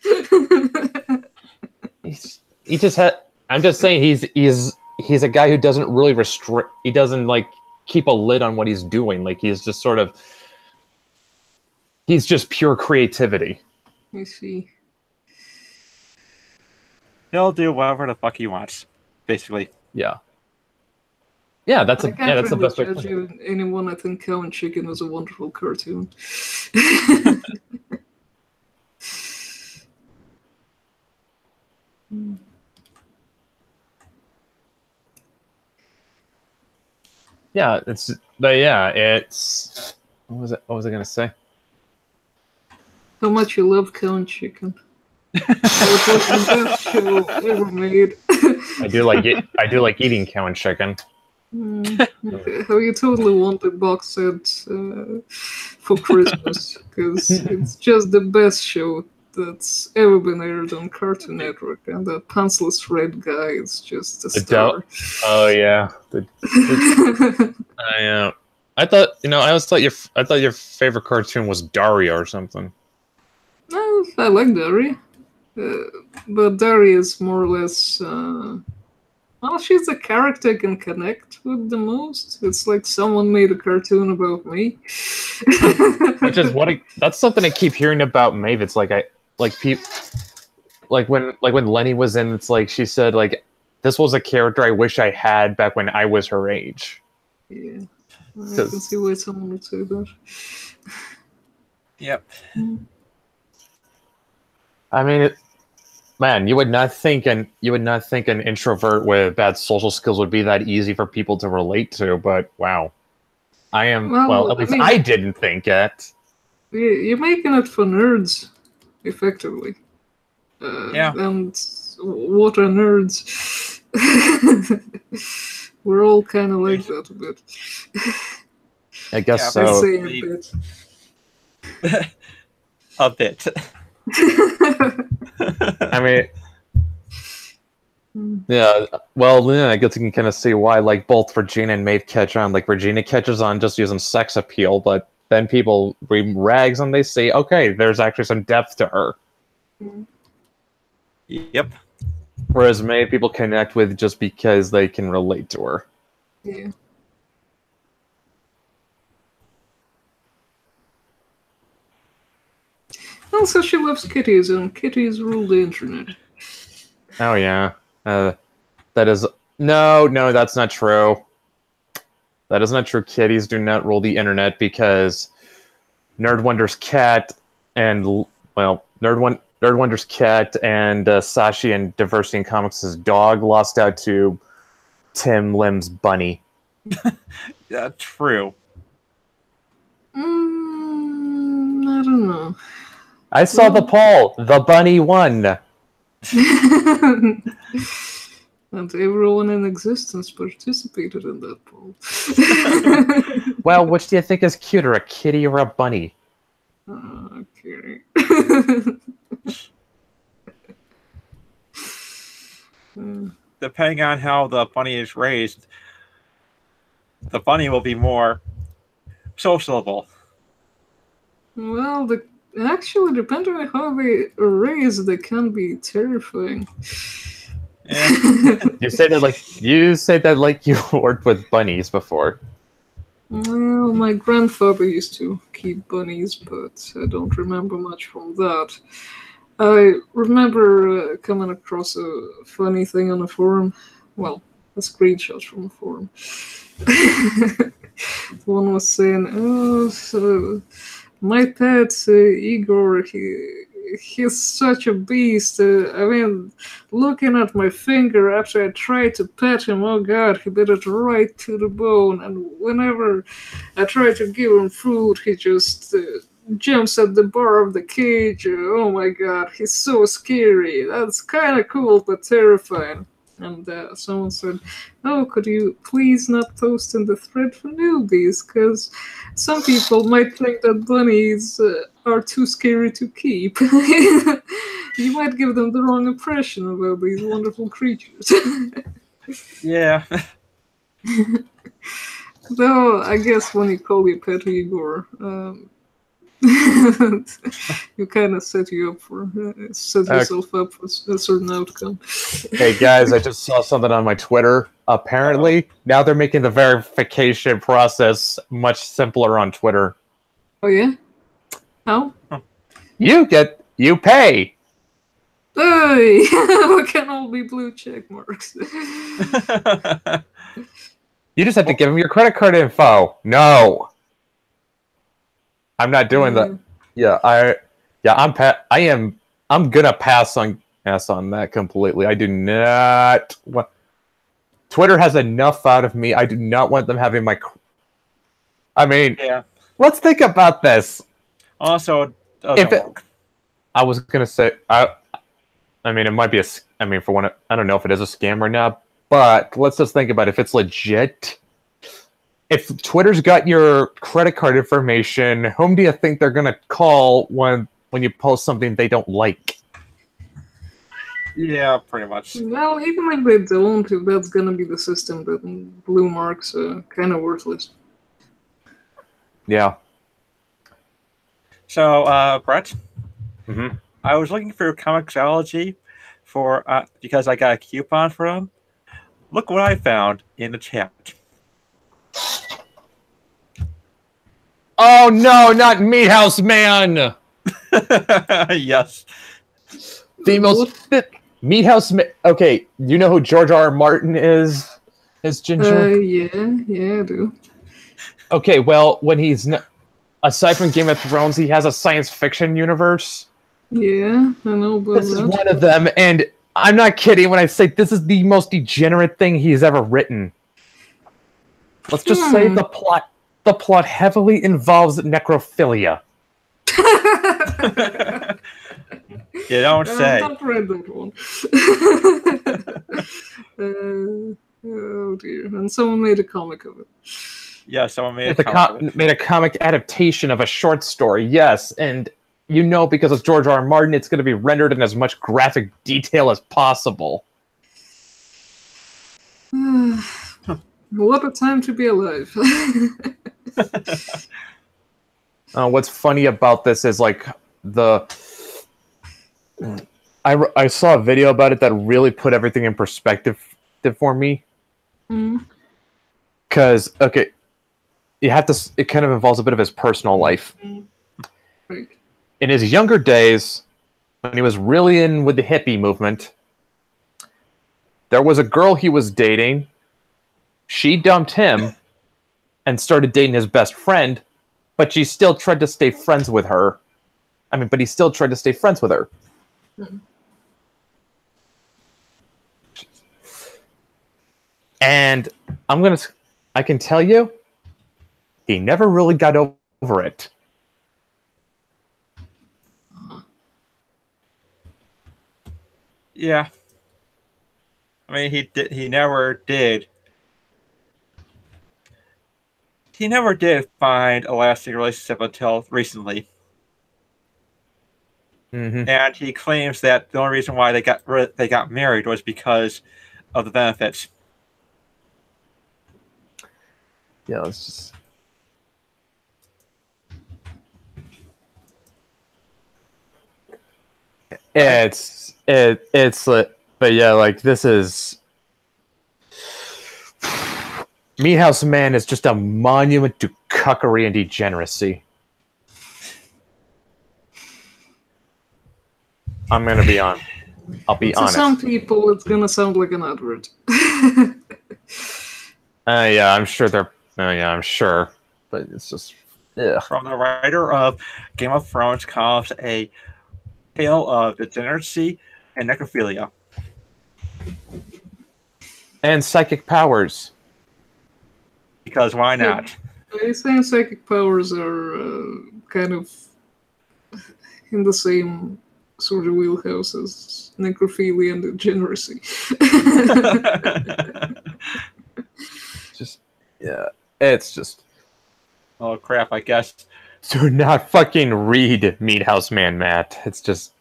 He just had. I'm just saying he's a guy who doesn't really restrict. He doesn't like keep a lid on what he's doing. Like he's just sort of. He's just pure creativity. I see. He'll do whatever the fuck he wants, basically. Yeah. Yeah, that's the best way to judge you. Anyone, I think Cow and Chicken was a wonderful cartoon. Yeah, it's what was I gonna say? How much you love Cow and Chicken. It was the best show ever made. I do like eating cow and chicken. How you totally want the box set for Christmas, because it's just the best show that's ever been aired on Cartoon Network, and the pantsless red guy is just a star. Oh yeah. I thought I thought your favorite cartoon was Daria or something. No, I like Daria. But Daria is more or less well, she's the character I can connect with the most. It's like someone made a cartoon about me. Which is that's something I keep hearing about Maeve. It's like when Lenny was in, it's like she said like this was a character I wish I had back when I was her age. Yeah. I can see why someone would say that. Yep. I mean, man, you would not think an introvert with bad social skills would be that easy for people to relate to, but wow. I am at least I didn't think it. You're making it for nerds, effectively. Yeah. And what are nerds? We're all kind of like that a bit. I guess Yeah, so. I say a bit. A bit. I mean, yeah. Well, yeah, I guess you can kind of see why, like, both Regina and Maeve catch on. Like, Regina catches on just using sex appeal, but then people read rags and they say, okay, there's actually some depth to her. Yep. Whereas Maeve people connect with just because they can relate to her. Yeah. Also, she loves kitties, and kitties rule the internet. Oh yeah, that is no, that's not true. That is not true. Kitties do not rule the internet because Nerd Wonder's cat and Nerd Wonder's cat and Sashi and Diversity in Comics' dog lost out to Tim Lim's bunny. Yeah, true. I don't know. I saw the poll. The bunny won. And everyone in existence participated in that poll. Well, which do you think is cuter, a kitty or a bunny? Okay. Depending on how the bunny is raised, the bunny will be more sociable. Well, actually, depending on how they are raised, they can be terrifying. Yeah. You say that like you worked with bunnies before. Well, my grandfather used to keep bunnies, but I don't remember much from that. I remember coming across a funny thing on a forum. Well, a screenshot from a forum. One was saying, "Oh, so my pet Igor, he's such a beast. I mean, looking at my finger after I tried to pet him, oh god, he bit it right to the bone. And whenever I try to give him food, he just jumps at the bar of the cage. Oh my god, he's so scary. That's kind of cool but terrifying. And someone said, "Oh, could you please not post in the thread for newbies? Because some people might think that bunnies are too scary to keep. You might give them the wrong impression about these wonderful creatures." Yeah. Though, I guess when you call your pet Igor, you kind of set yourself up for a certain outcome. Hey guys, I just saw something on my Twitter. Apparently, now they're making the verification process much simpler on Twitter. Oh yeah? How? You pay. Hey, we can all be blue check marks. You just have to give them your credit card info. No. I'm not doing that. Yeah, I'm gonna pass on that completely. I do not want. Twitter has enough out of me. I do not want them having my. I mean, Yeah. Let's think about this. Also, I was gonna say, I mean, it might be for one, I don't know if it is a scam or not, but let's just think about it. If it's legit. If Twitter's got your credit card information, whom do you think they're gonna call when you post something they don't like? Yeah, pretty much. Well, even if they don't, if that's gonna be the system, then blue marks are kind of worthless. Yeah. So, Brett, Mm-hmm. I was looking for Comixology because I got a coupon for them. Look what I found in the chat. Oh no, not Meat House Man! Yes. The most Meat House Man. Okay, you know who George R. R. Martin is? Is Ginger? Yeah, I do. Okay, well, when he's aside from Game of Thrones, he has a science fiction universe. Yeah, I know about This is one of them, and I'm not kidding when I say this is the most degenerate thing he's ever written. Let's just say the plot heavily involves necrophilia. You don't say. I've not read that one. Oh dear. And someone made a comic of it. Yeah, someone made made a comic adaptation of a short story, yes, and you know because it's George R. R. Martin, it's going to be rendered in as much graphic detail as possible. What a time to be alive. What's funny about this is like I saw a video about it that really put everything in perspective for me. Because okay, it kind of involves a bit of his personal life. Right. In his younger days, when he was really in with the hippie movement, there was a girl he was dating. She dumped him and started dating his best friend, but she still tried to stay friends with her. But he still tried to stay friends with her. And I can tell you, he never really got over it. Yeah. He never did. He never did find a lasting relationship until recently. Mm-hmm. And he claims that the only reason why they got married was because of the benefits. Yeah, let's just. But yeah, like this is. Meat House Man is just a monument to cuckery and degeneracy. I'll be honest. To some people, it's gonna sound like an advert. Yeah, I'm sure I'm sure, but it's just. Ugh. From the writer of Game of Thrones comes a tale of degeneracy and necrophilia. And psychic powers. Because why not? Are you saying psychic powers are kind of in the same sort of wheelhouse as necrophilia and degeneracy. Just, yeah, it's just. Oh crap! I guess. Do not fucking read Meat House Man, Matt. It's just,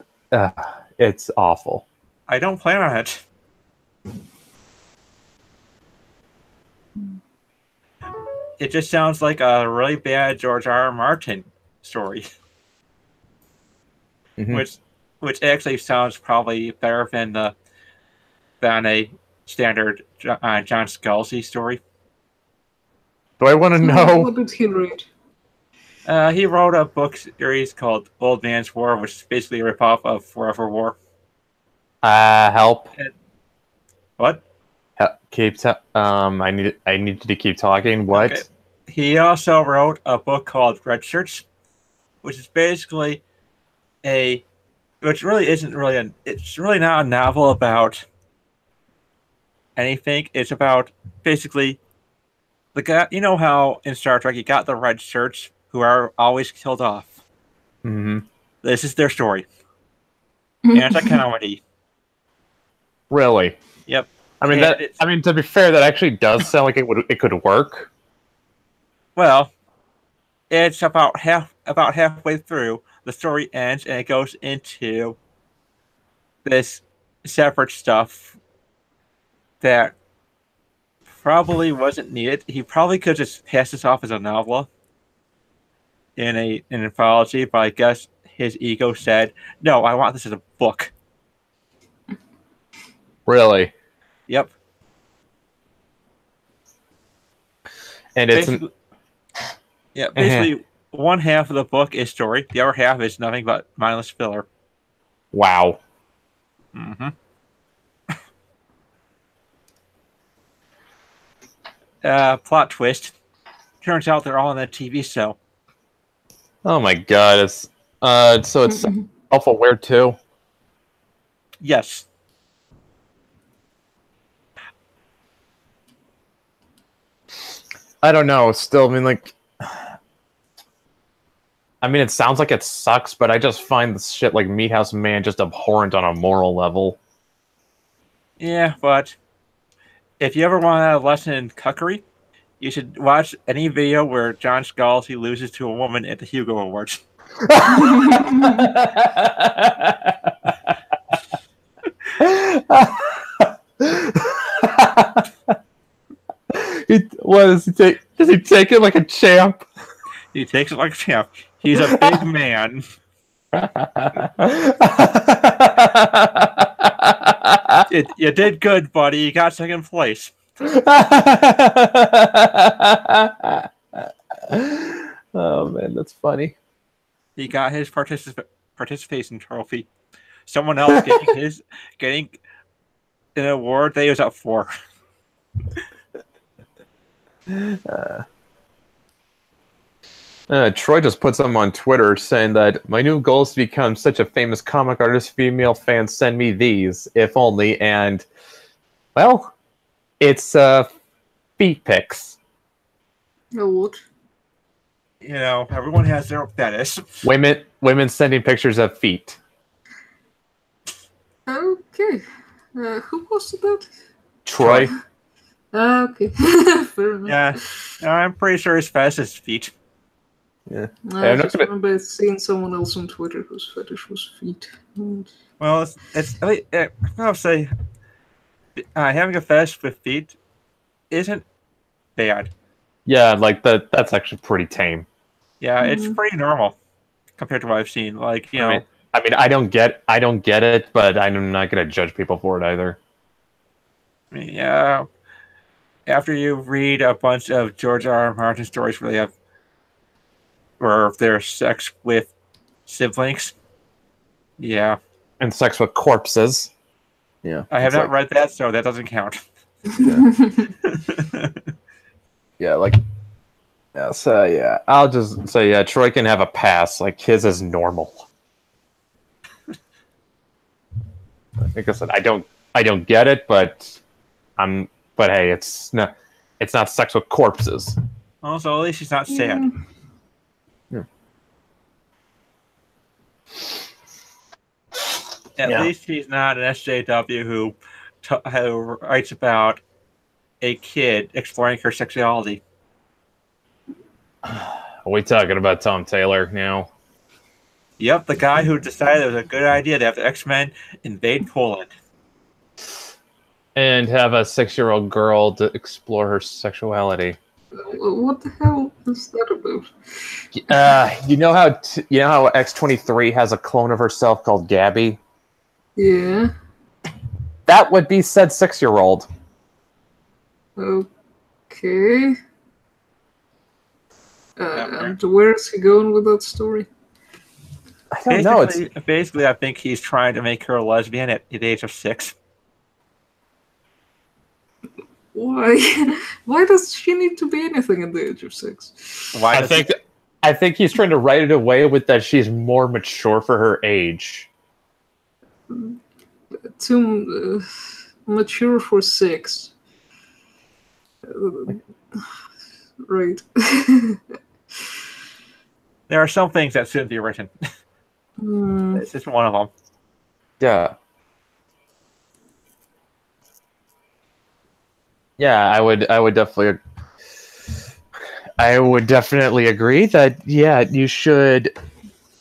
it's awful. I don't plan on it. It just sounds like a really bad George R. R. Martin story, which actually sounds probably better than a standard John Scalzi story. Do I want to know? What did he read? He wrote a book series called Old Man's War, which is basically a ripoff of Forever War. Help. What? I need to keep talking. What? Okay. He also wrote a book called Red Shirts, which is basically which really isn't really it's really not a novel about anything. It's about basically the guy. You know how in Star Trek you got the red shirts who are always killed off. Mm-hmm. This is their story. And it's a comedy. Really? Yep. I mean, to be fair, that actually does sound like it could work. Well, it's about halfway through. The story ends, and it goes into this separate stuff that probably wasn't needed. He probably could just pass this off as a novel in an anthology, but I guess his ego said, "No, I want this as a book." Really? Yep. And it's basically one half of the book is story. The other half is nothing but mindless filler. Wow. Mm-hmm. Plot twist. Turns out they're all in that TV show. Oh my god! It's so it's self-aware too. Yes. I don't know. Still, I mean, like, it sounds like it sucks, but I just find this shit like Meat House Man just abhorrent on a moral level. Yeah, but if you ever want a lesson in cuckery, you should watch any video where John Scalzi loses to a woman at the Hugo Awards. Does he take it like a champ? He takes it like a champ. He's a big man. You did good, buddy. You got second place. Oh man, that's funny. He got his participation trophy. Someone else getting an award that he was up for. Troy just put something on Twitter saying that my new goal is to become such a famous comic artist. Female fans send me these, if only. And well, it's feet pics. Oh, what? You know, everyone has their fetish. Women sending pictures of feet. Okay. Who posted that? Troy. Okay. Fair enough. Yeah, I'm pretty sure his fetish is feet. Yeah. I just remember seeing someone else on Twitter whose fetish was feet. Well, I'll say having a fetish with feet isn't bad. Yeah, like that's actually pretty tame. Yeah, it's pretty normal compared to what I've seen. Like, you know, I don't get it, but I'm not gonna judge people for it either. I mean, yeah. After you read a bunch of George R. R. Martin stories where there's sex with siblings, yeah, and sex with corpses. Yeah, I have not read that, so that doesn't count. Yeah, I'll just say Troy can have a pass. Like his is normal. Like I said, I don't get it, but hey, it's not sex with corpses. Also, at least he's not sad. Yeah. At least he's not an SJW who writes about a kid exploring her sexuality. Are we talking about Tom Taylor now? Yep, the guy who decided it was a good idea to have the X-Men invade Poland. And have a 6-year-old girl to explore her sexuality. What the hell is that about? You know how X-23 has a clone of herself called Gabby? Yeah. That would be said 6-year-old. Okay. And where is he going with that story? I don't know. Basically, I think he's trying to make her a lesbian at the age of 6. Why? Why does she need to be anything at the age of 6? I think he's trying to write it away with that she's more mature for her age. Too mature for 6. Right. There are some things that shouldn't be written. This is one of them. Yeah. Yeah, I would definitely agree that you should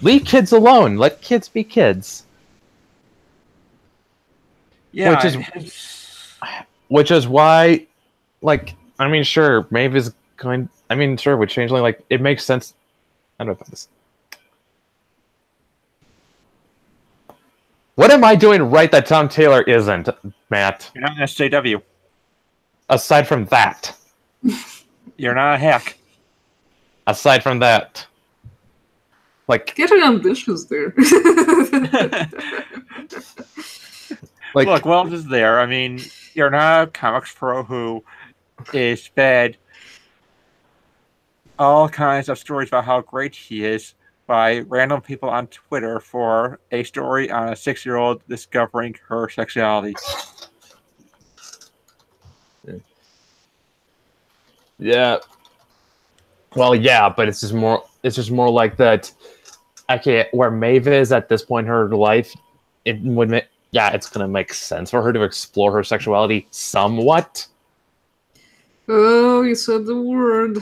leave kids alone. Let kids be kids. Yeah, which is why, like, I mean, sure, Maeve is going. I mean, sure, with Changeling, like, it makes sense. I don't know about this. What am I doing right that Tom Taylor isn't, Matt? You're not an SJW. Aside from that. You're not a hack. Aside from that. Like, getting ambitious there. Like, look, Wells is there. I mean, you're not a comics pro who is fed all kinds of stories about how great he is by random people on Twitter for a story on a 6-year-old discovering her sexuality. Yeah. Well, yeah, but it's just more like that. Okay, where Maeve is at this point in her life, it would make, it's gonna make sense for her to explore her sexuality somewhat. Oh, you said the word.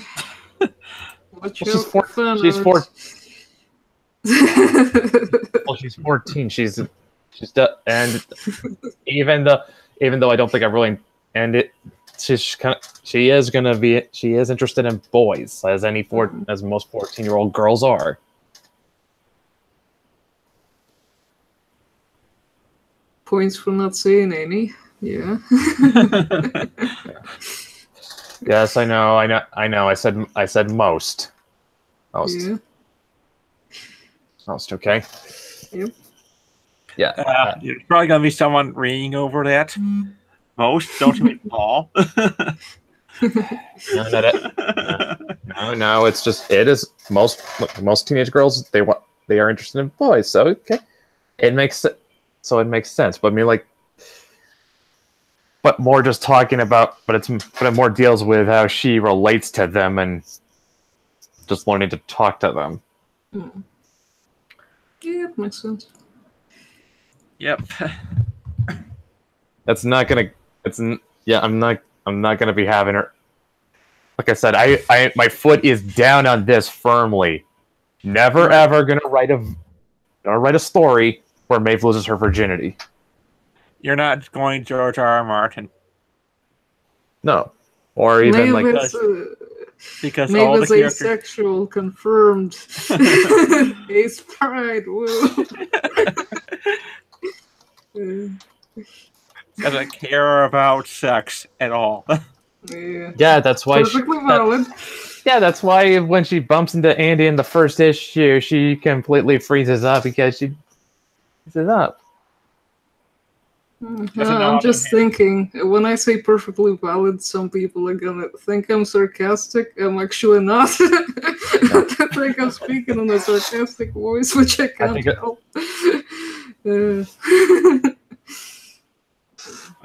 Watch Well, out, she's 4. Well, she's 14. And even though I don't think I really she is interested in boys, as most 14-year-old girls are. Points for not saying any. Yeah. Yes, I know. I said most. Most. Yeah. Most, okay. Yep. Yeah. There's probably gonna be someone reading over that. Most, don't you mean all? No, it's just, it is most teenage girls, they are interested in boys, so okay. It makes sense. But I mean, like, but more just talking about, but it more deals with how she relates to them and just learning to talk to them. Yeah, it makes sense. Yep. I'm not gonna be having her. Like I said, I my foot is down on this firmly. Never ever gonna write a story where Maeve loses her virginity. You're not going George R.R. Martin. No. Or even Maeve like... is, because Maeve all the is characters... asexual, confirmed. Ace Pride, woo. Doesn't care about sex at all. Yeah, that's why perfectly valid. That's why when she bumps into Andy in the first issue, she completely freezes up because she freezes up. I'm just thinking, when I say perfectly valid, some people are gonna think I'm sarcastic. I'm actually not. I think I'm speaking in a sarcastic voice, which I can't help.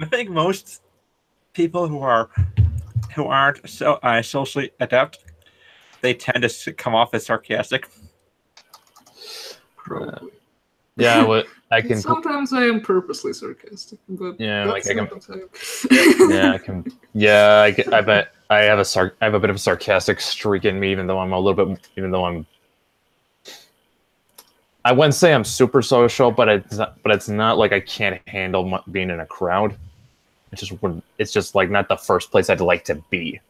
I think most people who aren't so socially adept, they tend to come off as sarcastic. Yeah, what I can. Sometimes I am purposely sarcastic, but Yeah, like that's I can. not the time. Yeah, I can. Yeah, I bet I have I have a bit of a sarcastic streak in me, even though I'm a little bit, even though I'm. I wouldn't say I'm super social, but it's not like I can't handle being in a crowd. It's just like not the first place I'd like to be.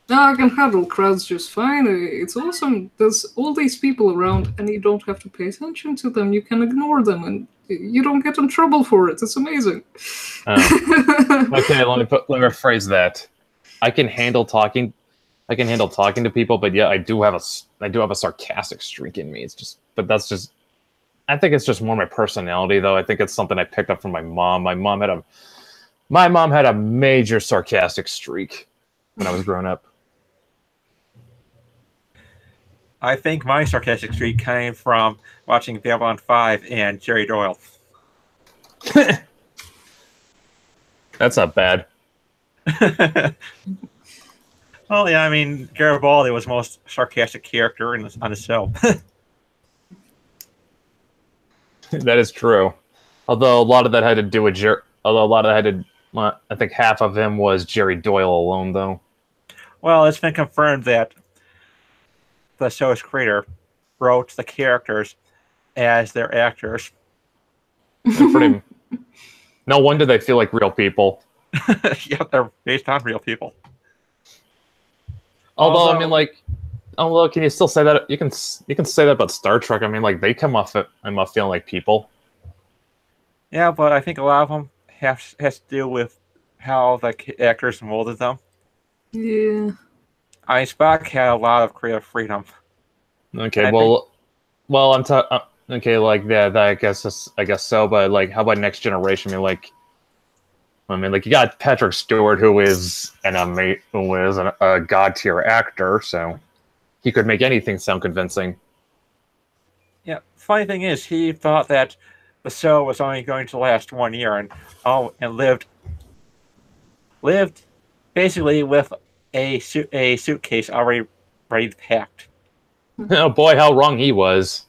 No, I can handle crowds just fine. It's awesome. There's all these people around, and you don't have to pay attention to them. You can ignore them, and you don't get in trouble for it. It's amazing. Okay, let me rephrase that. I can handle talking. I can handle talking to people, but yeah, I do have a sarcastic streak in me. That's just. I think it's just more my personality, though. I think it's something I picked up from my mom. My mom had a major sarcastic streak when I was growing up. I think my sarcastic streak came from watching Babylon 5 and Jerry Doyle. That's not bad. Well, yeah, I mean, Garibaldi was the most sarcastic character on the show. That is true. Although a lot of that had to do with I think half of him was Jerry Doyle alone, though. Well, it's been confirmed that the show's creator wrote the characters as their actors. No wonder they feel like real people. Yeah, they're based on real people. Although I mean, like, can you still say that? You can say that about Star Trek. I mean, like, they come off feeling like people. Yeah, but I think a lot of them has to do with how the actors molded them. Yeah. I mean, Spock had a lot of creative freedom. Okay, I'm talking. Okay, like that. I guess so. But like, how about Next Generation? I mean, like you got Patrick Stewart, who is a god tier actor, so he could make anything sound convincing. Yeah, funny thing is, he thought that the show was only going to last 1 year, and lived basically with a suitcase already ready packed. Oh boy, how wrong he was.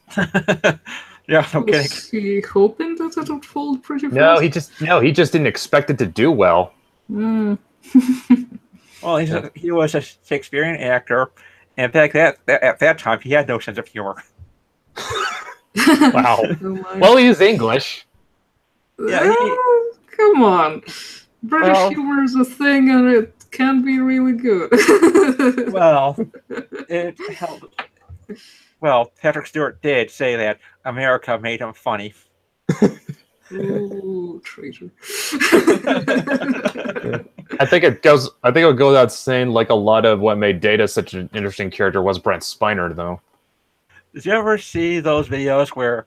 Yeah, no kidding. Was he hoping that it would fold pretty fast? He just didn't expect it to do well. Mm. Well, he was a Shakespearean actor, and back at that time, he had no sense of humor. Wow. Oh well, he's English. Yeah, come on. British humor is a thing, and it can be really good. Well, Well, Patrick Stewart did say that America made him funny. Ooh, traitor. I think it goes without saying, like a lot of what made Data such an interesting character was Brent Spiner, though. Did you ever see those videos where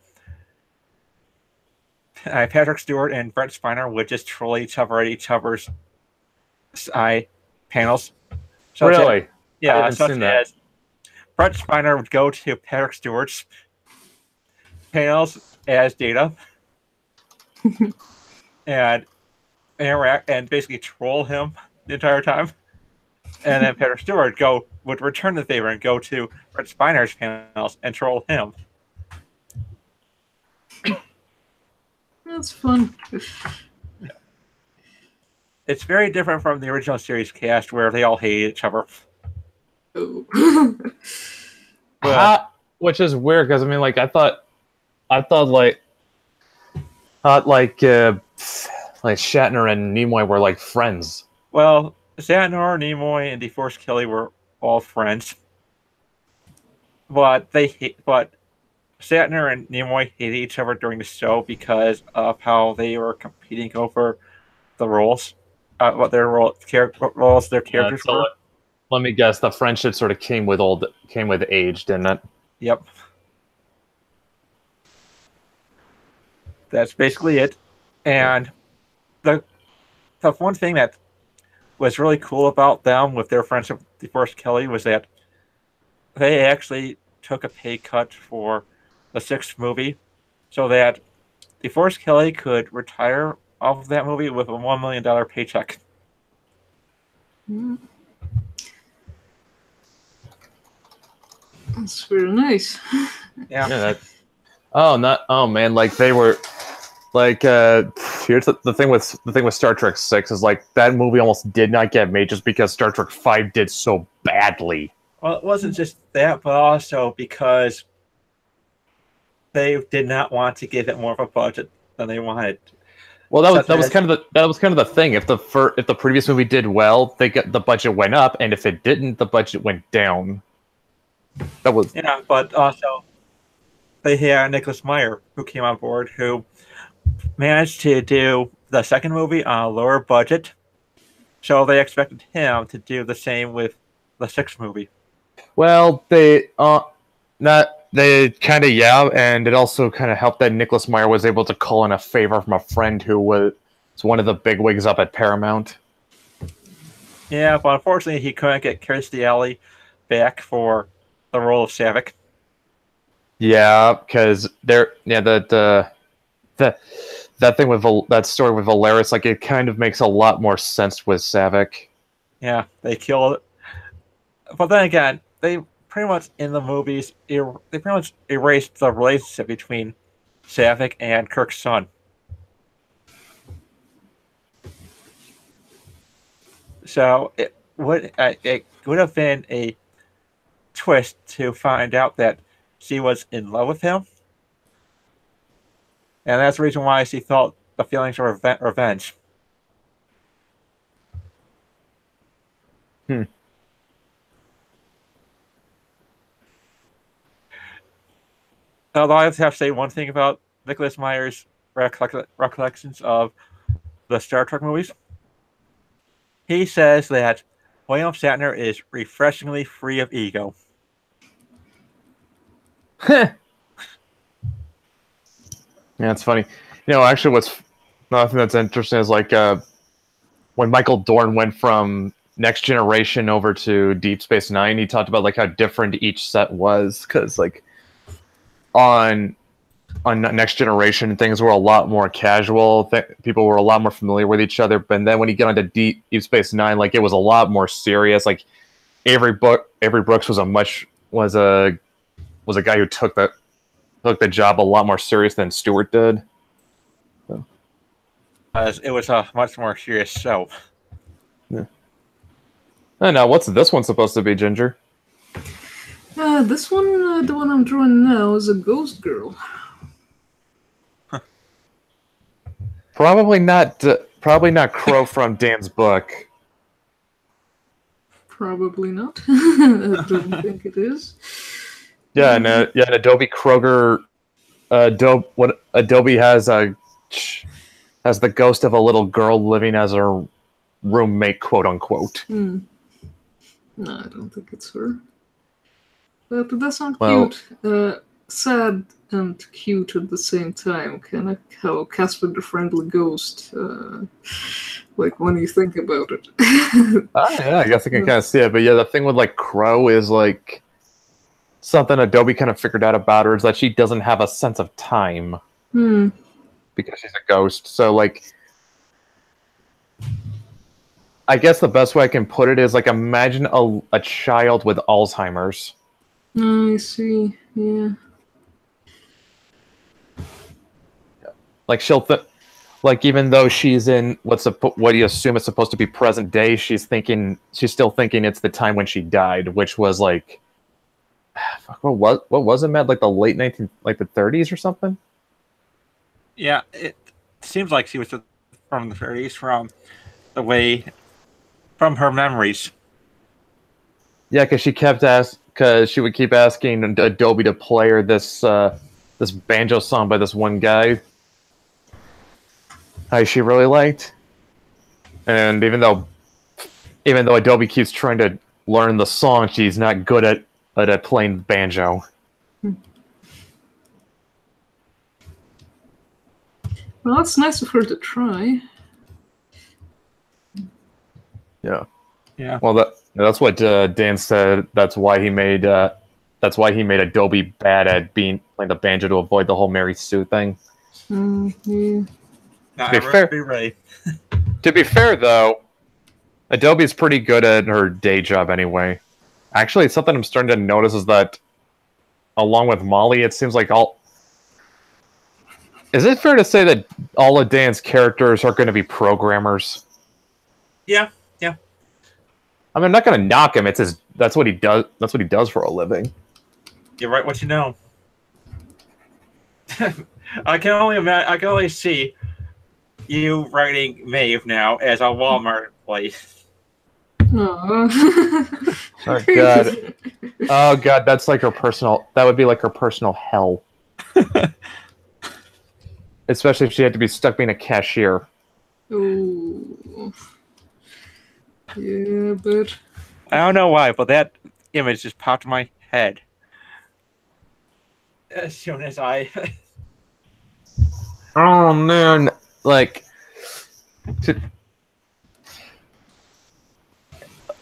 Patrick Stewart and Brent Spiner would just troll each other at each other's panels? Really? Yeah, such as Brent Spiner would go to Patrick Stewart's panels as Data and interact and basically troll him the entire time. And then Patrick Stewart would return the favor and go to Brent Spiner's panels and troll him. That's fun. It's very different from the original series cast where they all hate each other. Oh. Which is weird because I mean, like I thought like Shatner and Nimoy were like friends. Well, Shatner, Nimoy, and DeForest Kelly were all friends, but Shatner and Nimoy hated each other during the show because of how they were competing over the roles, what roles their characters were. Let me guess, the friendship sort of came with age, didn't it? Yep. That's basically it. And the one thing that was really cool about them with their friendship with DeForest Kelly was that they actually took a pay cut for the 6th movie so that DeForest Kelly could retire off of that movie with a $1 million paycheck. Mm. That's very nice. Yeah. Oh, not. Oh man, like they were. Like, here's the thing with Star Trek 6 is like that movie almost did not get made just because Star Trek 5 did so badly. Well, it wasn't just that, but also because they did not want to give it more of a budget than they wanted. Well, that was kind of the thing. If the previous movie did well, the budget went up, and if it didn't, the budget went down. That was but also they had Nicholas Meyer who came on board who managed to do the second movie on a lower budget, so they expected him to do the same with the sixth movie. Well, they kind of and it also kind of helped that Nicholas Meyer was able to call in a favor from a friend who was one of the bigwigs up at Paramount. Yeah, but unfortunately, he couldn't get Kirstie Alley back for the role of Savick. Yeah, because that thing with that story with Valeris, like it kind of makes a lot more sense with Savick. Yeah, they killed it. But then again, they pretty much in the movies they pretty much erased the relationship between Savick and Kirk's son. So it would have been a twist to find out that she was in love with him. And that's the reason why she felt the feelings of revenge. Although I have to say one thing about Nicholas Meyer's recollections of the Star Trek movies. He says that William Shatner is refreshingly free of ego. Yeah, it's funny. Actually, another thing that's interesting is like when Michael Dorn went from Next Generation over to Deep Space Nine, he talked about like how different each set was because like on Next Generation things were a lot more casual. People were a lot more familiar with each other, but then when you get onto Deep Space Nine, like it was a lot more serious. Like Avery Brooks was a guy who took the job a lot more serious than Stewart did. So. It was a much more serious show. Yeah. And now, what's this one supposed to be, Ginger? This one, the one I'm drawing now, is a ghost girl. Probably not Crow from Dan's book. Probably not. I don't think it is. Yeah, and Adobe Kroger, Adobe has the ghost of a little girl living as her roommate, quote unquote. No, I don't think it's her. But it does sound cute. Sad and cute at the same time. Kind of how Casper the Friendly Ghost, like when you think about it. Yeah, I guess I can kind of see it. But yeah, the thing with like Crow is like something Adobe kind of figured out about her is that she doesn't have a sense of time because she's a ghost. So like, I guess the best way I can put it is like imagine a child with Alzheimer's. I see. Yeah. Like like even though she's in what you assume is supposed to be present day, she's still thinking it's the time when she died, which was like, what was it, Matt? Like the late the 30s or something? Yeah, it seems like she was from the 30s, from her memories. Yeah, because she would keep asking Adobe to play her this banjo song by this one guy she really liked, and even though Adobe keeps trying to learn the song, she's not good at playing banjo. Well, it's nice of her to try. Yeah. Yeah. Well, that's what Dan said. That's why he made Adobe bad at playing the banjo to avoid the whole Mary Sue thing. Yeah. To be fair, though, Adobe's pretty good at her day job anyway. Actually, something I'm starting to notice is that, along with Molly, it seems like Is it fair to say that all of Dan's characters are going to be programmers? Yeah. I mean, I'm not going to knock him. It's his. That's what he does. That's what he does for a living. You're right. What you know. I can only see you writing Maeve now as a Walmart employee. Aww. Oh god. Oh god, that's like her personal. That would be like her personal hell. Especially if she had to be stuck being a cashier. Ooh. Yeah, but I don't know why, but that image just popped in my head. As soon as I... Oh man, like,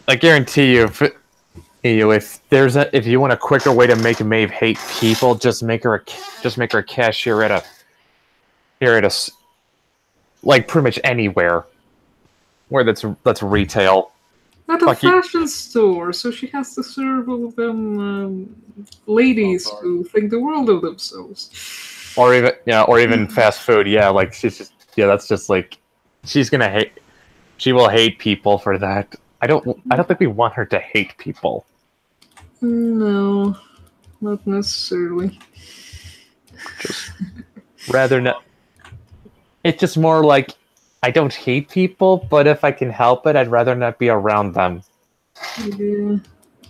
I guarantee you, if you want a quicker way to make Maeve hate people, just make her a cashier at like pretty much anywhere where that's retail. at a fashion store, so she has to serve all of them ladies who think the world of themselves. Or even fast food. Yeah, like that's just like she will hate people for that. I don't think we want her to hate people. No, not necessarily. Just rather not. It's just more like I don't hate people, but if I can help it, I'd rather not be around them. Yeah.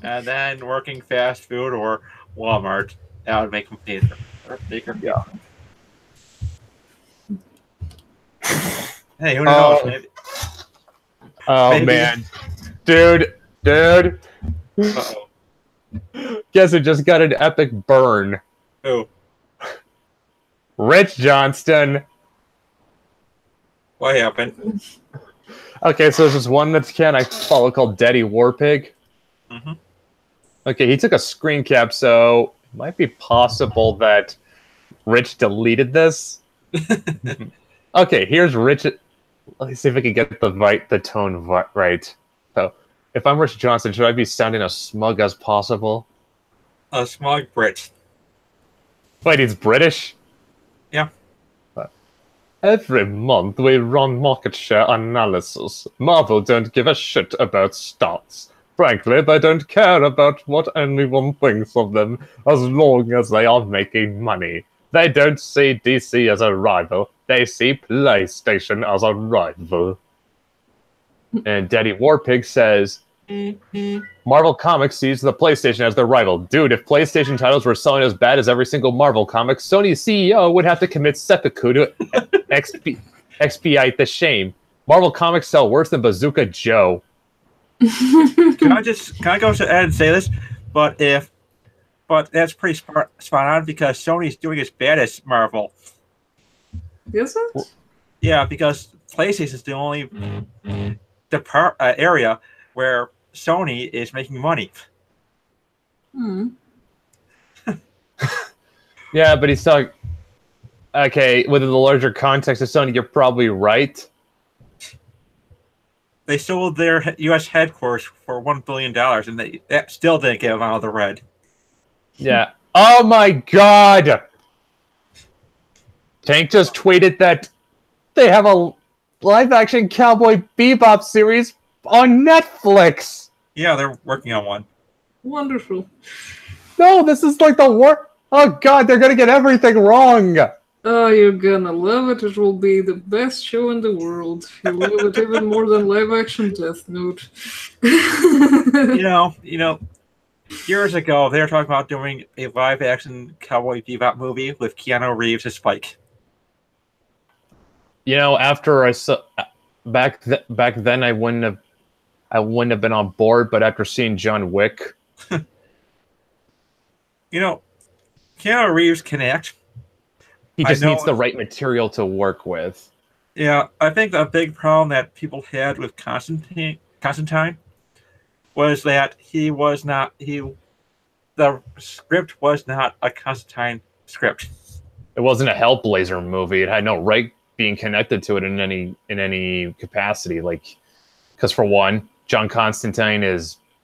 And then working fast food or Walmart, that would make them hate her. Yeah. Hey, who knows? Maybe. Oh Maybe. Man, dude. Uh-oh. Guess who just got an epic burn? Who? Rich Johnston. What happened? Okay, so there's this one that's I follow called Daddy Warpig. Mm-hmm. Okay, he took a screen cap, so it might be possible that Rich deleted this. Okay, here's Rich. Let me see if I can get the tone right. So, if I'm Rich Johnson, should I be sounding as smug as possible? A smug Brit. Wait, he's British? Yeah. Every month we run market share analysis. Marvel don't give a shit about stats. Frankly, they don't care about what anyone thinks of them as long as they are making money. They don't see DC as a rival. They see PlayStation as a rival. And Daddy Warpig says, Marvel Comics sees the PlayStation as their rival. Dude, if PlayStation titles were selling as bad as every single Marvel comic, Sony's CEO would have to commit seppuku to expiate the shame. Marvel Comics sell worse than Bazooka Joe. Can I go to Ed and say this? But that's pretty spot on because Sony's doing as bad as Marvel. Is it? Yeah, because PlayStation is the only area where Sony is making money. Yeah, but he's talking... Okay, within the larger context of Sony, you're probably right. They sold their U.S. headquarters for $1 billion, and that still didn't get them out of the red. Yeah. Oh my god! Tank just tweeted that they have a live-action Cowboy Bebop series on Netflix! Yeah, they're working on one. Wonderful. No, this is like the worst... Oh god, they're gonna get everything wrong! Oh, you're gonna love it. It will be the best show in the world. You'll love it even more than live-action Death Note. you know, years ago, they were talking about doing a live-action Cowboy Bebop movie with Keanu Reeves as Spike. You know, after I saw... Back then, I wouldn't have been on board, but after seeing John Wick... You know, Keanu Reeves can act. He just needs the right material to work with. Yeah, I think the big problem that people had with Constantine was that the script was not a Constantine script. It wasn't a Hellblazer movie. It had no right being connected to it in any capacity. Like, because for one, John Constantine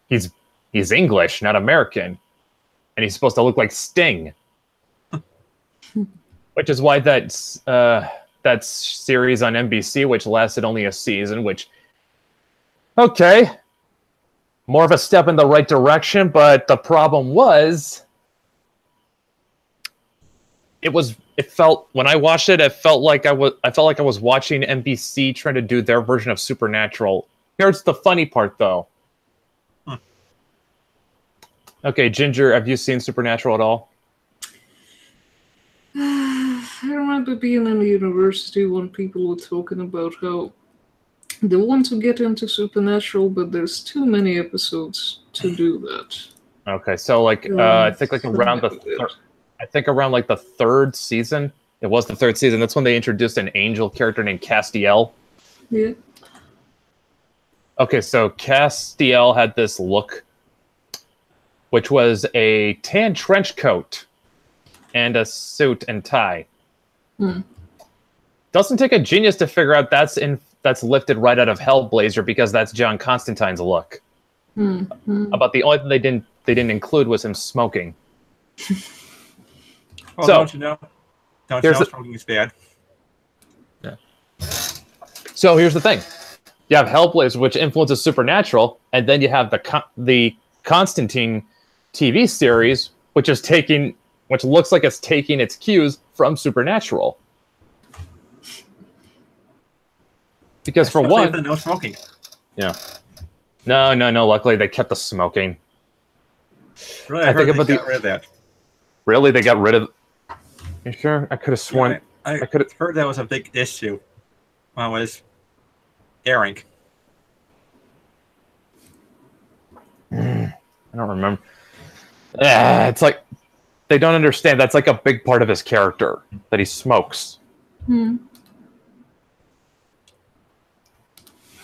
he's English, not American, and he's supposed to look like Sting. Which is why that series on NBC, which lasted only a season, which, okay, more of a step in the right direction, but the problem was, it felt, when I watched it, I felt like I was watching NBC trying to do their version of Supernatural. Here's the funny part, though. Okay, Ginger, have you seen Supernatural at all? I remember being in the university when people were talking about how they want to get into Supernatural, but there's too many episodes to do that. Okay, so like I think like around like the third season. It was the third season. That's when they introduced an angel character named Castiel. Yeah. Okay, so Castiel had this look, which was a tan trench coat and a suit and tie. Doesn't take a genius to figure out that's lifted right out of Hellblazer, because that's John Constantine's look. About the only thing they didn't include was him smoking. Well, So, don't you know? Don't you know smoking is bad? Yeah. So here's the thing: you have Hellblazer, which influences Supernatural, and then you have the Constantine TV series, which looks like it's taking its cues from Supernatural. Because for one, no smoking. Yeah. No. Luckily, they kept the smoking. Really, I think about got rid of that. Really, they got rid of. You sure? I could have sworn. Yeah, I could have heard that was a big issue when it was airing. I don't remember. It's like they don't understand. That's like a big part of his character, that he smokes.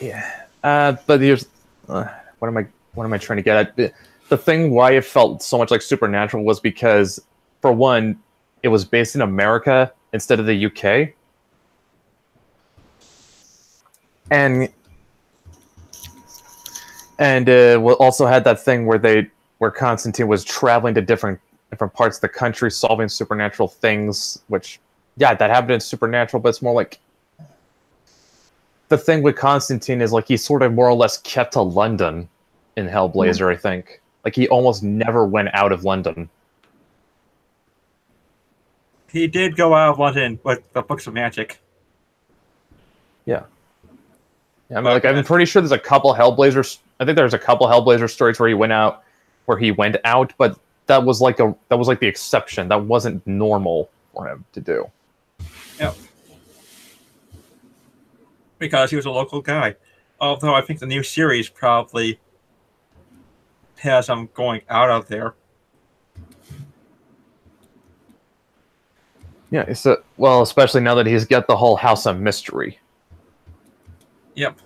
Yeah. But here's what am I trying to get at? The thing why it felt so much like Supernatural was because, for one, it was based in America instead of the UK. And we also had that thing where Constantine was traveling to different parts of the country, solving supernatural things, which, yeah, that happened in Supernatural, but it's more like, the thing with Constantine is like he sort of more or less kept to London in Hellblazer, I think. Like he almost never went out of London. He did go out of London with the Books of Magic. Yeah. I mean, like, I'm pretty sure there's a couple Hellblazers. I think there's a couple Hellblazer stories where he went out, but that was like the exception. That wasn't normal for him to do. Yep. Because he was a local guy. Although I think the new series probably has him going out of there. Yeah, well, especially now that he's got the whole House of Mystery. Yep.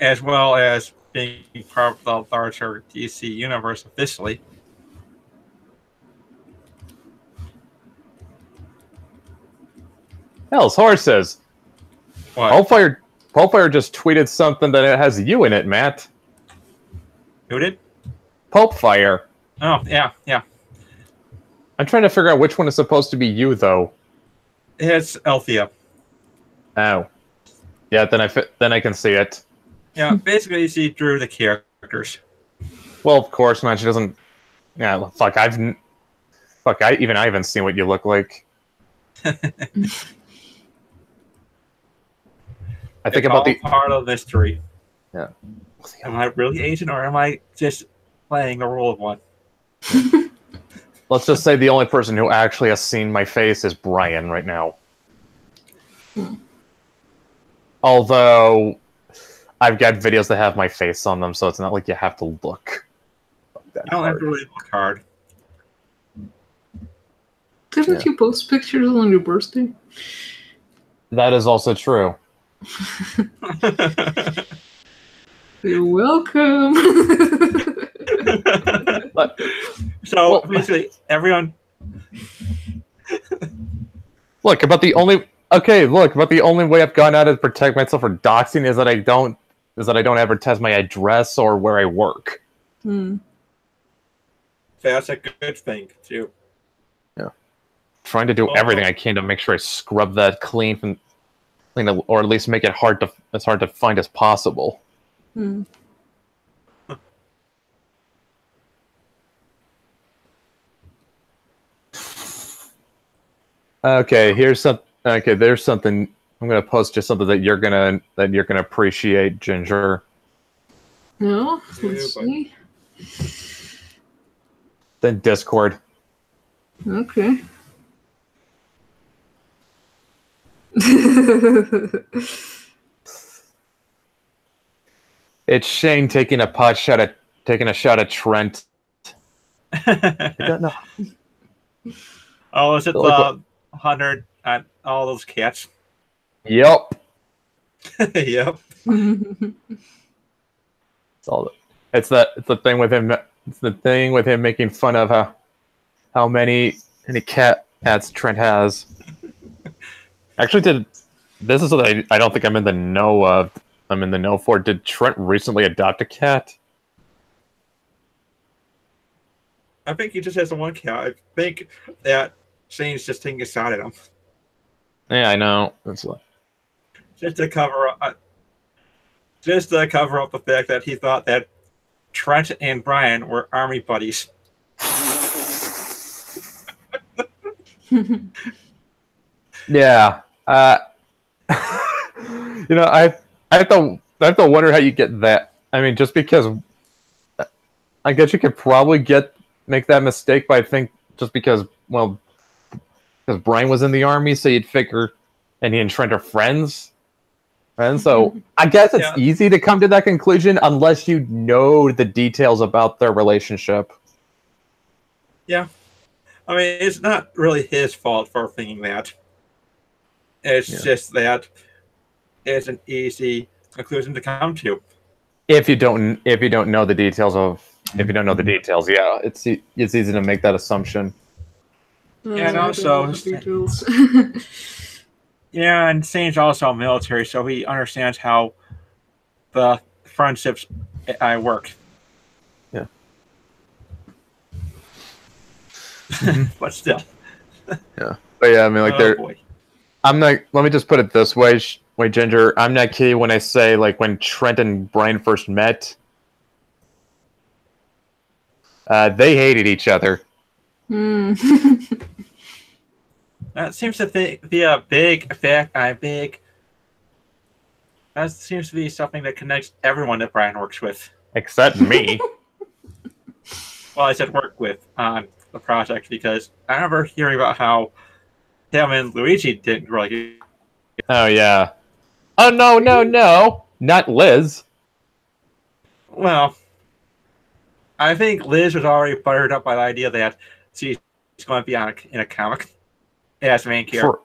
As well as being part of the larger DC universe officially. Hell's Horses. What? Pulpfire just tweeted something that it has you in it, Matt. Who did? Pulpfire. Oh, yeah. I'm trying to figure out which one is supposed to be you, though. It's Althea. Oh. Yeah, then I can see it. Yeah, basically she drew the characters. Well, of course, man. She doesn't. Yeah, fuck. I haven't seen what you look like. I think about the part of the mystery. Yeah. Am I really Asian, or am I just playing the role of one? Let's just say the only person who actually has seen my face is Brian right now. Although I've got videos that have my face on them, so it's not like you have to look. You don't have to really look hard. Didn't you post pictures on your birthday? That is also true. You're welcome. But, so basically, everyone. Look, about the only way I've gone out to protect myself from doxing is that I don't advertise my address or where I work. That's a good thing too. Yeah. trying to do everything I can to make sure I scrub that clean from, or at least make it as hard to find as possible. Hmm. Okay, there's something. I'm gonna post just something that you're gonna appreciate, Ginger. No, let's see. Then Discord. Okay. It's Shane taking a shot at Trent. I don't know. Oh, is it the 100 and all those cats? Yep. Yep. It's the thing with him. It's the thing with him making fun of how many cats Trent has. Actually, this is what I don't think I'm in the know of. I'm in the know for. Did Trent recently adopt a cat? I think he just has the one cat. I think that Shane's just taking a shot at him. Yeah, I know. Just to cover up the fact that he thought that Trent and Brian were army buddies. Yeah. You know, I have to wonder how you get that. I mean, just because I guess you could probably make that mistake, but I think just because Brian was in the army, so you'd figure, and he and Trent are friends. And so I guess it's easy to come to that conclusion unless you know the details about their relationship. Yeah. I mean, it's not really his fault for thinking that. It's just that it's an easy conclusion to come to. If you don't know the details, yeah, it's easy to make that assumption. And also, yeah, and Sane's also military, so he understands how the friendships work. Yeah. But still. Yeah. But yeah, I mean, like, I'm not. Let me just put it this way, Ginger. I'm not kidding when I say, like, when Trent and Brian first met, they hated each other. That seems to be a big fact. That seems to be something that connects everyone that Brian works with. Except me. Well, I said work with on the project because I remember hearing about how him and Luigi didn't really. Oh, yeah. Oh, no. Not Liz. Well, I think Liz was already buttered up by the idea that she's going to be in a comic as the main character.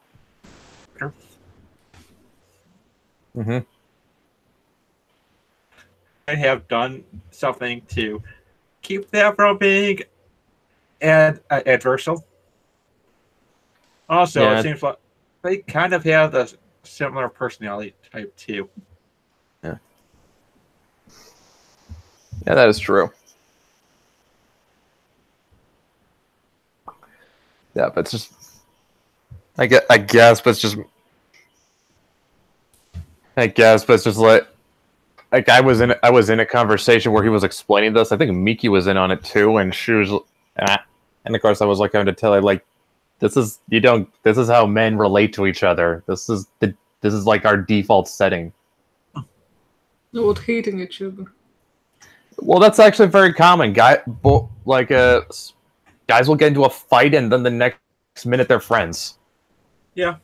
I have done something to keep that from being adversarial. Also, it seems like they kind of have the similar personality type too. Yeah, that is true. Yeah, but it's just, I guess, but it's just like I was in a conversation where he was explaining this. I think Miki was in on it too, and she was, and of course I was like having to tell her, like, this is how men relate to each other. This is like our default setting. Not hating each other. Well, that's actually very common. Guys will get into a fight and then the next minute they're friends. Yeah.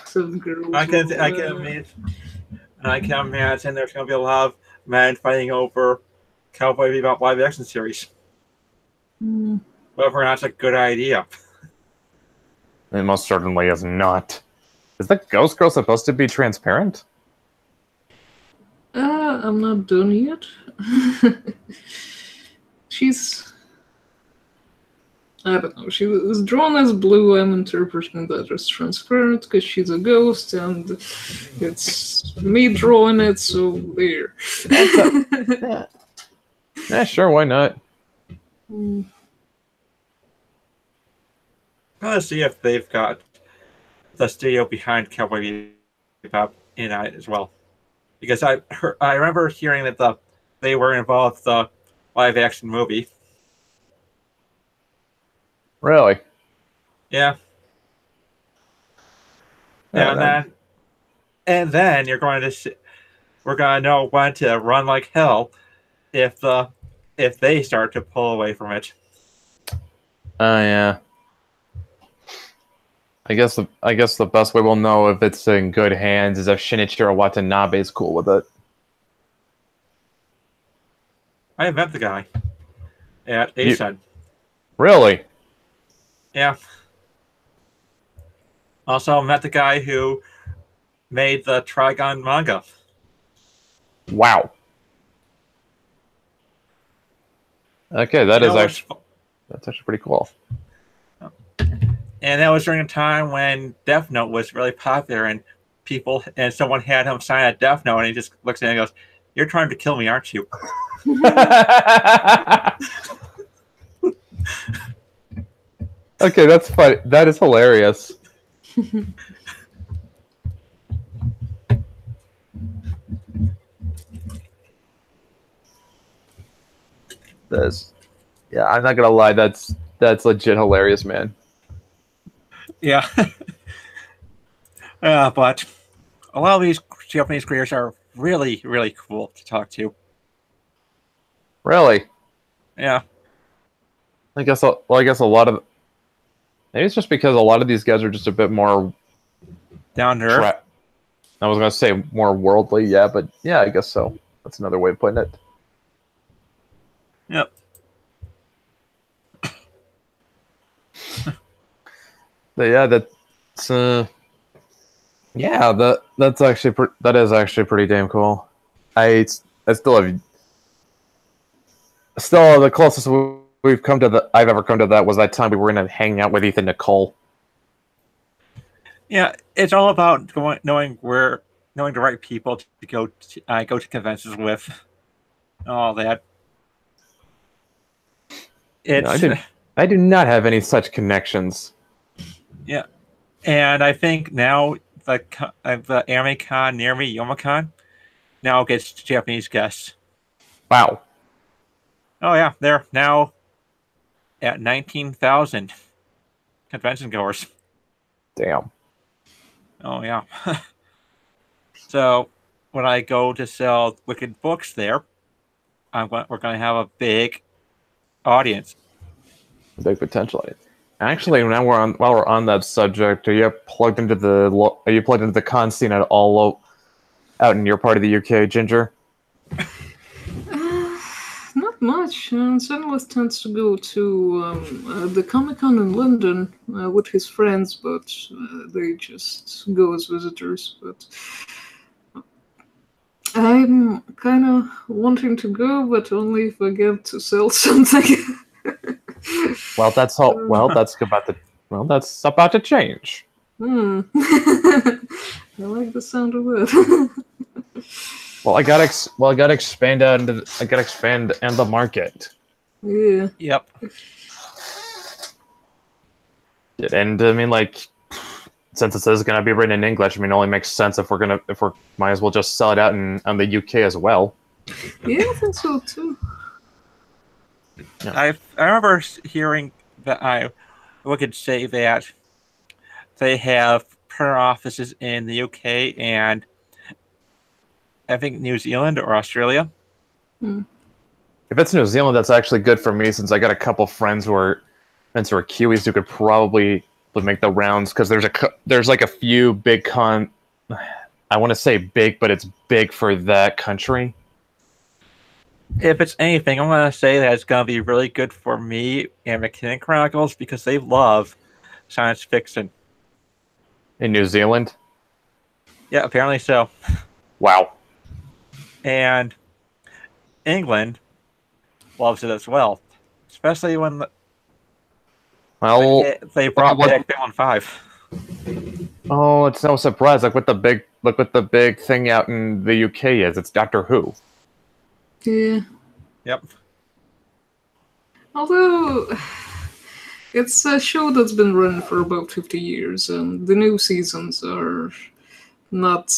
Some girls. I can imagine there's going to be a lot of men fighting over Cowboy Bebop live action series. Whether or not it's a good idea. It most certainly is not. Is the Ghost Girl supposed to be transparent? I'm not done yet. She's... I don't know. She was drawn as blue. I'm interpreting that as transparent because she's a ghost and it's me drawing it, so there. Yeah, sure, why not? Let's see if they've got the studio behind Cowboy Bebop in it as well, because I remember hearing that they were involved with the live action movie. Really? Yeah, Yeah, and then we're gonna know when to run like hell if they start to pull away from it. Oh yeah. I guess the best way we'll know if it's in good hands is if Shinichiro Watanabe is cool with it. I met the guy at ASUN. Really? Yeah. Also met the guy who made the Trigon manga. Wow. Okay, that's actually pretty cool. And that was during a time when Death Note was really popular, and someone had him sign a Death Note, and he just looks at it and goes, "You're trying to kill me, aren't you?" Okay, that's funny. That is hilarious. Yeah, I'm not gonna lie. That's legit hilarious, man. Yeah. But a lot of these Japanese creators are really, really cool to talk to. Really? Yeah. I guess a lot of maybe it's just because a lot of these guys are just a bit more Down to earth. I was gonna say more worldly, yeah, but yeah, I guess so. That's another way of putting it. Yep. But yeah, that's yeah, that is actually pretty damn cool. I still have the closest I've ever come to that was that time we were in hanging out with Ethan Nicole. Yeah, it's all about knowing the right people to go to conventions with, all that. I do not have any such connections. Yeah, and I think now the Anime Con near me, Youmacon, now gets Japanese guests. Wow. Oh yeah, they're now at 19,000 convention goers. Damn. Oh yeah. So when I go to sell Wicked books there, we're going to have a big audience. Big potential. Actually, while we're on that subject, are you plugged into the con scene at all out in your part of the UK, Ginger? Not much. Senless tends to go to the Comic-Con in London with his friends, but they just go as visitors. But I'm kind of wanting to go, but only if I get to sell something. Well, that's about to change. I like the sound of that. Well, I gotta expand in the market. Yeah. Yep. And I mean, like, since it says gonna be written in English, I mean, it only makes sense if we might as well just sell it out on the UK as well. Yeah, I think so too. Yeah. I remember hearing that we could say that they have printer offices in the UK and I think New Zealand or Australia. Hmm. If it's New Zealand, that's actually good for me since I got a couple friends who are Kiwis who could probably make the rounds because there's like a few big I want to say big, but it's big for that country. If it's anything, I'm going to say that it's going to be really good for me and McKinnon Chronicles because they love science fiction. In New Zealand? Yeah, apparently so. Wow. And England loves it as well, especially when they brought back Babylon 5. Oh, it's no surprise. Look what the big thing out in the UK is. It's Doctor Who. Yeah. Yep. Although It's a show that's been running for about 50 years, and the new seasons are not.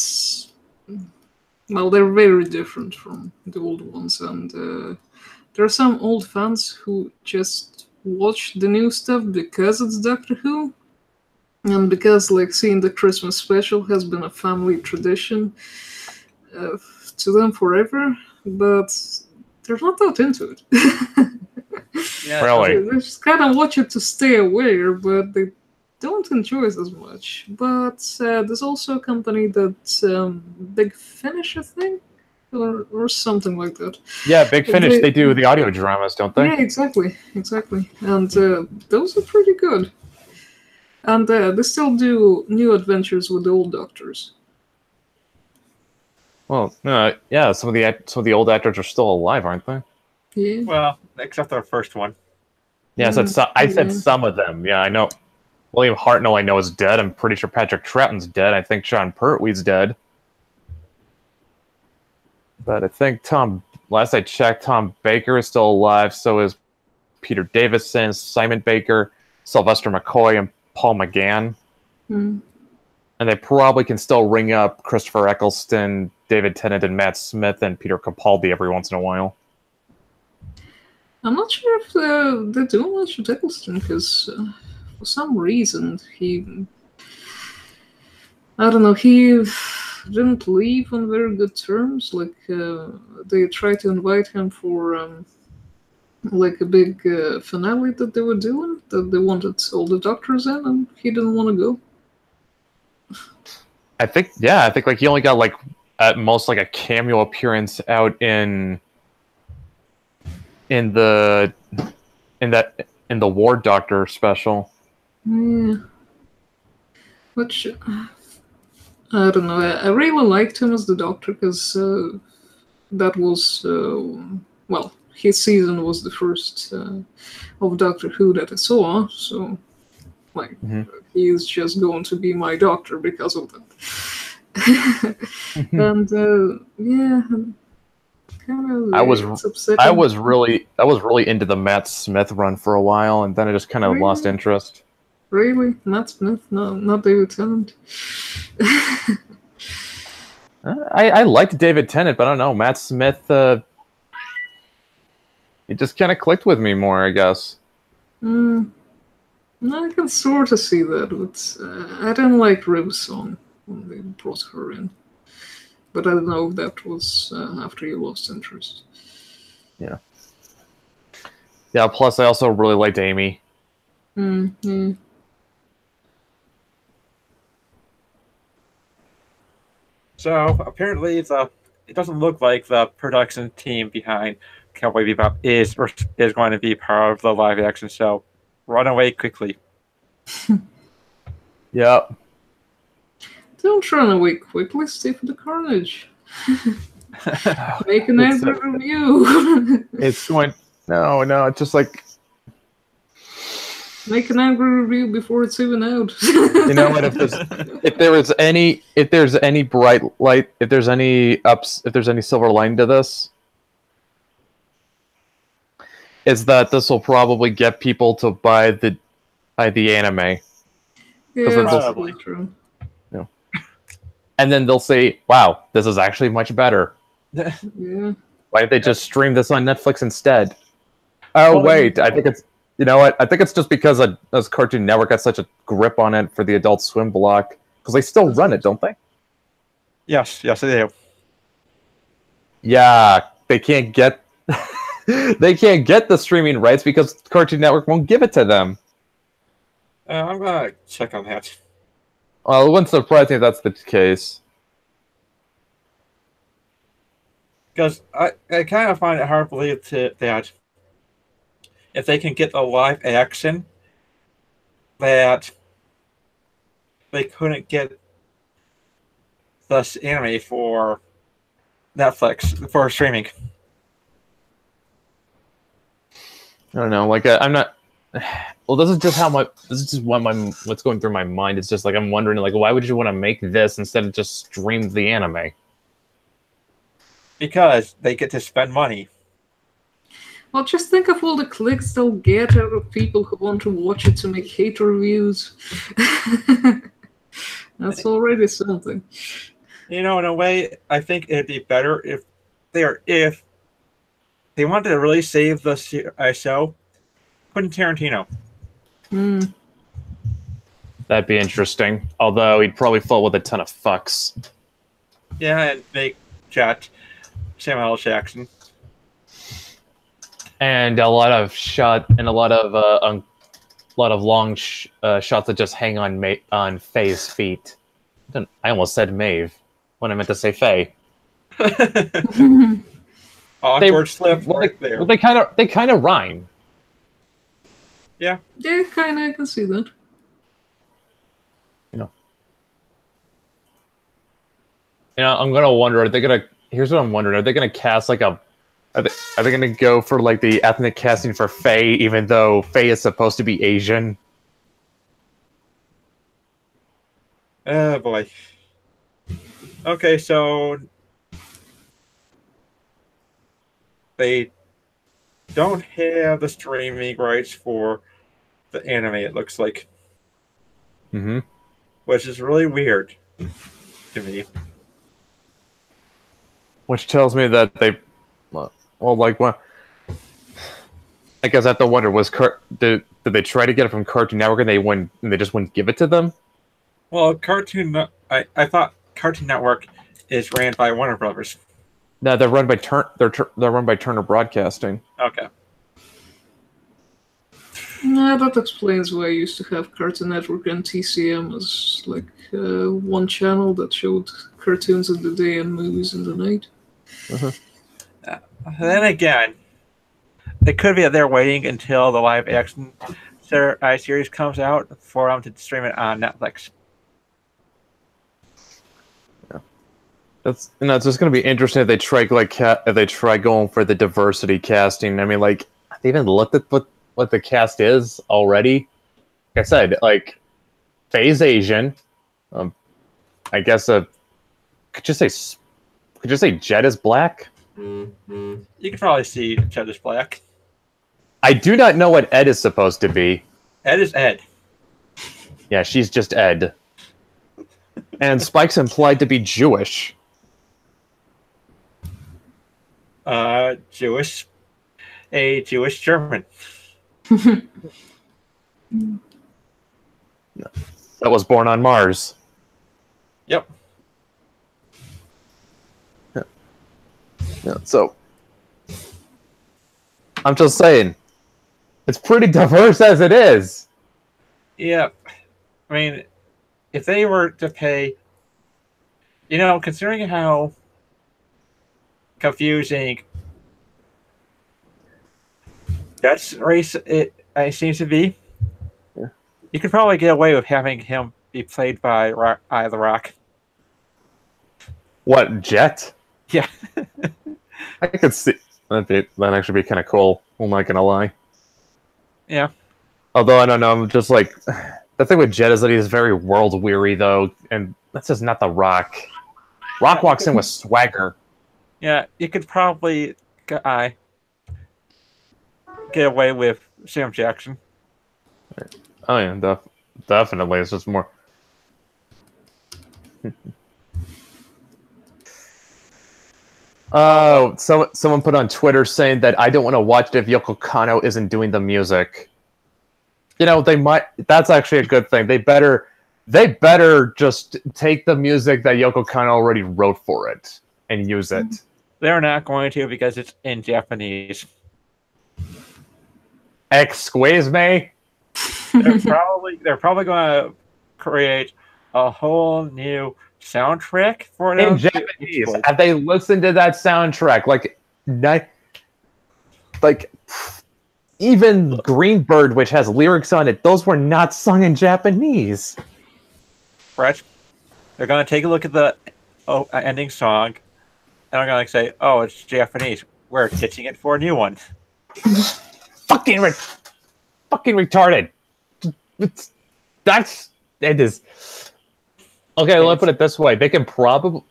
Well, they're very different from the old ones, and there are some old fans who just watch the new stuff because it's Doctor Who, and because like seeing the Christmas special has been a family tradition to them forever, but they're not that into it. Yeah, Really? They just kind of watch it to stay aware, but they don't enjoy it as much. But there's also a company that Big Finish, I think, or something like that. Yeah, Big Finish. They do the audio dramas, don't they? Yeah, exactly. And those are pretty good. And they still do new adventures with the old Doctors. Well, yeah. Some of the old actors are still alive, aren't they? Yeah. well, except our first one. Yeah, I said Yeah. some of them. Yeah, I know. William Hartnell, I know, is dead. I'm pretty sure Patrick Troughton's dead. I think Sean Pertwee's dead. But I think last I checked, Tom Baker is still alive. So is Peter Davison, Simon Baker, Sylvester McCoy, and Paul McGann. Mm. And they probably can still ring up Christopher Eccleston, David Tennant, and Matt Smith, and Peter Capaldi every once in a while. I'm not sure if they're doing much with Eccleston, because for some reason I don't know, he didn't leave on very good terms. Like, they tried to invite him for like a big finale that they were doing, that they wanted all the Doctors in, and he didn't want to go. I think like he only got like at most like a cameo appearance out in the War Doctor special. Yeah. Which, I don't know, I really liked him as the Doctor, because that was, well, his season was the first of Doctor Who that I saw, so, like, he is just going to be my Doctor because of that. And, yeah, kind of, I was upsetting. I was really into the Matt Smith run for a while, and then I just kind of lost Really? interest. Really? Matt Smith? No, not David Tennant. I liked David Tennant, but I don't know, Matt Smith. It just kind of clicked with me more, I guess. I can sort of see that, but I didn't like Riv's song when they brought her in. But I don't know if that was after you lost interest. Yeah. Plus, I also really liked Amy. Yeah. So apparently, it doesn't look like the production team behind Cowboy Bebop is going to be part of the live action show. Run away quickly. Yep. Don't run away quickly, stay for the carnage. Make an angry review. It's going. No, it's just like. Make an angry review before it's even out. You know what? If there's any bright light, if there's any silver lining to this, is that this will probably get people to buy the anime. Yeah, that's probably true. And then they'll say, "Wow, this is actually much better. Yeah. Why did they just stream this on Netflix instead?" Oh wait, I think it's. You know what? I think it's just because as Cartoon Network got such a grip on it for the Adult Swim block, because they still run it, don't they? Yes, they do. Yeah, they can't get the streaming rights because Cartoon Network won't give it to them. I'm gonna check on that. Well, it wouldn't surprise me if that's the case. Because I kind of find it hard to believe that if they can get a live action, that they couldn't get this anime for Netflix for streaming. I don't know. Like I'm not. Well, this is just what's going through my mind. It's just like I'm wondering, like, why would you want to make this instead of just stream the anime? Because they get to spend money. Well, just think of all the clicks they'll get out of people who want to watch it to make hate reviews. That's already something. In a way, I think it'd be better if they wanted to really save the show. Quentin Tarantino. That'd be interesting. Although he'd probably fall with a ton of fucks. Yeah, and make Samuel L. Jackson. And a lot of long shots that just hang on Faye's feet. I almost said Maeve when I meant to say Faye. Awkward slip right there. Well, they kind of rhyme. Yeah. Yeah, kind of. I can see that. I'm gonna wonder. Here's what I'm wondering. Are they gonna cast like a? Are they gonna go for like the ethnic casting for Faye, even though Faye is supposed to be Asian? Oh boy. Okay, so they don't have the streaming rights for the anime, it looks like. Mm-hmm. Which is really weird to me. Which tells me that they, I guess I have to wonder, did they try to get it from Cartoon Network and they just wouldn't give it to them? Well, I thought Cartoon Network is ran by Warner Brothers. No, they're run by they're run by Turner Broadcasting. Okay. Yeah, that explains why I used to have Cartoon Network and TCM as like one channel that showed cartoons in the day and movies in the night. Then again, they could be there waiting until the live action series comes out for them to stream it on Netflix. Yeah, it's just going to be interesting if they try going for the diversity casting. I mean, like, they even looked at what the cast is already. Like I said, like, Faye's Asian. I guess could you say Jet is black? Mm-hmm. You can probably see Jet is black. I do not know what Ed is supposed to be. Ed is Ed. Yeah, she's just Ed. And Spike's implied to be Jewish. Jewish. A Jewish German. That was born on Mars. Yep. Yeah, so I'm just saying, it's pretty diverse as it is. Yeah, I mean, if they were to pay, considering how confusing Dutch race it seems to be, yeah, you could probably get away with having him be played by The Rock. What, Jet? Yeah. I could see that'd actually be kind of cool. I'm not gonna lie. Yeah. Although I don't know, I'm just like, the thing with Jet is that he's very world weary though, and that's just not The Rock. Rock walks in with swagger. Yeah, you could probably get away with Sam Jackson. Oh yeah, definitely. It's just more. Oh, someone put on Twitter saying that I don't want to watch it if Yoko Kanno isn't doing the music. They might. That's actually a good thing. They better just take the music that Yoko Kanno already wrote for it and use it. They're not going to because it's in Japanese. Excuse me? They're probably going to create a whole new soundtrack for it in Japanese. Have they listened to that soundtrack? Like even Greenbird, which has lyrics on it, those were not sung in Japanese. Brett, they're going to take a look at the ending song, and they're going to say, "Oh, it's Japanese. We're ditching it for a new one." fucking retarded. It is. Okay, let's put it this way. They can probably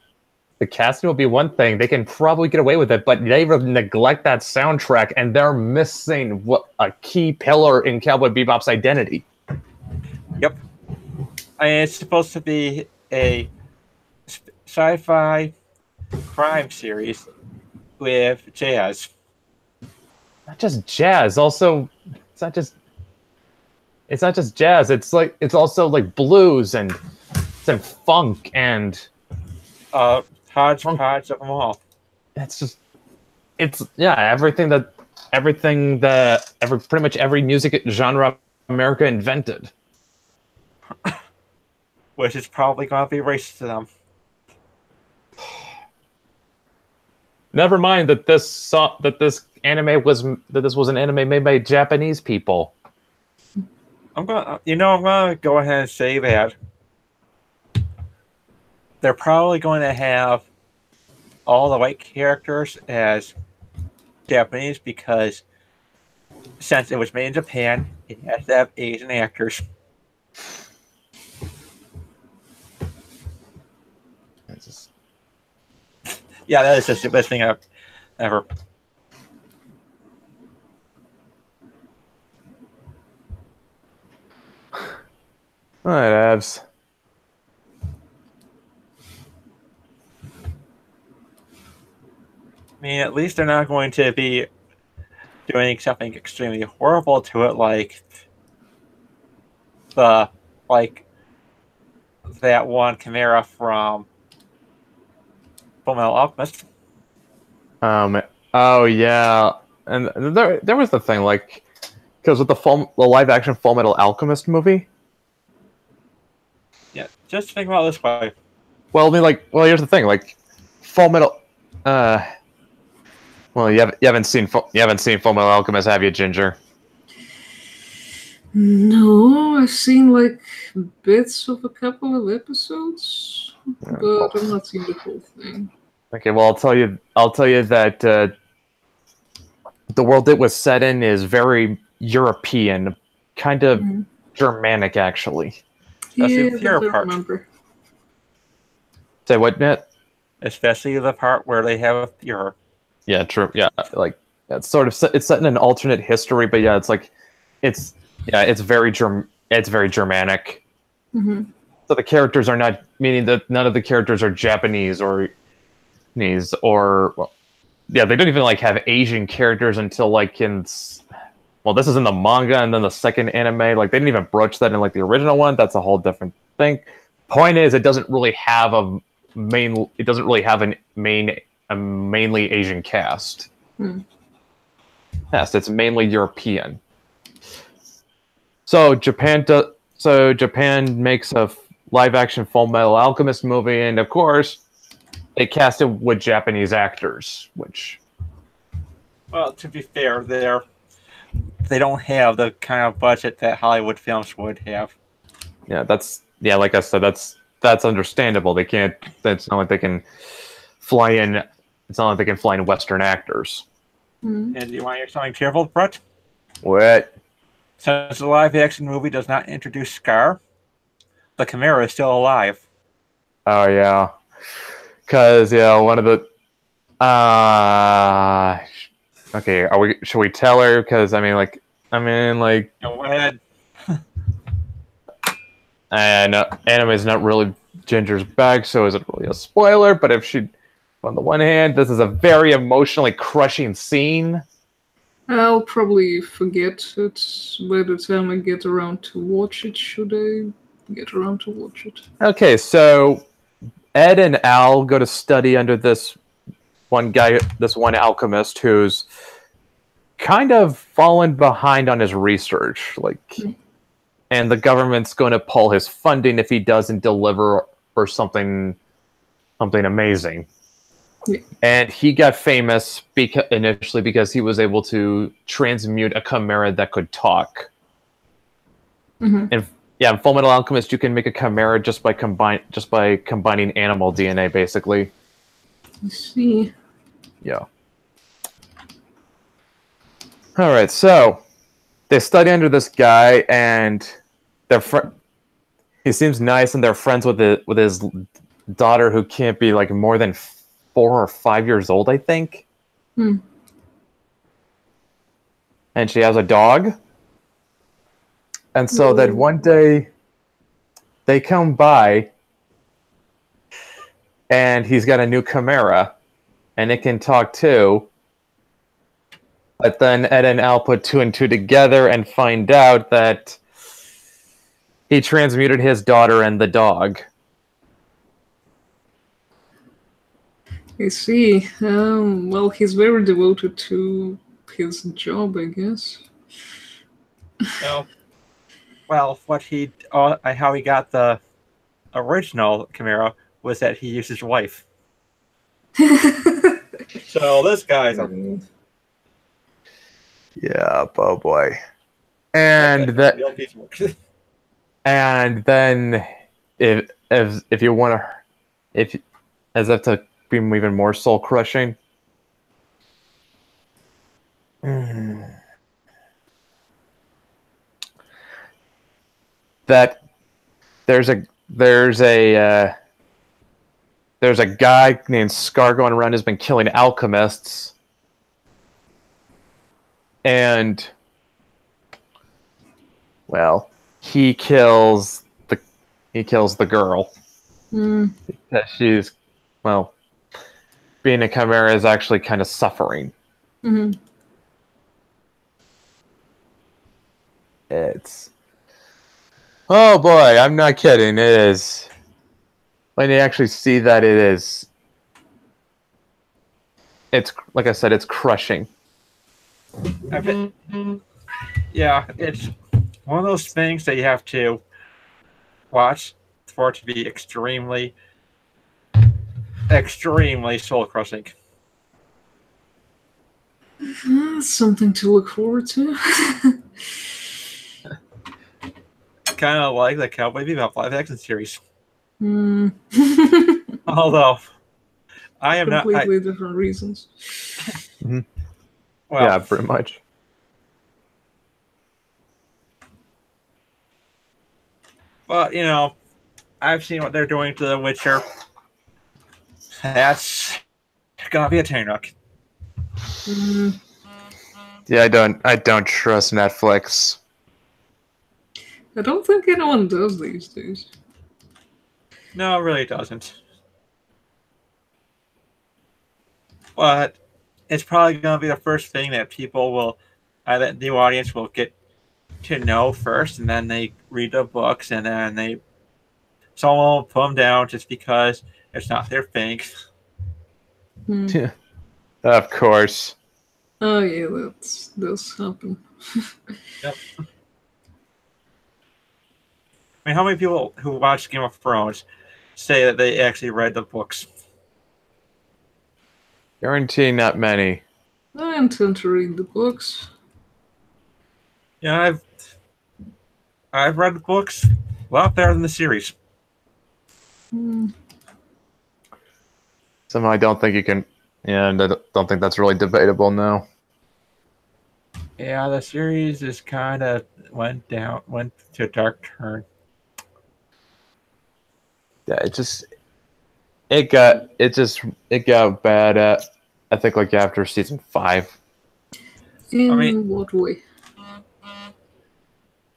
the casting will be one thing. They can probably get away with it, but they neglect that soundtrack, and they're missing a key pillar in Cowboy Bebop's identity. Yep. And it's supposed to be a sci-fi crime series with jazz. Not just jazz. Also, it's not just jazz. It's also like blues and funk and hodgepodge of them all. Everything that pretty much every music genre America invented. Which is probably going to be racist to them. Never mind that this was an anime made by Japanese people. I'm gonna go ahead and say that they're probably going to have all the white characters as Japanese because since it was made in Japan, it has to have Asian actors. Yeah, that is just the best thing I've ever. All right, Abs. I mean, at least they're not going to be doing something extremely horrible to it, like that one chimera from Fullmetal Alchemist. Oh yeah, and there was the thing because with the live action Fullmetal Alchemist movie. Yeah, just think about it this way. Well, I mean, here's the thing, Fullmetal. Well, you haven't seen Fullmetal Alchemist, have you, Ginger? No, I've seen bits of a couple of episodes, but I've not seen the whole thing. Okay, well, I'll tell you that the world it was set in is very European, kind of Germanic, actually. That's Yeah, the pure I part. remember. Say what, Matt? Especially the part where they have your. Yeah, true. Yeah, it's sort of it's set in an alternate history, but yeah, it's very Germanic. Mm-hmm. So the characters are not, meaning that none of the characters are Japanese they don't even have Asian characters until this is in the manga, and then the second anime, they didn't even broach that in the original one. That's a whole different thing. Point is, it doesn't really have a mainly Asian cast. Yes, it's mainly European. So Japan makes a live action Fullmetal Alchemist movie, and of course they cast it with Japanese actors, which, well, to be fair, they don't have the kind of budget that Hollywood films would have. Like I said, that's understandable. They can't. It's not like they can fly in. It's not like they can fly in Western actors. Mm-hmm. And you want to hear something cheerful, Brett? What? Since the live-action movie does not introduce Scar, the Chimera is still alive. Oh yeah, because one of the. Okay, should we tell her? Because Go ahead. And anime is not really Ginger's bag, so is it really a spoiler? But on the one hand, this is a very emotionally crushing scene. I'll probably forget it by the time I get around to watch it. Should I get around to watch it? Okay, so Ed and Al go to study under this one guy, this one alchemist who's kind of fallen behind on his research, and the government's going to pull his funding if he doesn't deliver or something amazing. Yeah. And he got famous initially because he was able to transmute a chimera that could talk. Mm-hmm. And in Fullmetal Alchemist, you can make a chimera just by combining animal DNA, basically. I see. Yeah. All right, so they study under this guy, and he seems nice, and they're friends with his daughter who can't be like more than 4 or 5 years old, I think. Hmm. And she has a dog. And so that one day they come by and he's got a new Chimera and it can talk too. But then Ed and Al put 2 and 2 together and find out that he transmuted his daughter and the dog. I see. Well, he's very devoted to his job, I guess. Well, how he got the original Chimera was that he used his wife. So this guy's a... Yeah, oh boy. And that, and then if you want to, as if to be even more soul crushing. That there's a guy named Scar going around who's been killing alchemists, and well, he kills the girl. That she's, well, being a chimera is actually kind of suffering. Mm-hmm. It's, oh boy, I'm not kidding. It is, when you actually see that, it's like I said, it's crushing. Yeah, it's one of those things that you have to watch for it to be extremely, extremely soul crushing. Something to look forward to. Kind of like the Cowboy Bebop live action series. Mm. Although, I am completely different reasons. Mm-hmm. Well, yeah, pretty much. But, you know, I've seen what they're doing to The Witcher. That's gonna be a Tanuk. Yeah, I don't trust Netflix. I don't think anyone does these days. No, it really doesn't. But it's probably gonna be the first thing that people will, that the audience will get to know first, and then they read the books, and then someone will put them down just because it's not their thing. Yeah, of course. Oh yeah, that does happen. Yep. I mean, how many people who watch Game of Thrones say that they actually read the books? Guarantee not many. I intend to read the books. Yeah, I've read the books a lot better than the series. Somehow I don't think you can. Yeah, I don't think that's really debatable now. Yeah, the series is kind of went to a dark turn. Yeah, it got bad at, I think, like after season 5. In what way?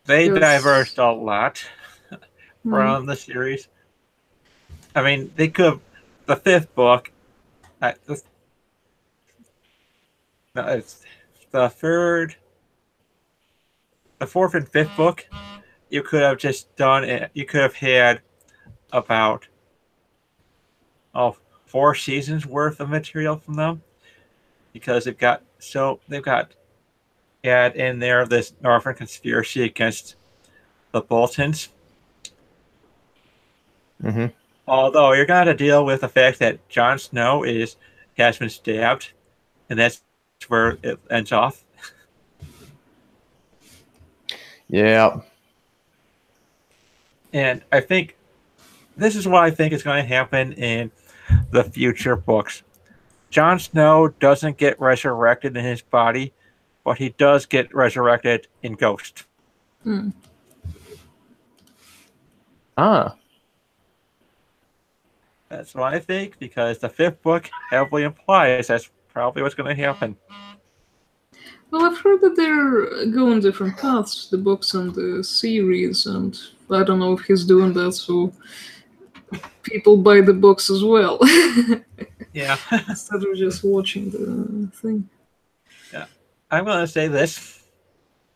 They diverged a lot from the series. I mean, they could have, the 5th book, it's the 4th and 5th book, you could have just done it. You could have had about 4 seasons worth of material from them, because they've got add in there this Northern conspiracy against the Boltons. Mm-hmm. Although you're gonna have to deal with the fact that Jon Snow has been stabbed, and that's where it ends off. Yeah. And I think this is what I think is going to happen in the future books. Jon Snow doesn't get resurrected in his body, but he does get resurrected in Ghost. Ah. That's what I think, because the fifth book heavily implies that's probably what's going to happen. Well, I've heard that they're going different paths, the books and the series, and I don't know if he's doing that so people buy the books as well. Yeah. Instead of just watching the thing. Yeah. I'm going to say this.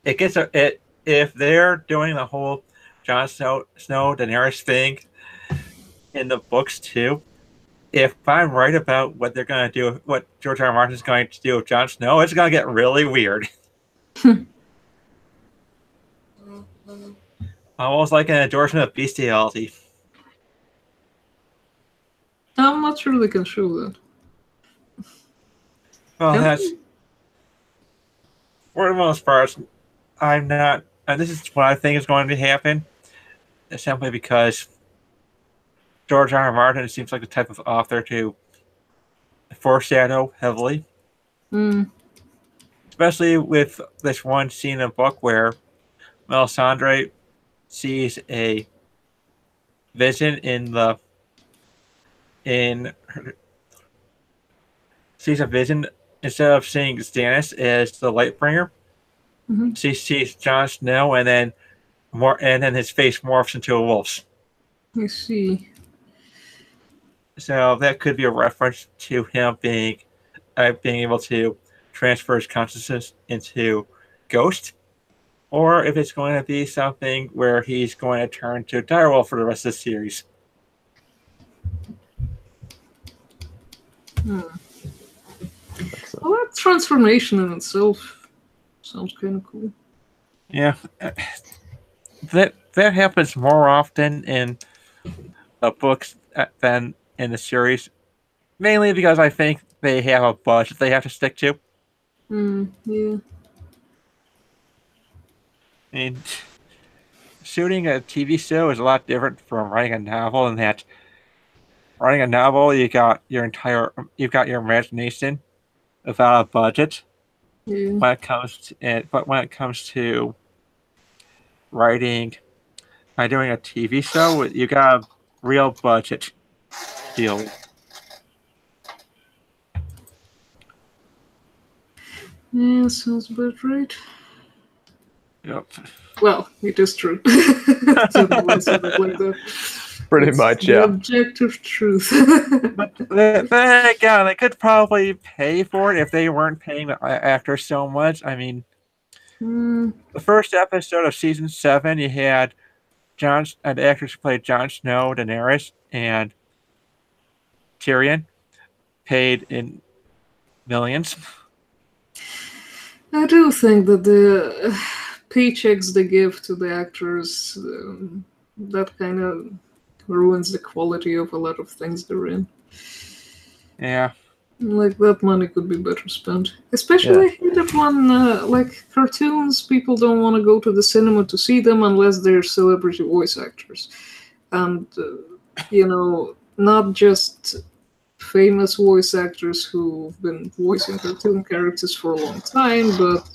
If they're doing the whole Jon Snow Daenerys thing in the books too, if I'm right about what they're going to do, what George R. R. Martin's going to do with Jon Snow, it's going to get really weird. Almost like an endorsement of bestiality. I'm not sure they can show that. Well, Can that's they? for the most part. I'm not, and this is what I think is going to happen. Simply because George R. R. Martin seems like the type of author to foreshadow heavily, especially with this one scene in the book where Melisandre sees a vision sees a vision instead of seeing Stannis as the Lightbringer. She sees Jon Snow, and then his face morphs into a wolf's. I see. So that could be a reference to him being able to transfer his consciousness into Ghost, or if it's going to be something where he's going to turn to direwolf for the rest of the series. Well, that transformation in itself sounds kind of cool. Yeah, that happens more often in the books than in the series, mainly because I think they have a budget they have to stick to. Yeah. I mean, shooting a TV show is a lot different from writing a novel, in that writing a novel, you've got your imagination without a budget. Yeah. When it comes to writing by doing a TV show, you got a real budget deal. Yeah, sounds about right. Yep. Well, it is true. Like that. Pretty It's much, the yeah. objective truth. But then again, they could probably pay for it if they weren't paying the actors so much. I mean, the first episode of season 7, you had the actors who played Jon Snow, Daenerys, and Tyrion, paid in millions. I do think that the paychecks they give to the actors, that kind of ruins the quality of a lot of things they're in. Yeah. Like, that money could be better spent. Especially, I hate that when, like, cartoons, people don't want to go to the cinema to see them unless they're celebrity voice actors. And, not just famous voice actors who've been voicing cartoon characters for a long time, but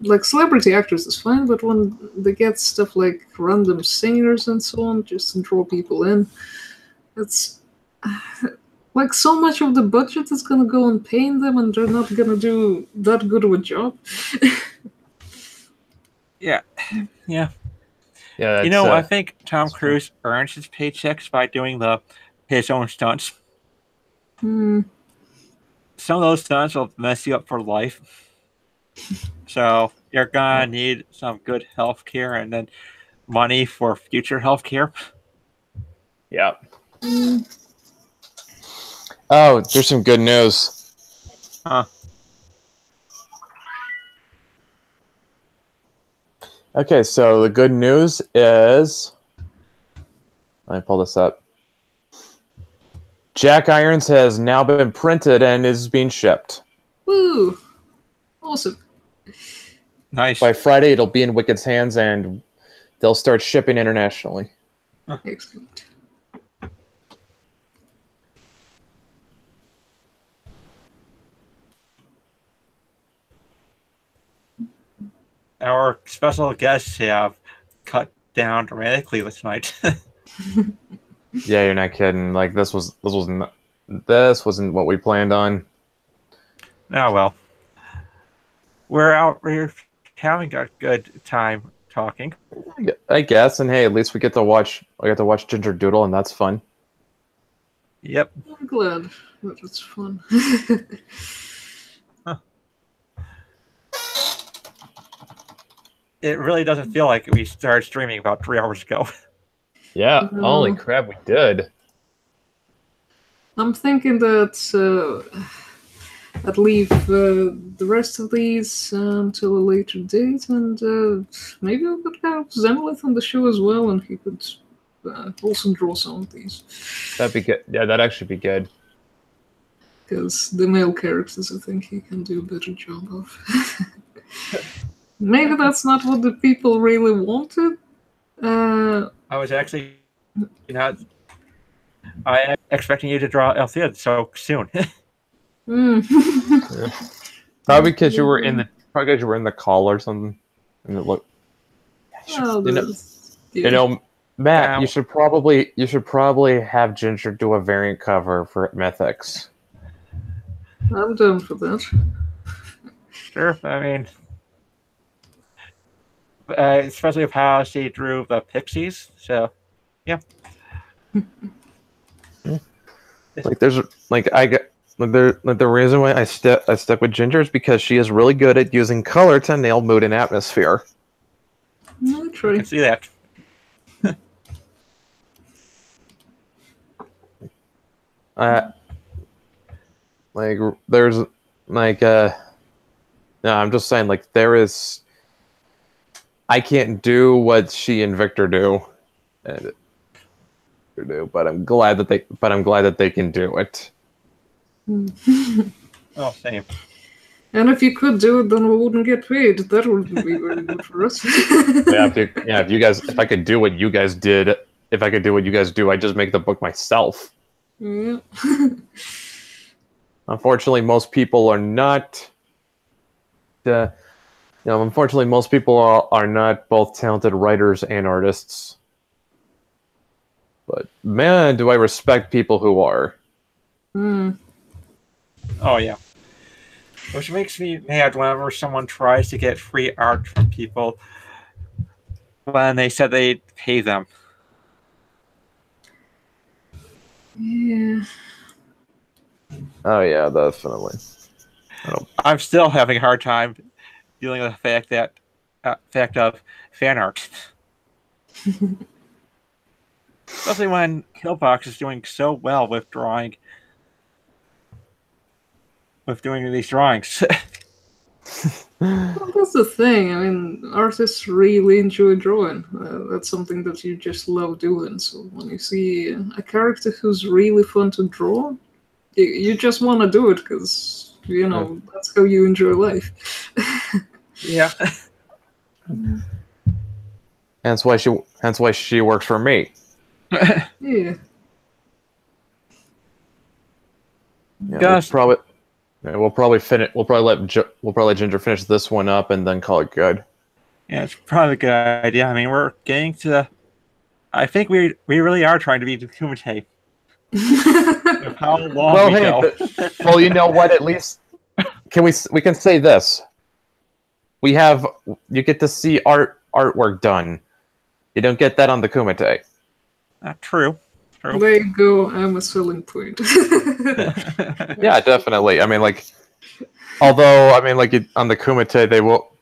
like celebrity actors is fine, but when they get stuff like random singers and so on just to draw people in, it's like so much of the budget is gonna go on paying them, and they're not gonna do that good of a job. Yeah. Yeah, I think Tom Cruise earns his paychecks by doing his own stunts. Some of those stunts will mess you up for life. So you're gonna need some good health care and then money for future health care. Yeah. Oh, there's some good news. Huh. Okay, so the good news is... Let me pull this up. Jack Irons has now been printed and is being shipped. Woo! Awesome. Nice. By Friday, it'll be in Wicked's hands, and they'll start shipping internationally. Excellent. Our special guests have cut down dramatically this night. Yeah, you're not kidding. Like this wasn't what we planned on. Oh well. We're having a good time talking. I guess, and hey, at least we get to watch Ginger Doodle, and that's fun. Yep. I'm glad that it's fun. It really doesn't feel like we started streaming about 3 hours ago. Yeah, No. holy crap, we did. I'm thinking that I'd leave the rest of these until a later date, and maybe I could have Zenlith on the show as well, and he could also draw some of these. That'd be good. Yeah, that'd actually be good. Because the male characters, I think he can do a better job of. Maybe that's not what the people really wanted. I was actually not. I am expecting you to draw Althea so soon. Yeah. Probably because you were in the call or something. And it looked. Well, You know, Matt, Ow. you should probably have Ginger do a variant cover for Mythics. I'm down for that. Sure, I mean, especially of how she drew the pixies. So, yeah. Like there's the reason why I stuck with Ginger is because she is really good at using color to nail mood and atmosphere. I'll I try. can see that. Like there's like no, I'm just saying like there is. I can't do what she and Victor do, but I'm glad that they can do it. Oh, same. And if you could do it, then we wouldn't get paid. That would be very good for us. If I could do what you guys did, if I could do what you guys do, I'd just make the book myself. Yeah. Unfortunately, most people are not. Unfortunately, most people are not both talented writers and artists. But man, do I respect people who are. Oh, yeah. Which makes me mad whenever someone tries to get free art from people when they said they'd pay them. Yeah. Oh yeah, definitely. I'm still having a hard time dealing with the fact of fan art. Especially when Killbox is doing so well with doing these drawings. Well, that's the thing. I mean, artists really enjoy drawing. That's something that you just love doing. So when you see a character who's really fun to draw, you just want to do it because, that's how you enjoy life. Yeah. Hence why she works for me. Yeah. Yeah, we'll probably let Ginger finish this one up and then call it good. Yeah, it's probably a good idea. I mean, we're getting to. I think we really are trying to be the Kumite. With how long we go. Well, you know what? At least we can say this. You get to see artwork done. You don't get that on the Kumite. True. There you go. I'm a selling point. Yeah, definitely. I mean, like, although I mean, like on the Kumite, they will.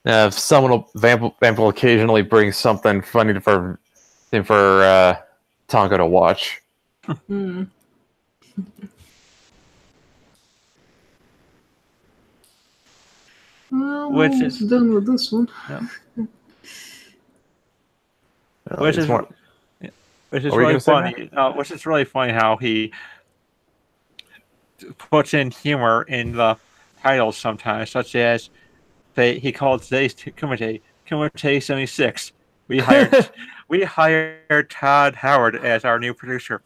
Vamp will occasionally bring something funny for Tonka to watch. Well, Which almost is- done with this one. Yeah. Which is really funny. Which is really funny how he puts in humor in the titles sometimes, such as he called today's Kumite 76. We hired Todd Howard as our new producer.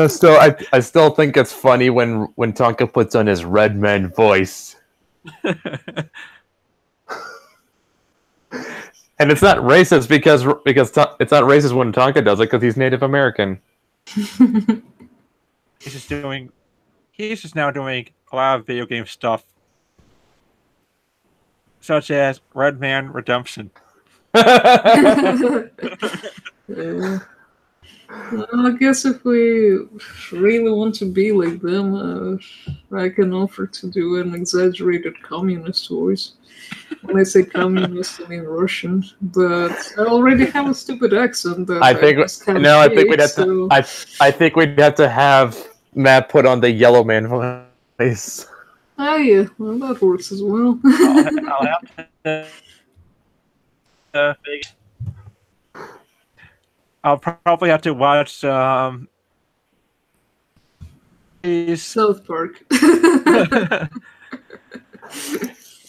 Still, I still think it's funny when Tonka puts on his Red Man voice. And it's not racist because it's not racist when Tonka does it because he's Native American. He's just now doing a lot of video game stuff, such as Red Man Redemption. I guess if we really want to be like them, I can offer to do an exaggerated communist voice. When I say communist, I mean Russian, but I already have a stupid accent. That I think we'd have so... to. I think we'd have to have Matt put on the yellow man voice. Oh yeah, well that works as well. I'll have to. I'll probably have to watch South Park.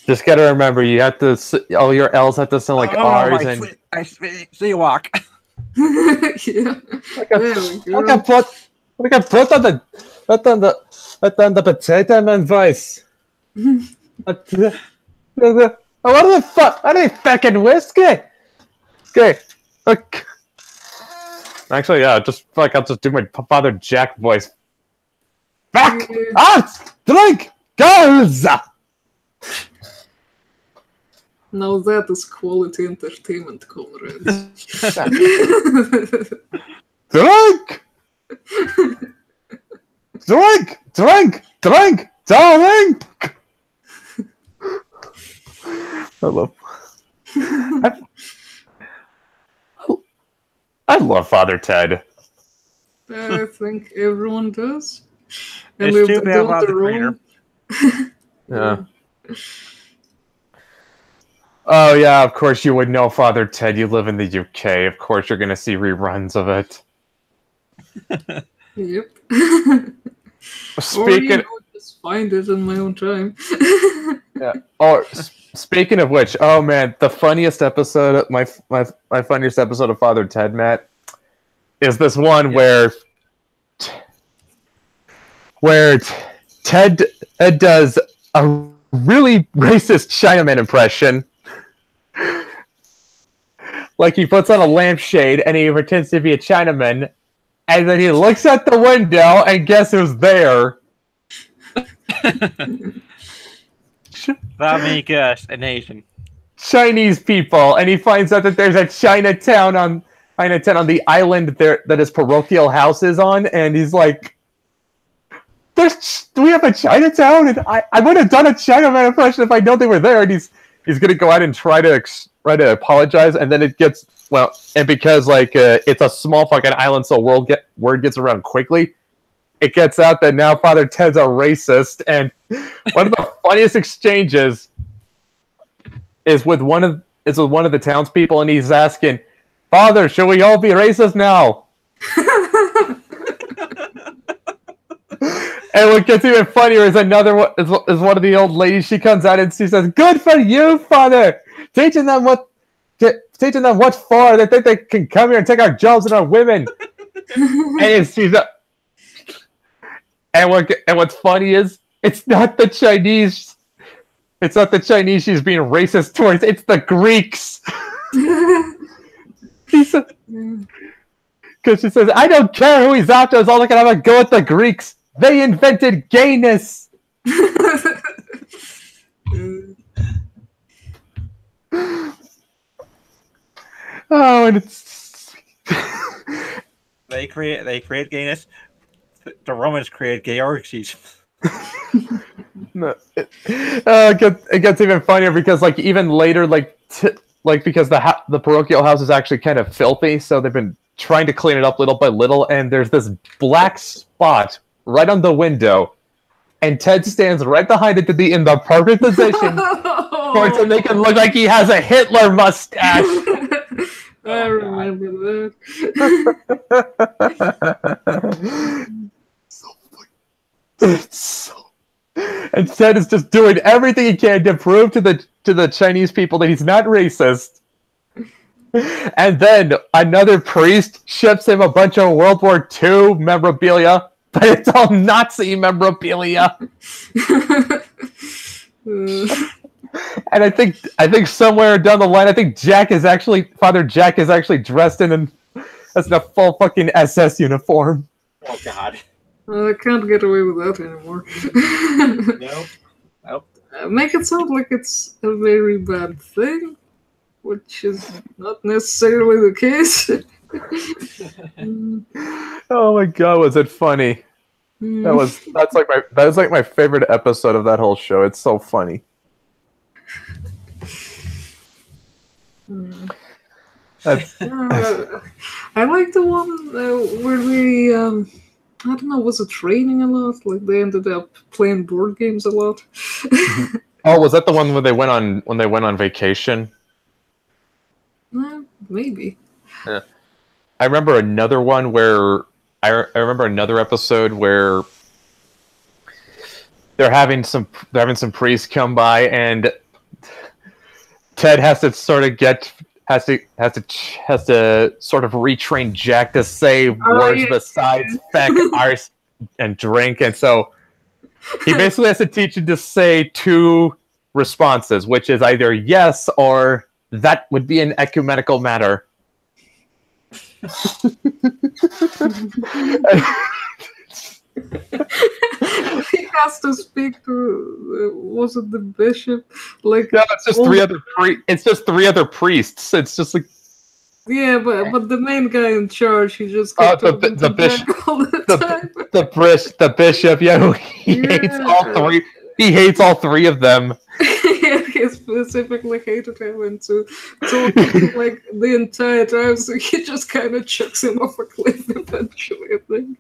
Just gotta remember, you have to. All your L's have to sound like R's and. I see walk. Yeah. There we go. We can put on the potato man voice. What the fuck? I need fucking whiskey. Okay. Look. Actually, yeah, I'll just do my Father Jack voice. Back out, drink, girls. Now that is quality entertainment, comrades. Drink, darling. I love Father Ted. I think everyone does. And it's too bad about the creator. Yeah. Oh yeah, of course you would know Father Ted. You live in the UK. Of course you're gonna see reruns of it. Yep. Speaking, just find it in my own time. yeah. Oh, speaking of which, oh man, the funniest episode, my funniest episode of Father Ted, Matt, is this one where Ted does a really racist Chinaman impression. Like he puts on a lampshade and he pretends to be a Chinaman, and then he looks at the window and guess who's there? That make us an Asian. Chinese people, and he finds out that there's a Chinatown on the island there that his parochial house is on, and he's like, do we have a Chinatown? And I would have done a Chinaman impression if I know they were there. And he's gonna go out and try to apologize, and then it gets and because it's a small fucking island, so word gets around quickly. It gets out that now Father Ted's a racist, and one of the funniest exchanges is with one of the townspeople, and he's asking, "Father, should we all be racist now?" And what gets even funnier is one of the old ladies. She comes out and she says, "Good for you, Father, teaching them what for. They think they can come here and take our jobs and our women." And what's funny is it's not the Chinese. It's not the Chinese she's being racist towards. It's the Greeks. Because she says, "I don't care who he's after. As long as I can have a go at the Greeks. They invented gayness." Oh, and it's they create gayness. The Romans created gay orgies. No, it gets even funnier because even later because the parochial house is actually kind of filthy, so they've been trying to clean it up little by little, and there's this black spot right on the window, and Ted stands right behind it to be in the perfect position for it to make it look like he has a Hitler mustache. I remember that. And Ted is just doing everything he can to prove to the Chinese people that he's not racist. And then another priest ships him a bunch of World War II memorabilia, but it's all Nazi memorabilia. And I think somewhere down the line, I think Father Jack is actually dressed in a full fucking SS uniform. Oh God. I can't get away with that anymore. Nope. Make it sound like it's a very bad thing, which is not necessarily the case. Oh my god, was it funny? That's like my favorite episode of that whole show. It's so funny. I like the one where they, I don't know, was it training a lot? Like they ended up playing board games a lot. Oh, was that the one where they went on vacation? Maybe. Yeah. I remember another one where I remember another episode where they're having some priests come by and Ted has to sort of sort of retrain Jack to say words besides feck, arse, and drink, and so he basically has to teach him to say two responses, which is either yes or that would be an ecumenical matter. He has to speak to was it the bishop? Like no, it's just three other priests. It's just like yeah, but the main guy in charge, he just kept the bishop all the time. The bishop, yeah, hates all three. He hates all three of them. Yeah, he specifically hated him and to talk like the entire time, so he just kind of chucks him off a cliff eventually, I think.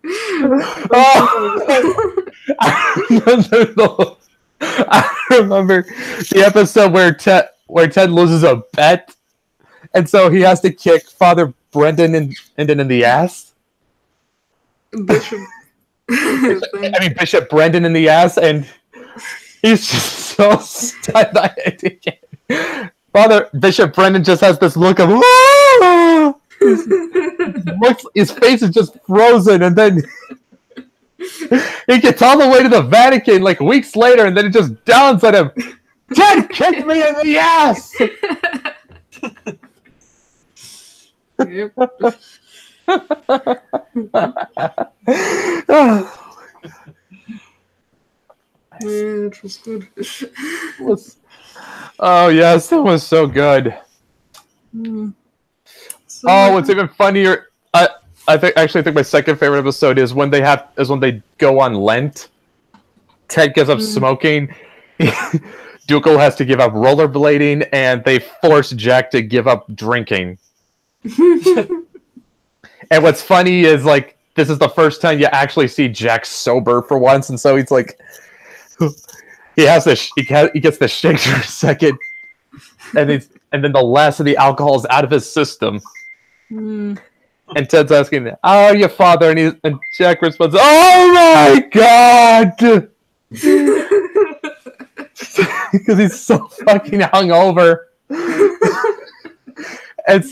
I remember the episode where Ted loses a bet, and so he has to kick Father Brendan in the ass. Bishop. Bishop Brendan in the ass, and he's just so stunned. Bishop Brendan just has this look of his face is just frozen, and then he gets all the way to the Vatican like weeks later, and then it just dawns on him, Ted kicked me in the ass! Yep. Yeah, it was good. Oh yes, it was so good. What's even funnier? I think my second favorite episode is when they go on Lent. Ted gives up smoking. Duco has to give up rollerblading, and they force Jack to give up drinking. And what's funny is like this is the first time you actually see Jack sober for once, and so he's like. He gets the shakes for a second, and then the last of the alcohol is out of his system. And Ted's asking, "How are you, Father?" And Jack responds, "Oh my God!" Because he's so fucking hungover. And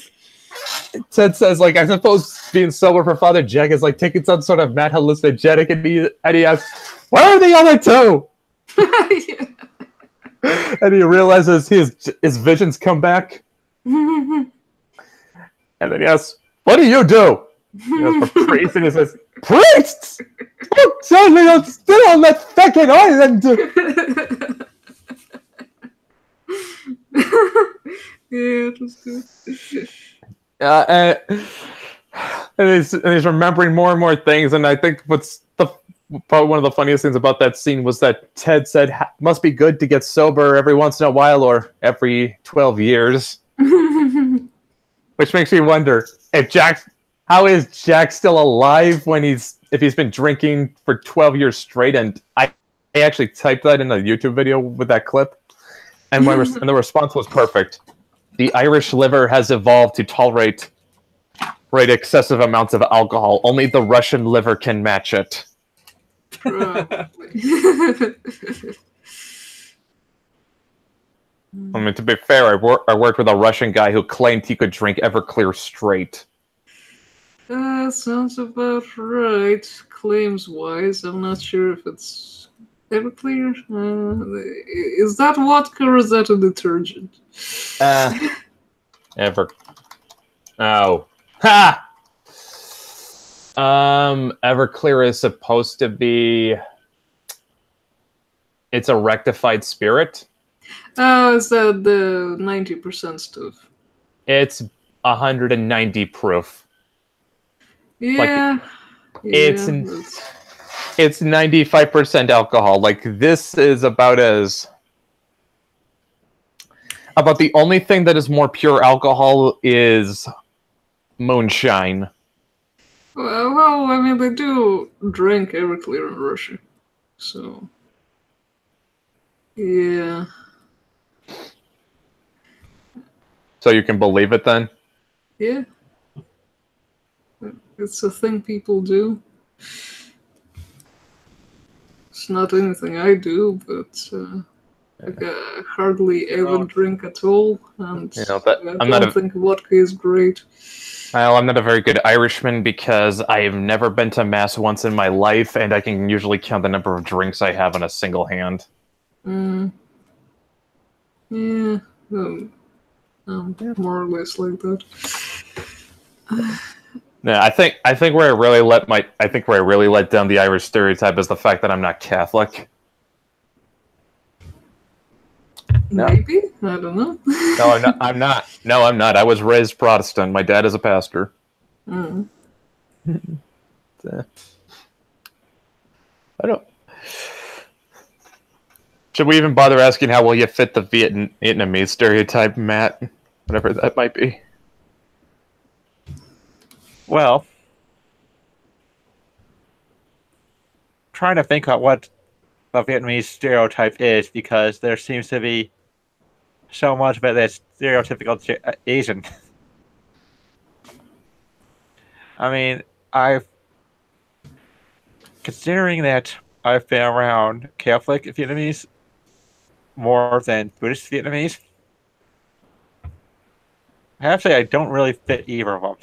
Ted says, like, I suppose being sober for Father Jack is like taking some sort of mad hallucinogenic, and he asks, "Where are the other two?" Yeah. And he realizes his visions come back. And then he asks, "What do you do?" He asks for priests, and he says, "Priests! Don't tell me I'm still on that fucking island!" Yeah, it was good. And he's remembering more and more things, and I think probably one of the funniest things about that scene was that Ted said, "Must be good to get sober every once in a while or every 12 years." Which makes me wonder how is Jack still alive if he's been drinking for 12 years straight? And I actually typed that in a YouTube video with that clip, and and the response was perfect. The Irish liver has evolved to tolerate excessive amounts of alcohol. Only the Russian liver can match it. Probably. I mean, to be fair, I worked with a Russian guy who claimed he could drink Everclear straight. Sounds about right. Claims-wise, I'm not sure if it's Everclear? Is that vodka or is that a detergent? Ever. Oh. Ha! Everclear is supposed to be... It's a rectified spirit. Oh, is that the 90% stuff? It's 190 proof. Yeah. It's 95% alcohol. Like, this is about the only thing that is more pure alcohol is moonshine. Well, I mean, they do drink Everclear in Russia, so yeah. So you can believe it then? Yeah. It's a thing people do. It's not anything I do, but I hardly ever drink at all, and I don't think vodka is great. Well, I'm not a very good Irishman because I've never been to Mass once in my life, and I can usually count the number of drinks I have on a single hand. Yeah. More or less like that. Yeah, I think where I really let down the Irish stereotype is the fact that I'm not Catholic. No. Maybe? I don't know. No, I'm not. No, I'm not. I was raised Protestant. My dad is a pastor. Mm. I don't... Should we even bother asking how well you fit the Vietnamese stereotype, Matt? Whatever that might be. Well, trying to think about what the Vietnamese stereotype is, because there seems to be so much of it that's stereotypical Asian. I mean, considering that I've been around Catholic Vietnamese more than Buddhist Vietnamese, I have to say I don't really fit either of them.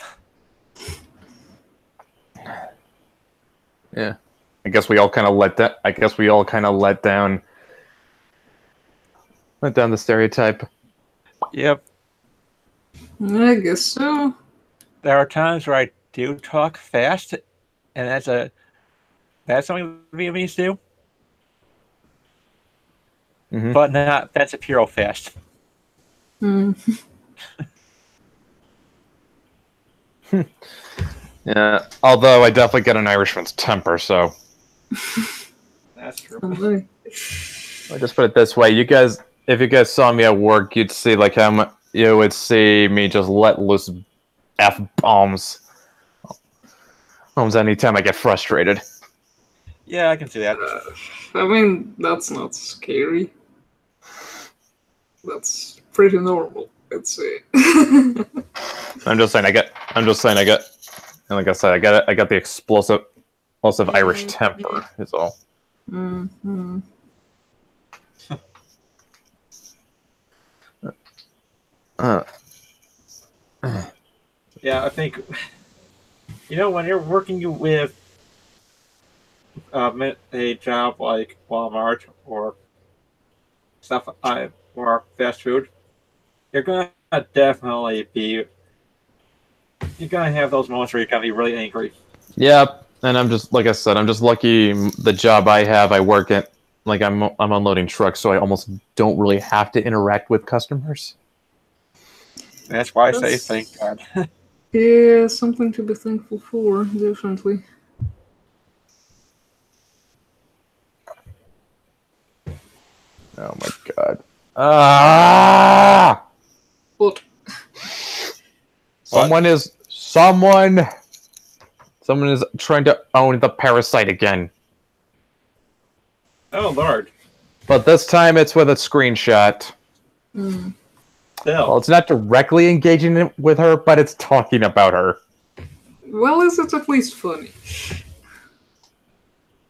Yeah, I guess we all kind of let down the stereotype. Yep. I guess so. There are times where I do talk fast, and that's something Vietnamese do. Mm-hmm. But that's a pure fast. Yeah, although I definitely get an Irishman's temper, so. That's true. I'll just put it this way: if you guys saw me at work, you'd see you would see me just let loose F-bombs almost anytime I get frustrated. Yeah, I can see that. I mean, that's not scary. That's pretty normal, I'd say. I'm just saying I get, and like I said, I got the explosive Irish temper, is all. Mm-hmm. Yeah, I think, when you're working with a job like Walmart or stuff or fast food, you're gonna definitely have those moments where you're gonna be really angry. Yep, and I'm just, like I said, I'm just lucky the job I have, I work at, like, I'm unloading trucks, so I almost don't really have to interact with customers. That's why I say thank God. Yeah, something to be thankful for, definitely. Oh my God. Ah! What? Someone is trying to own the parasite again. Oh Lord. But this time it's with a screenshot. Mm. Well, it's not directly engaging with her, but it's talking about her. Well, is it at least funny?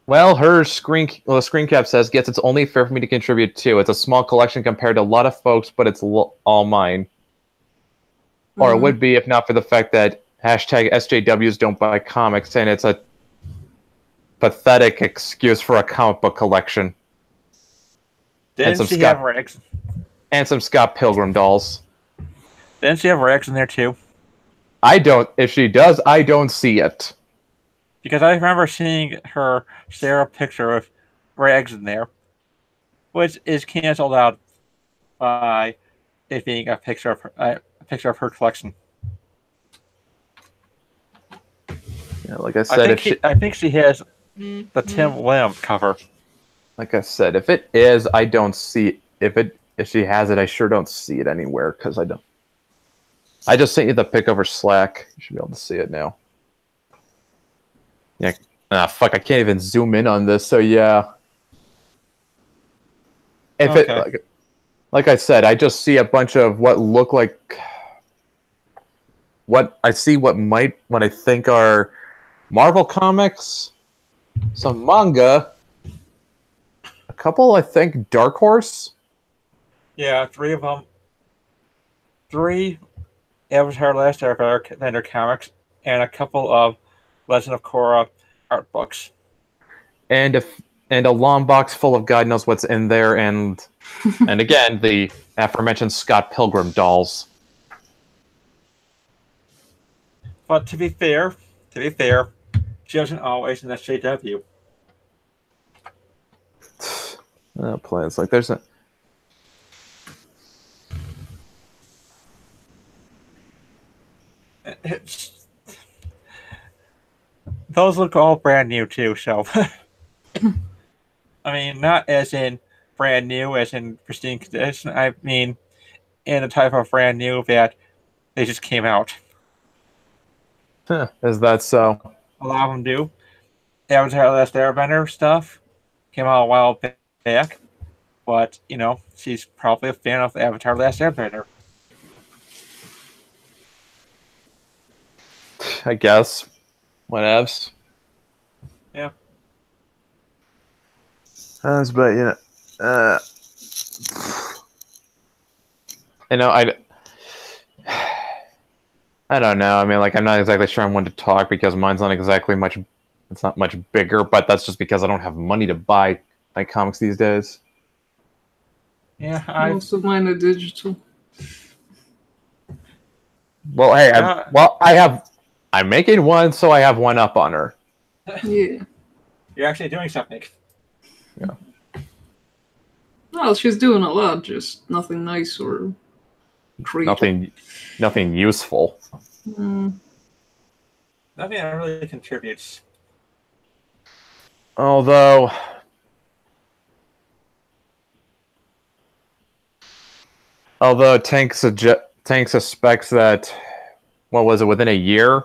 Well, the screen cap says, "Yes, it's only fair for me to contribute to. It's a small collection compared to a lot of folks, but it's all mine." Or it would be if not for the fact that #SJWs don't buy comics, and it's a pathetic excuse for a comic book collection. Didn't she have her eggs? And some Scott Pilgrim dolls. Didn't she have her eggs in there too? I don't. If she does, I don't see it. Because I remember seeing her share a picture of her eggs in there, which is canceled out by it being a picture of her collection. Yeah, like I said, I think she has the Tim Lim cover. Like I said, if it is, I don't see if she has it. I sure don't see it anywhere because I don't. I just sent you the pic over Slack. You should be able to see it now. Yeah. Fuck! I can't even zoom in on this. So yeah. If it like I said, I just see a bunch of what look like what I think are Marvel comics, some manga, a couple I think Dark Horse. Yeah, 3 of them. 3 Avatar: Last Airbender comics, and a couple of Legend of Korra art books. And a long box full of God knows what's in there, and again the aforementioned Scott Pilgrim dolls. But to be fair, she wasn't always in the SJW. Plans like there's a. Those look all brand new too, so I mean, not as in brand new, as in pristine condition. I mean, in the type of brand new that they just came out. Is that so? A lot of them do. Avatar: Last Airbender stuff came out a while back, but you know, she's probably a fan of Avatar: Last Airbender. I guess. Whatevs. Yeah. But I don't know. I mean, like, I'm not exactly sure I'm one to talk because mine's not exactly much. It's not much bigger, but that's just because I don't have money to buy my comics these days. Yeah, most of mine are digital. Well, hey, I'm making one, so I have one up on her. Yeah. You're actually doing something. Yeah. Well, she's doing a lot, just nothing nice or creative. Nothing useful. Mm. Nothing that really contributes. Although Tank suspects that, what was it, within a year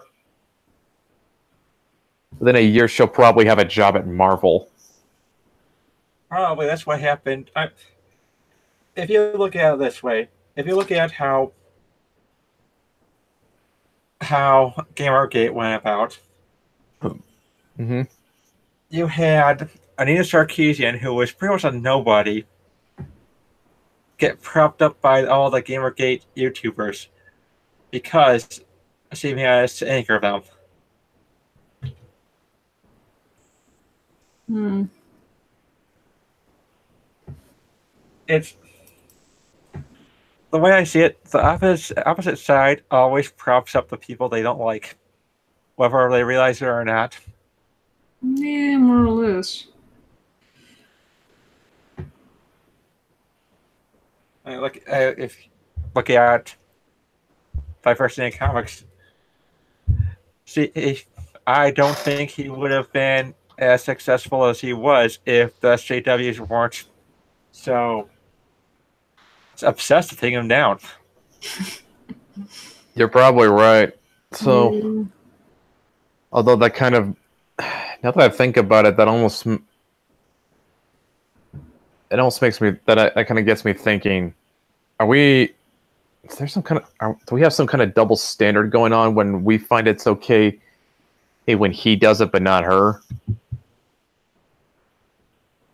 she'll probably have a job at Marvel. Probably that's what happened. If you look at it this way, if you look at how Gamergate went about, Mm-hmm. you had Anita Sarkeesian, who was pretty much a nobody, get propped up by all the Gamergate YouTubers because she managed to anchor them. Mm. It's the way I see it. The opposite side always props up the people they don't like, whether they realize it or not. Yeah, more or less. I mean, if you look at Diversity in Comics, I don't think he would have been as successful as he was if the SJWs weren't so obsessed with taking him down. You're probably right. So, Mm. although that kind of, now that I think about it, that almost makes me that kind of gets me thinking: do we have some kind of double standard going on when we find it's okay, when he does it but not her?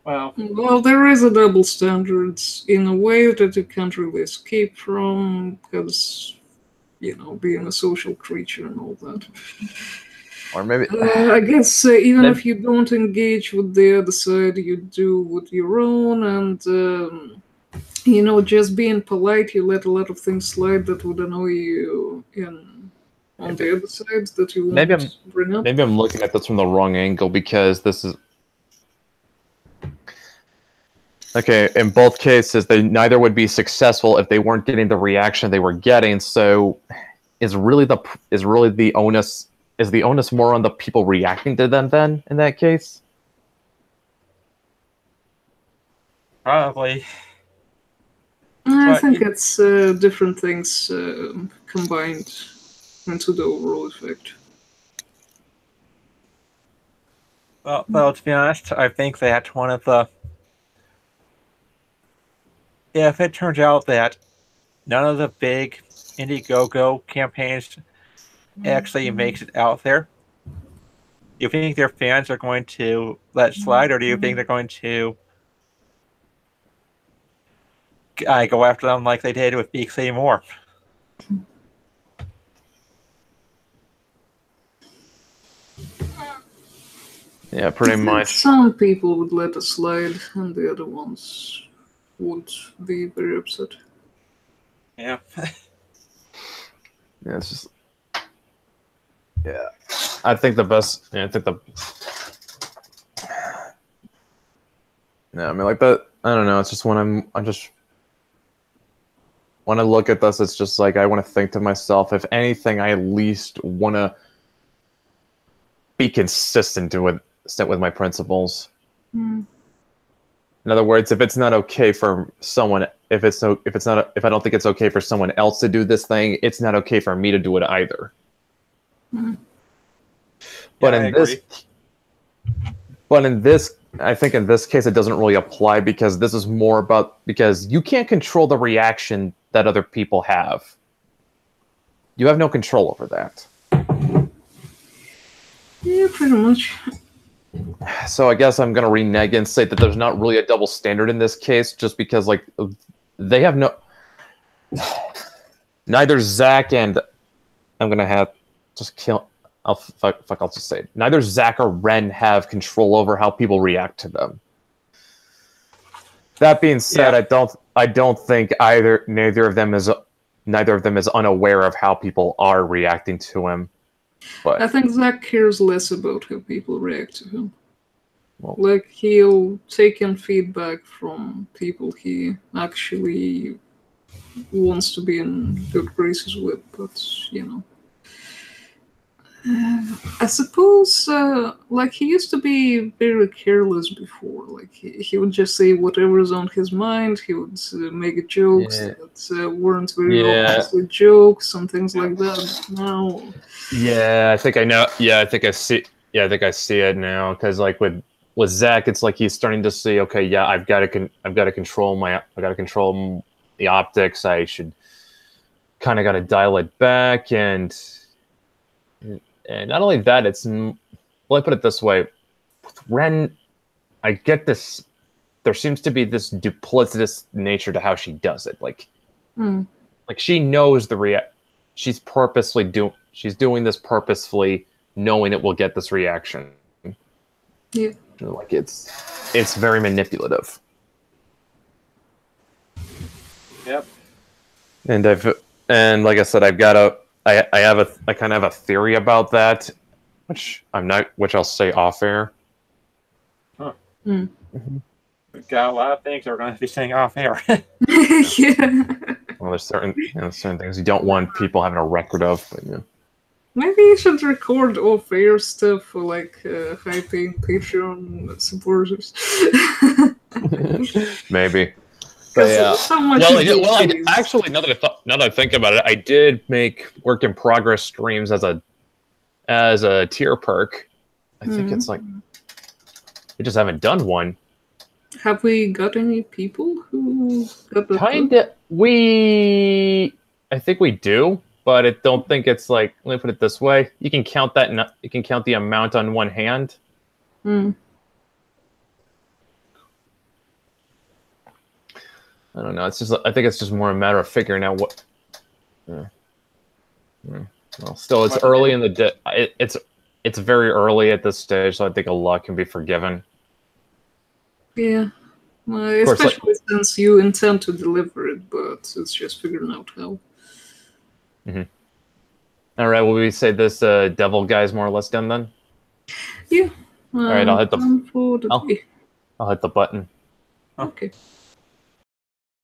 Well, there is a double standards in a way that you can't really escape from because, being a social creature and all that. Or maybe I guess even Then- if you don't engage with the other side, you do with your own, and just being polite, you let a lot of things slide that would annoy you on the other side that you maybe won't bring up. maybe I'm looking at this from the wrong angle because this is okay. In both cases, they neither would be successful if they weren't getting the reaction they were getting. So, is the onus more on the people reacting to them then? In that case, Probably. I But think it's different things combined into the overall effect. Well, to be honest, I think that one of the if it turns out that none of the big Indiegogo campaigns actually makes it out there, do you think their fans are going to let it slide, or do you think they're going to go after them like they did with BC Moore? yeah, pretty I think much. some people would let it slide, and the other ones would be very upset. Yeah. Yeah, it's just yeah. I think the best. Yeah, I think the. Yeah, I mean, like that. I don't know. It's just when I'm just when I look at this, it's just like I want to think to myself, if anything, I at least want to be consistent with my principles. Mm. In other words, if it's not okay for someone, if I don't think it's okay for someone else to do this thing, it's not okay for me to do it either. Mm. But Yeah, I think in this case, it doesn't really apply because this is more about because you can't control the reaction that other people have. You have no control over that. Yeah, pretty much. So I guess I'm gonna renege and say that there's not really a double standard in this case, just because like they have no. Neither Zach and I'm gonna have just kill. I'll just say it. Neither Zach or Ren have control over how people react to them. That being said, Yeah. I don't think neither of them is unaware of how people are reacting to him. But I think Zach cares less about how people react to him. Well- Like, he'll take in feedback from people he actually wants to be in good graces with, but, I suppose, like, he used to be very careless before. Like, he would just say whatever's on his mind. He would make jokes Yeah. that weren't very Yeah. obviously jokes and things like that. Now, yeah, I think I know. Yeah, I think I see. Yeah, I think I see it now because like with Zach, it's like he's starting to see. Okay, yeah, I've got to control the optics. I should kind of got to dial it back and not only that, well, I put it this way. With Ren, I get this. There seems to be this duplicitous nature to how she does it. Like she knows she's doing this purposefully, knowing it will get this reaction. yeah. Like it's very manipulative. Yep. And like I said, I kind of have a theory about that, which I'll say off air. Huh. Mm. We've got a lot of things that we're going to be saying off air. Yeah. Well, there's certain things you don't want people having a record of. But, yeah. Maybe you should record off-air stuff for like high-paying Patreon supporters. Maybe. But, yeah. So much Actually, now that I think about it, I did make work in progress streams as a tier perk. I think it's like we just haven't done one. Have we got any people who got that? Kinda. I think we do, but I don't think it's like. Let me put it this way: you can count that. You can count the amount on one hand. Mm. I don't know. It's just. I think it's just more a matter of figuring out what. Well, still, it's early in the day. it's very early at this stage, so I think a lot can be forgiven. Yeah. course, Especially since you intend to deliver it, but it's just figuring out how. All right, will we say this devil guy's more or less done then? Yeah. All right, I'll hit the done for the I'll- day. I'll hit the button. Okay.